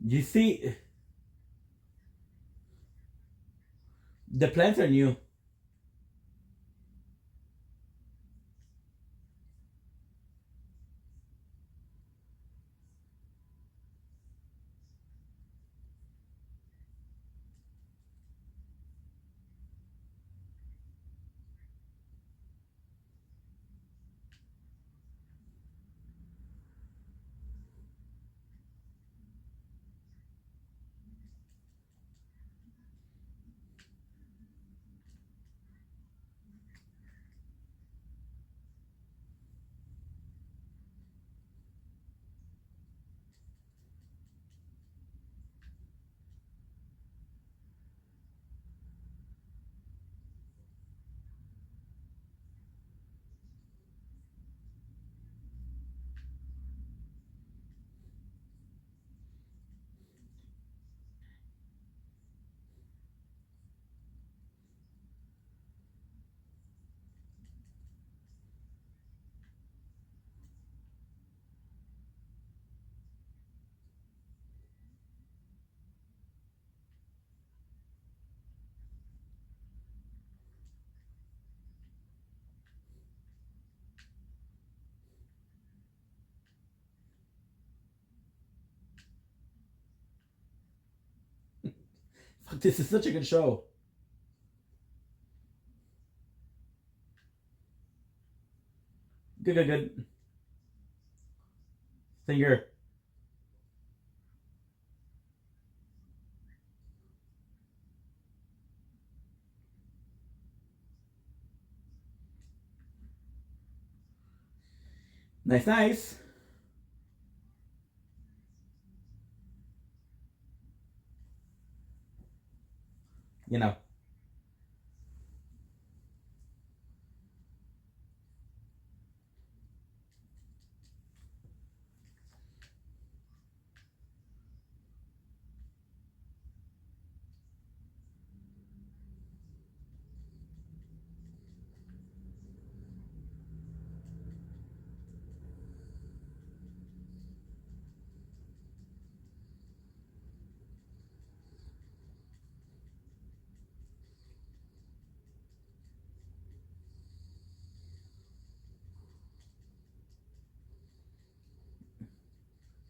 You see, the plants are new. Fuck, this is such a good show. Good, good, good. Singer. Nice, nice. You know.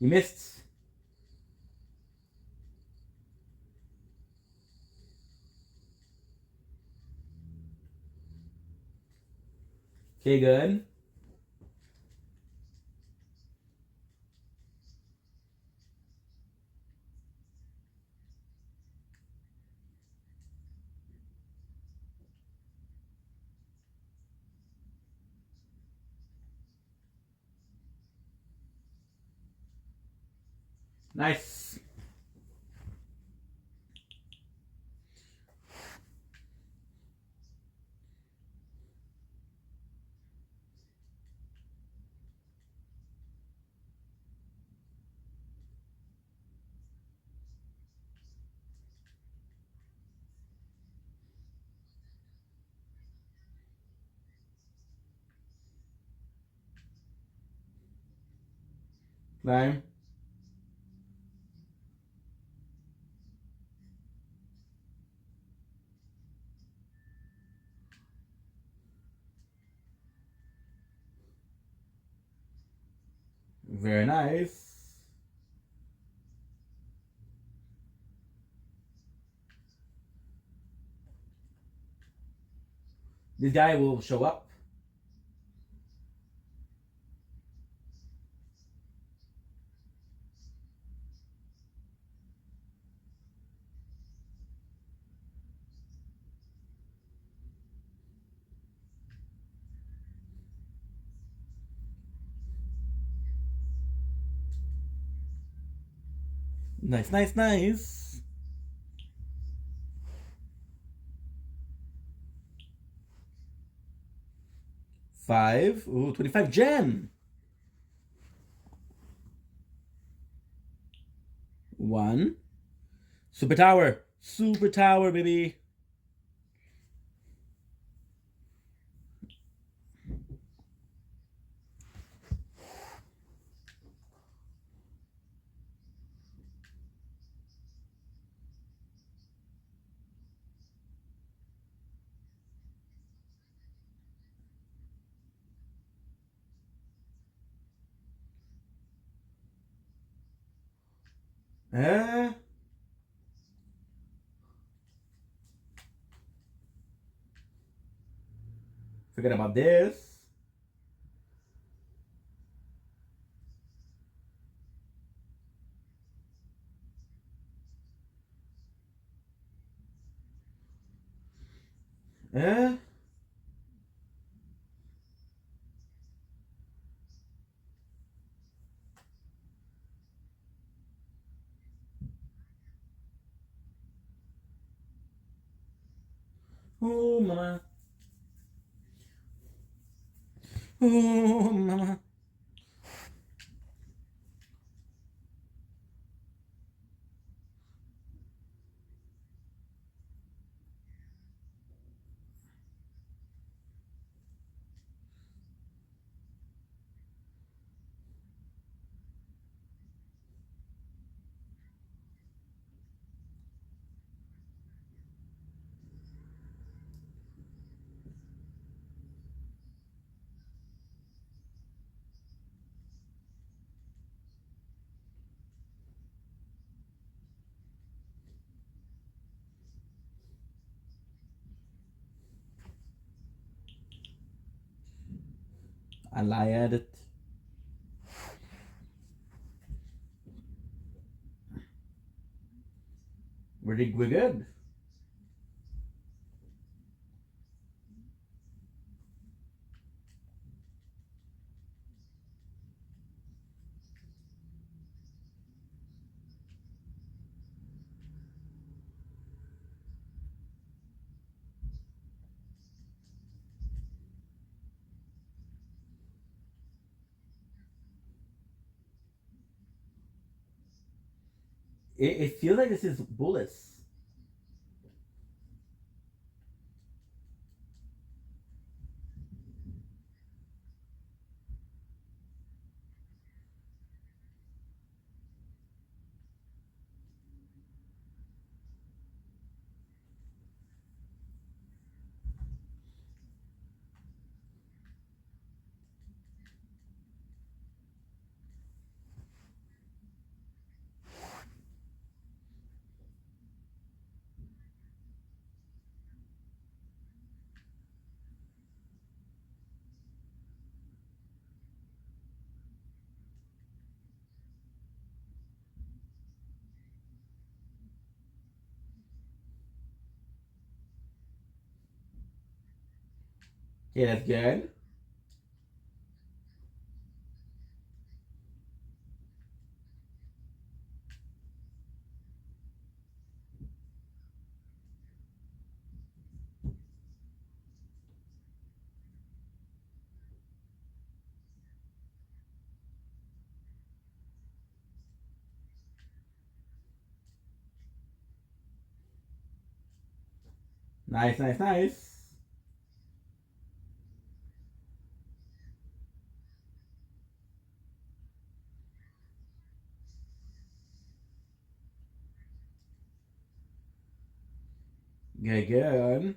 You missed. Okay, good. Nice. Climb. Very nice. This guy will show up. Nice, nice, nice. Five. Ooh, 25 gem. One. Super tower. Super tower, baby. Eh? Forget about this. Eh? Oh, mama. Oh, mama. I lie at it. We're good. It feels like this is bullets. Okay, that's good. Nice. Good.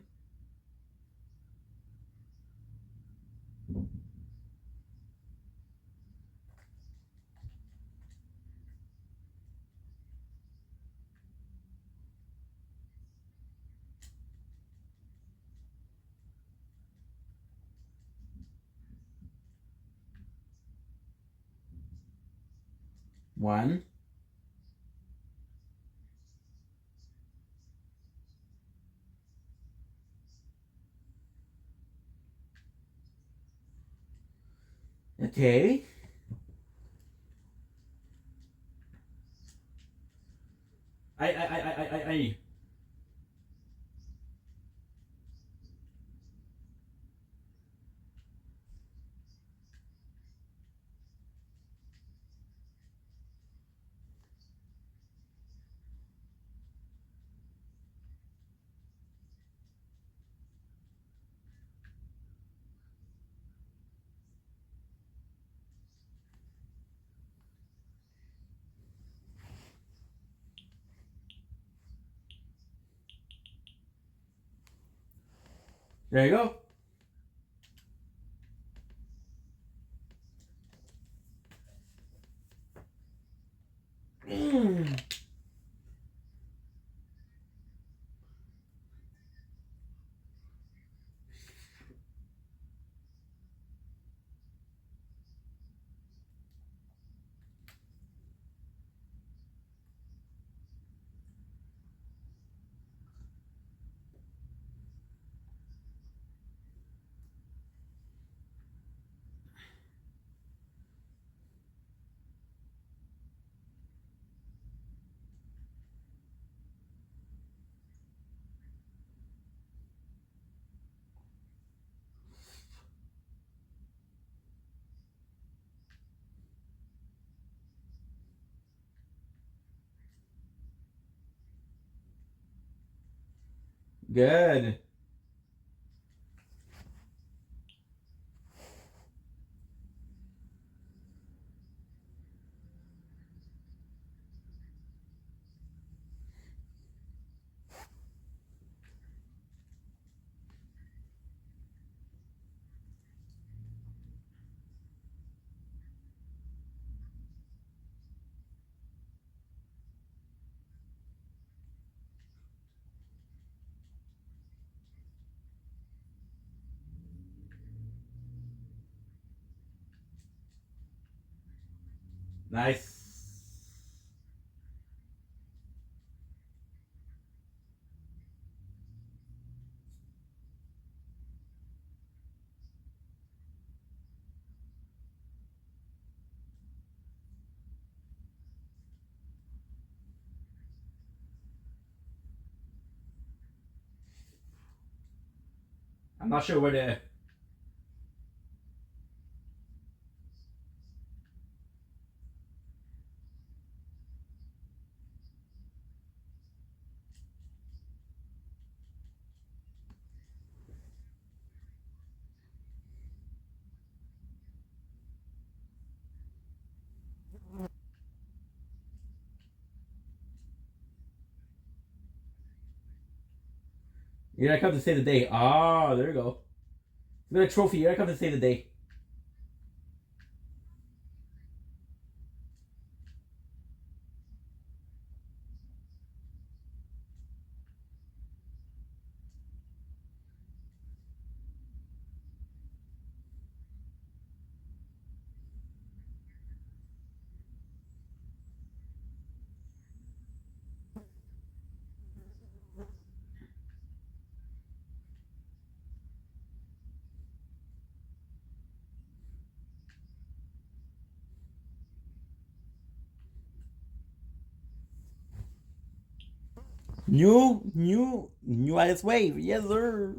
1. Okay. I. 'There you go. Good. Nice. I'm not sure where the. Here I come to save the day. Ah, there you go. Look at a trophy. Here I come to save the day. New ice wave. Yes, sir.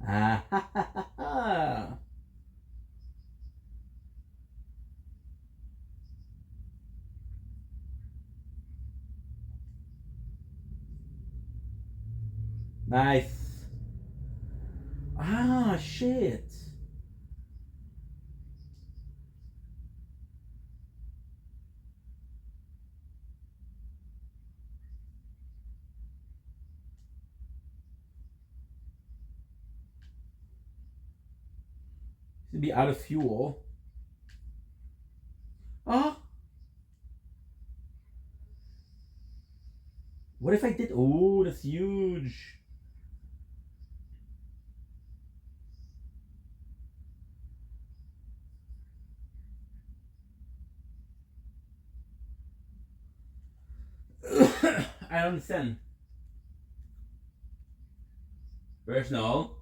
Ah, ha, ha, ha, ha. Nice. Ah, shit. Should be out of fuel. Oh. What if I did? Oh, that's huge. I don't understand. Personal.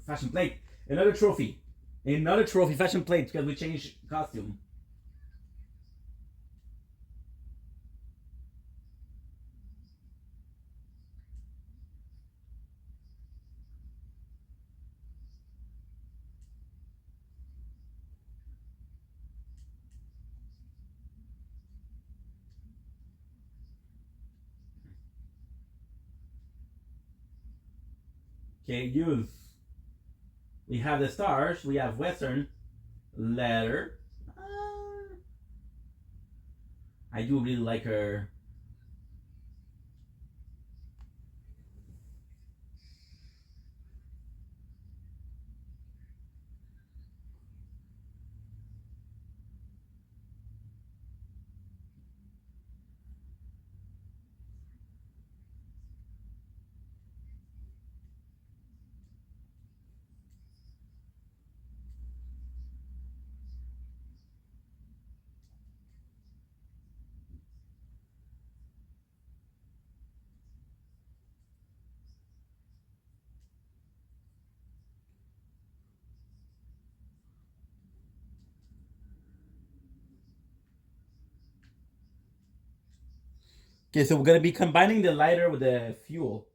Fashion plate. Another trophy. Another trophy. Fashion plate because we changed costume. Okay, use. We have the stars. We have Western letter. I do really like her. Okay, so we're gonna be combining the lighter with the fuel.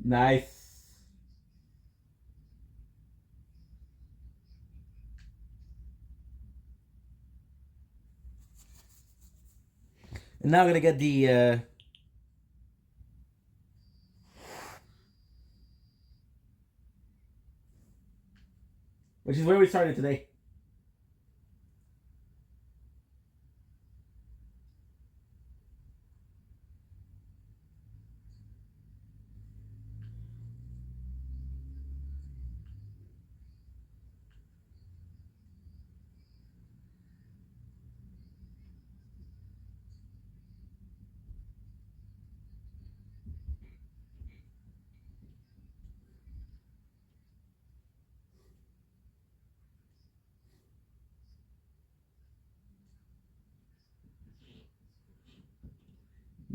Nice. And now I'm gonna get the which is where we started today.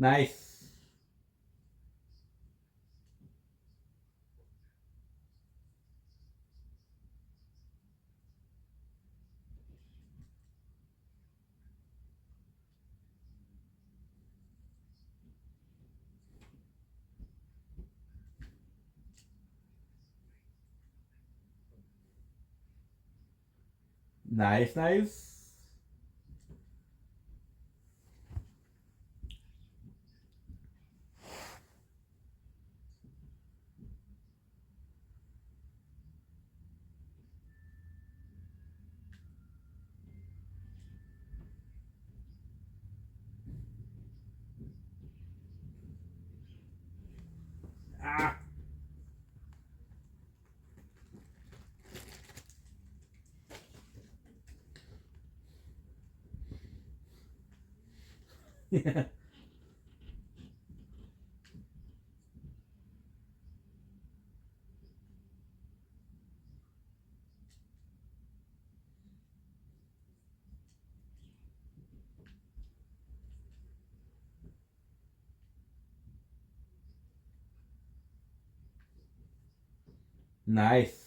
Nice. Nice, nice. Ah. Yeah. Nice.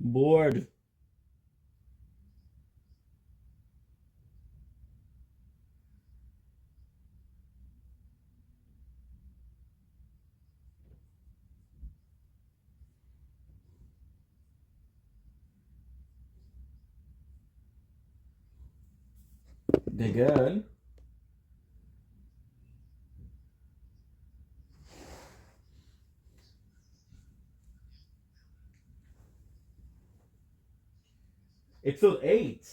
Bored. They're good. It's still 8.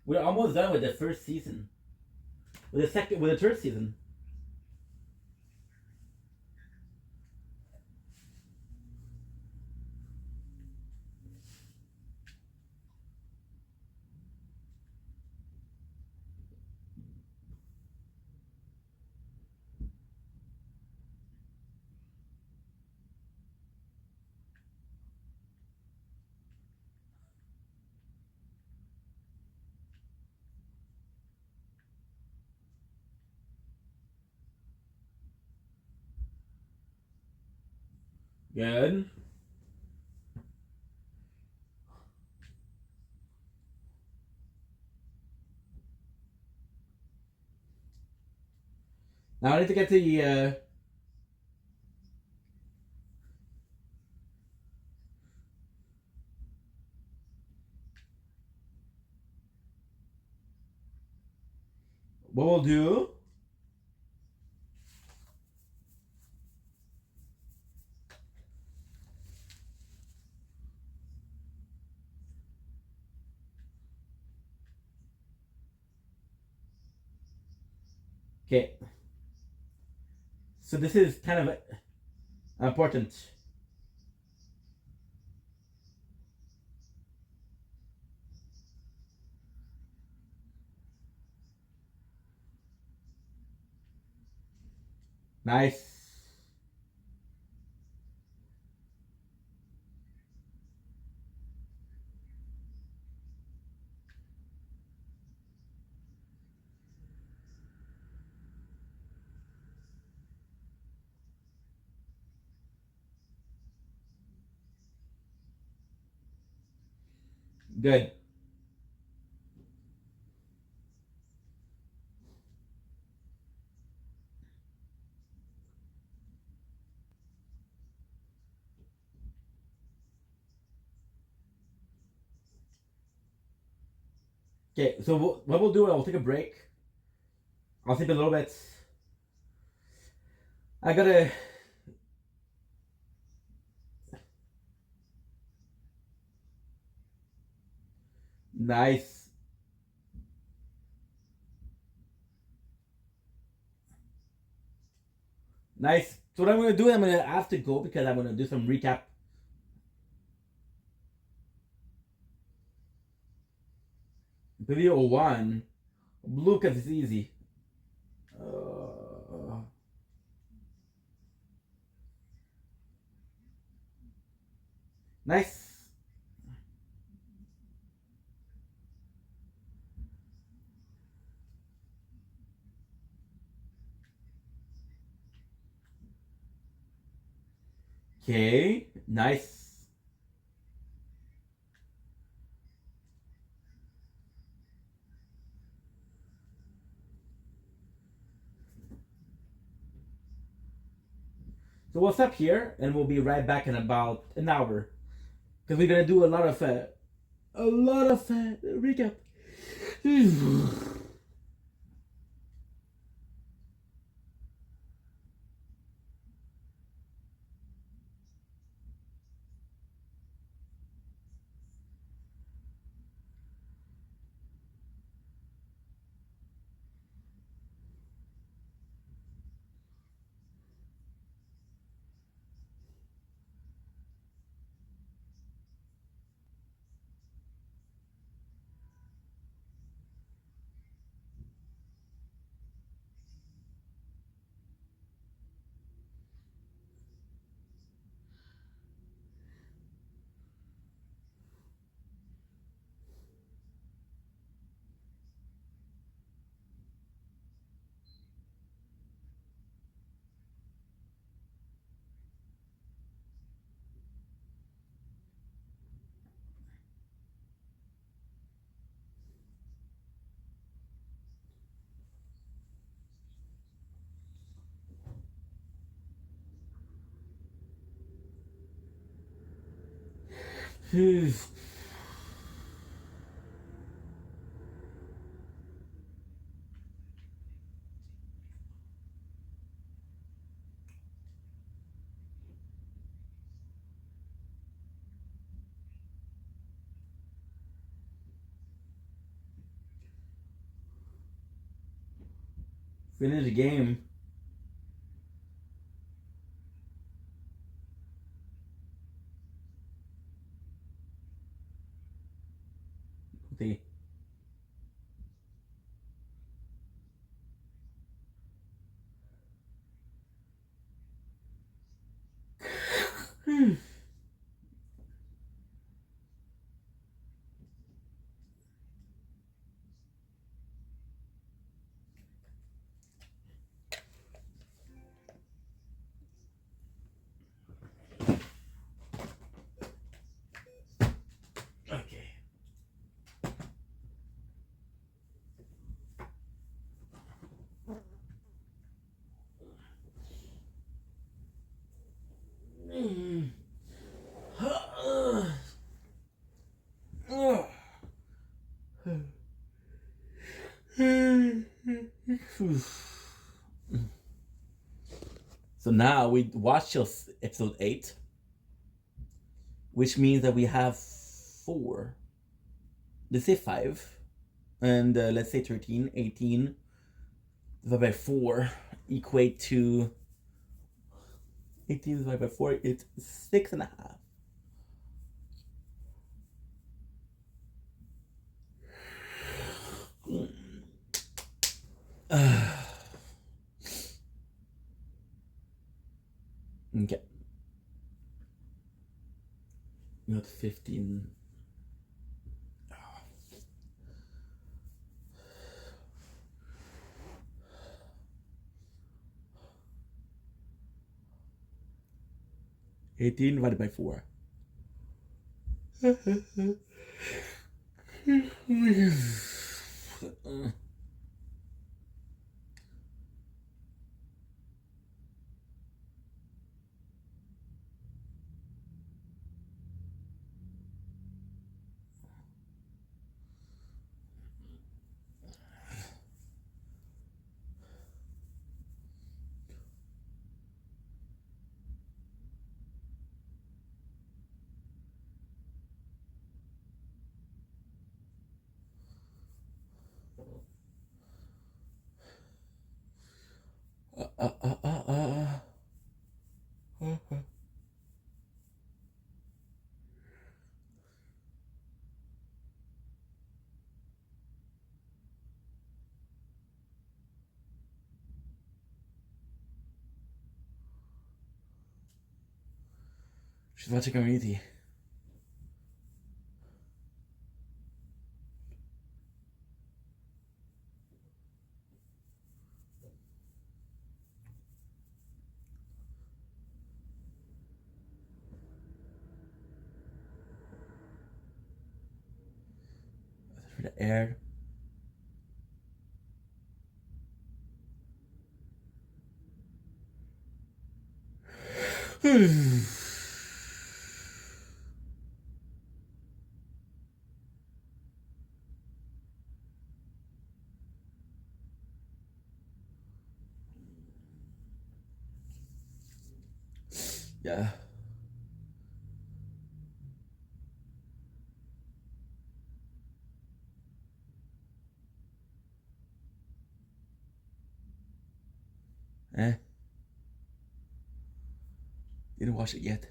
We're almost done with the first season. With the third season. Good. Now I need to get the what we'll do. Okay. So this is kind of important. Nice. Good. Okay, so what we'll do, I'll take a break. I'll sleep a little bit. I gotta. Nice. Nice. So what I'm gonna do, I'm gonna have to go because I'm gonna do some recap. Video 1. Blue because it's easy. Nice. Okay. Nice. So we'll stop here and we'll be right back in about an hour. Because we're gonna do a lot of recap. Finish the game. Okay. Okay. So now we watched till episode 8, which means that we have 4. Let's say 5, and let's say 13, 18 divided by 4 equate to 18 divided by 4. It's 6.5. Okay. We got 15. $18 divided by 4. She's watching Community. For the air. Yeah. Didn't watch it yet.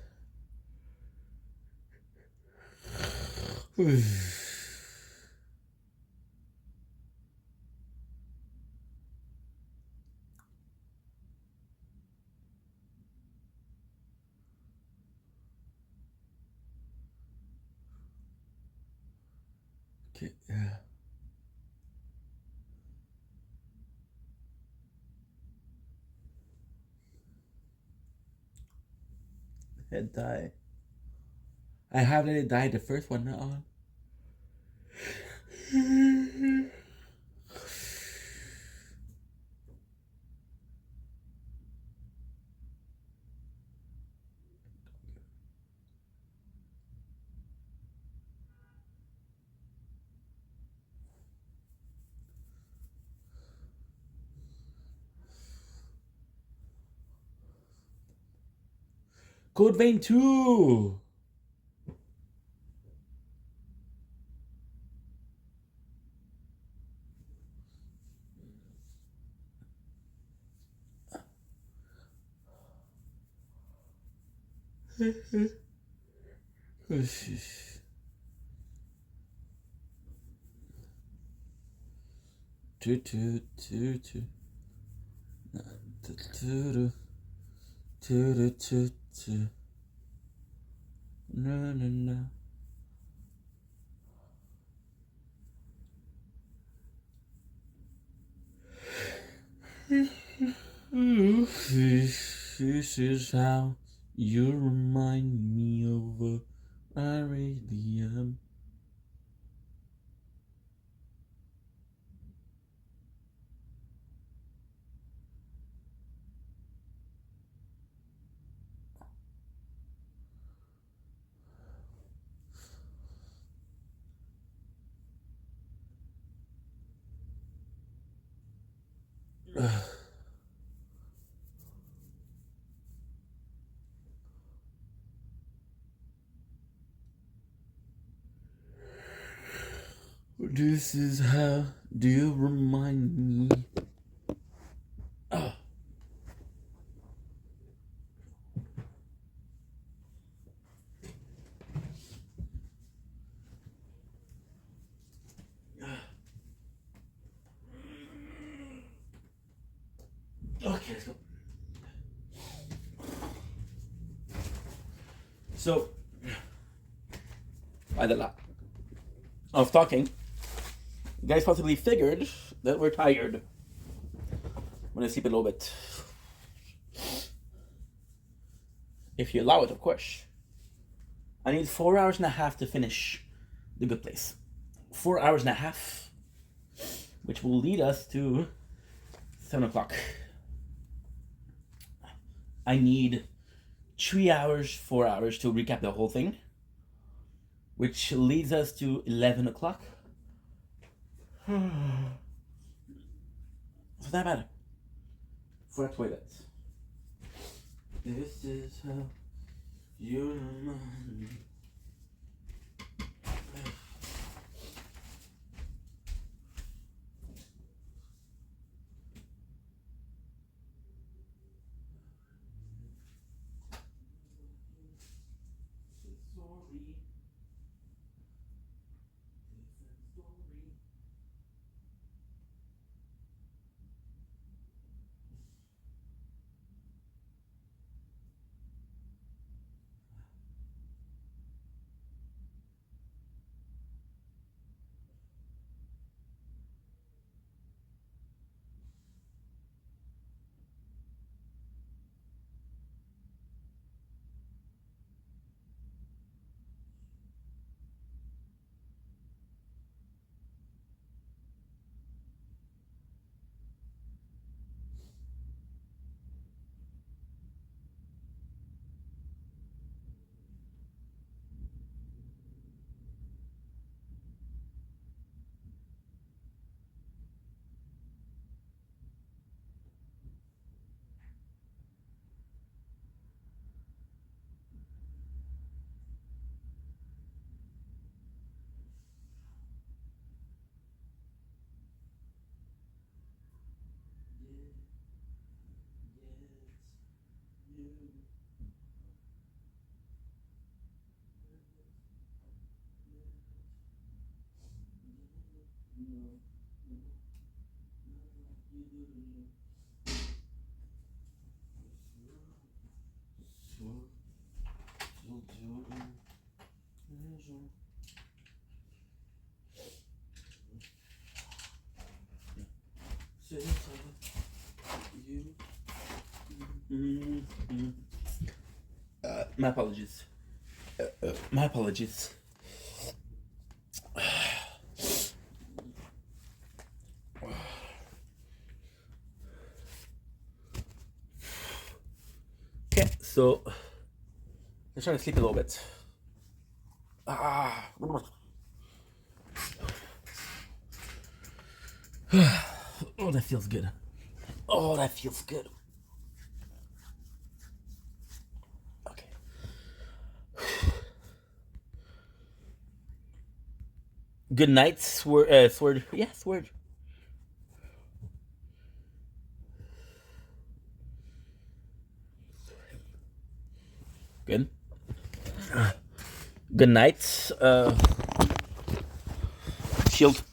Okay, yeah. Head die. I have let it die the first one not on. Code Vein 2! No, no, no. This is how you remind me of what I really am. This is how do you remind me? Okay, let's go. So, by the lot of talking, you guys possibly figured that we're tired. I'm gonna sleep a little bit. If you allow it, of course. I need 4 hours and a half to finish The Good Place. 4 hours and a half, which will lead us to 7 o'clock. I need 3 hours, 4 hours to recap the whole thing, which leads us to 11 o'clock. It's not that bad. For a toilet. This is how you know. My apologies. My apologies. Okay, so I'm trying to sleep a little bit. Oh, that feels good. Oh, that feels good. Okay. Good night, Sword. Yeah, Sword. Good. Good night, Shield.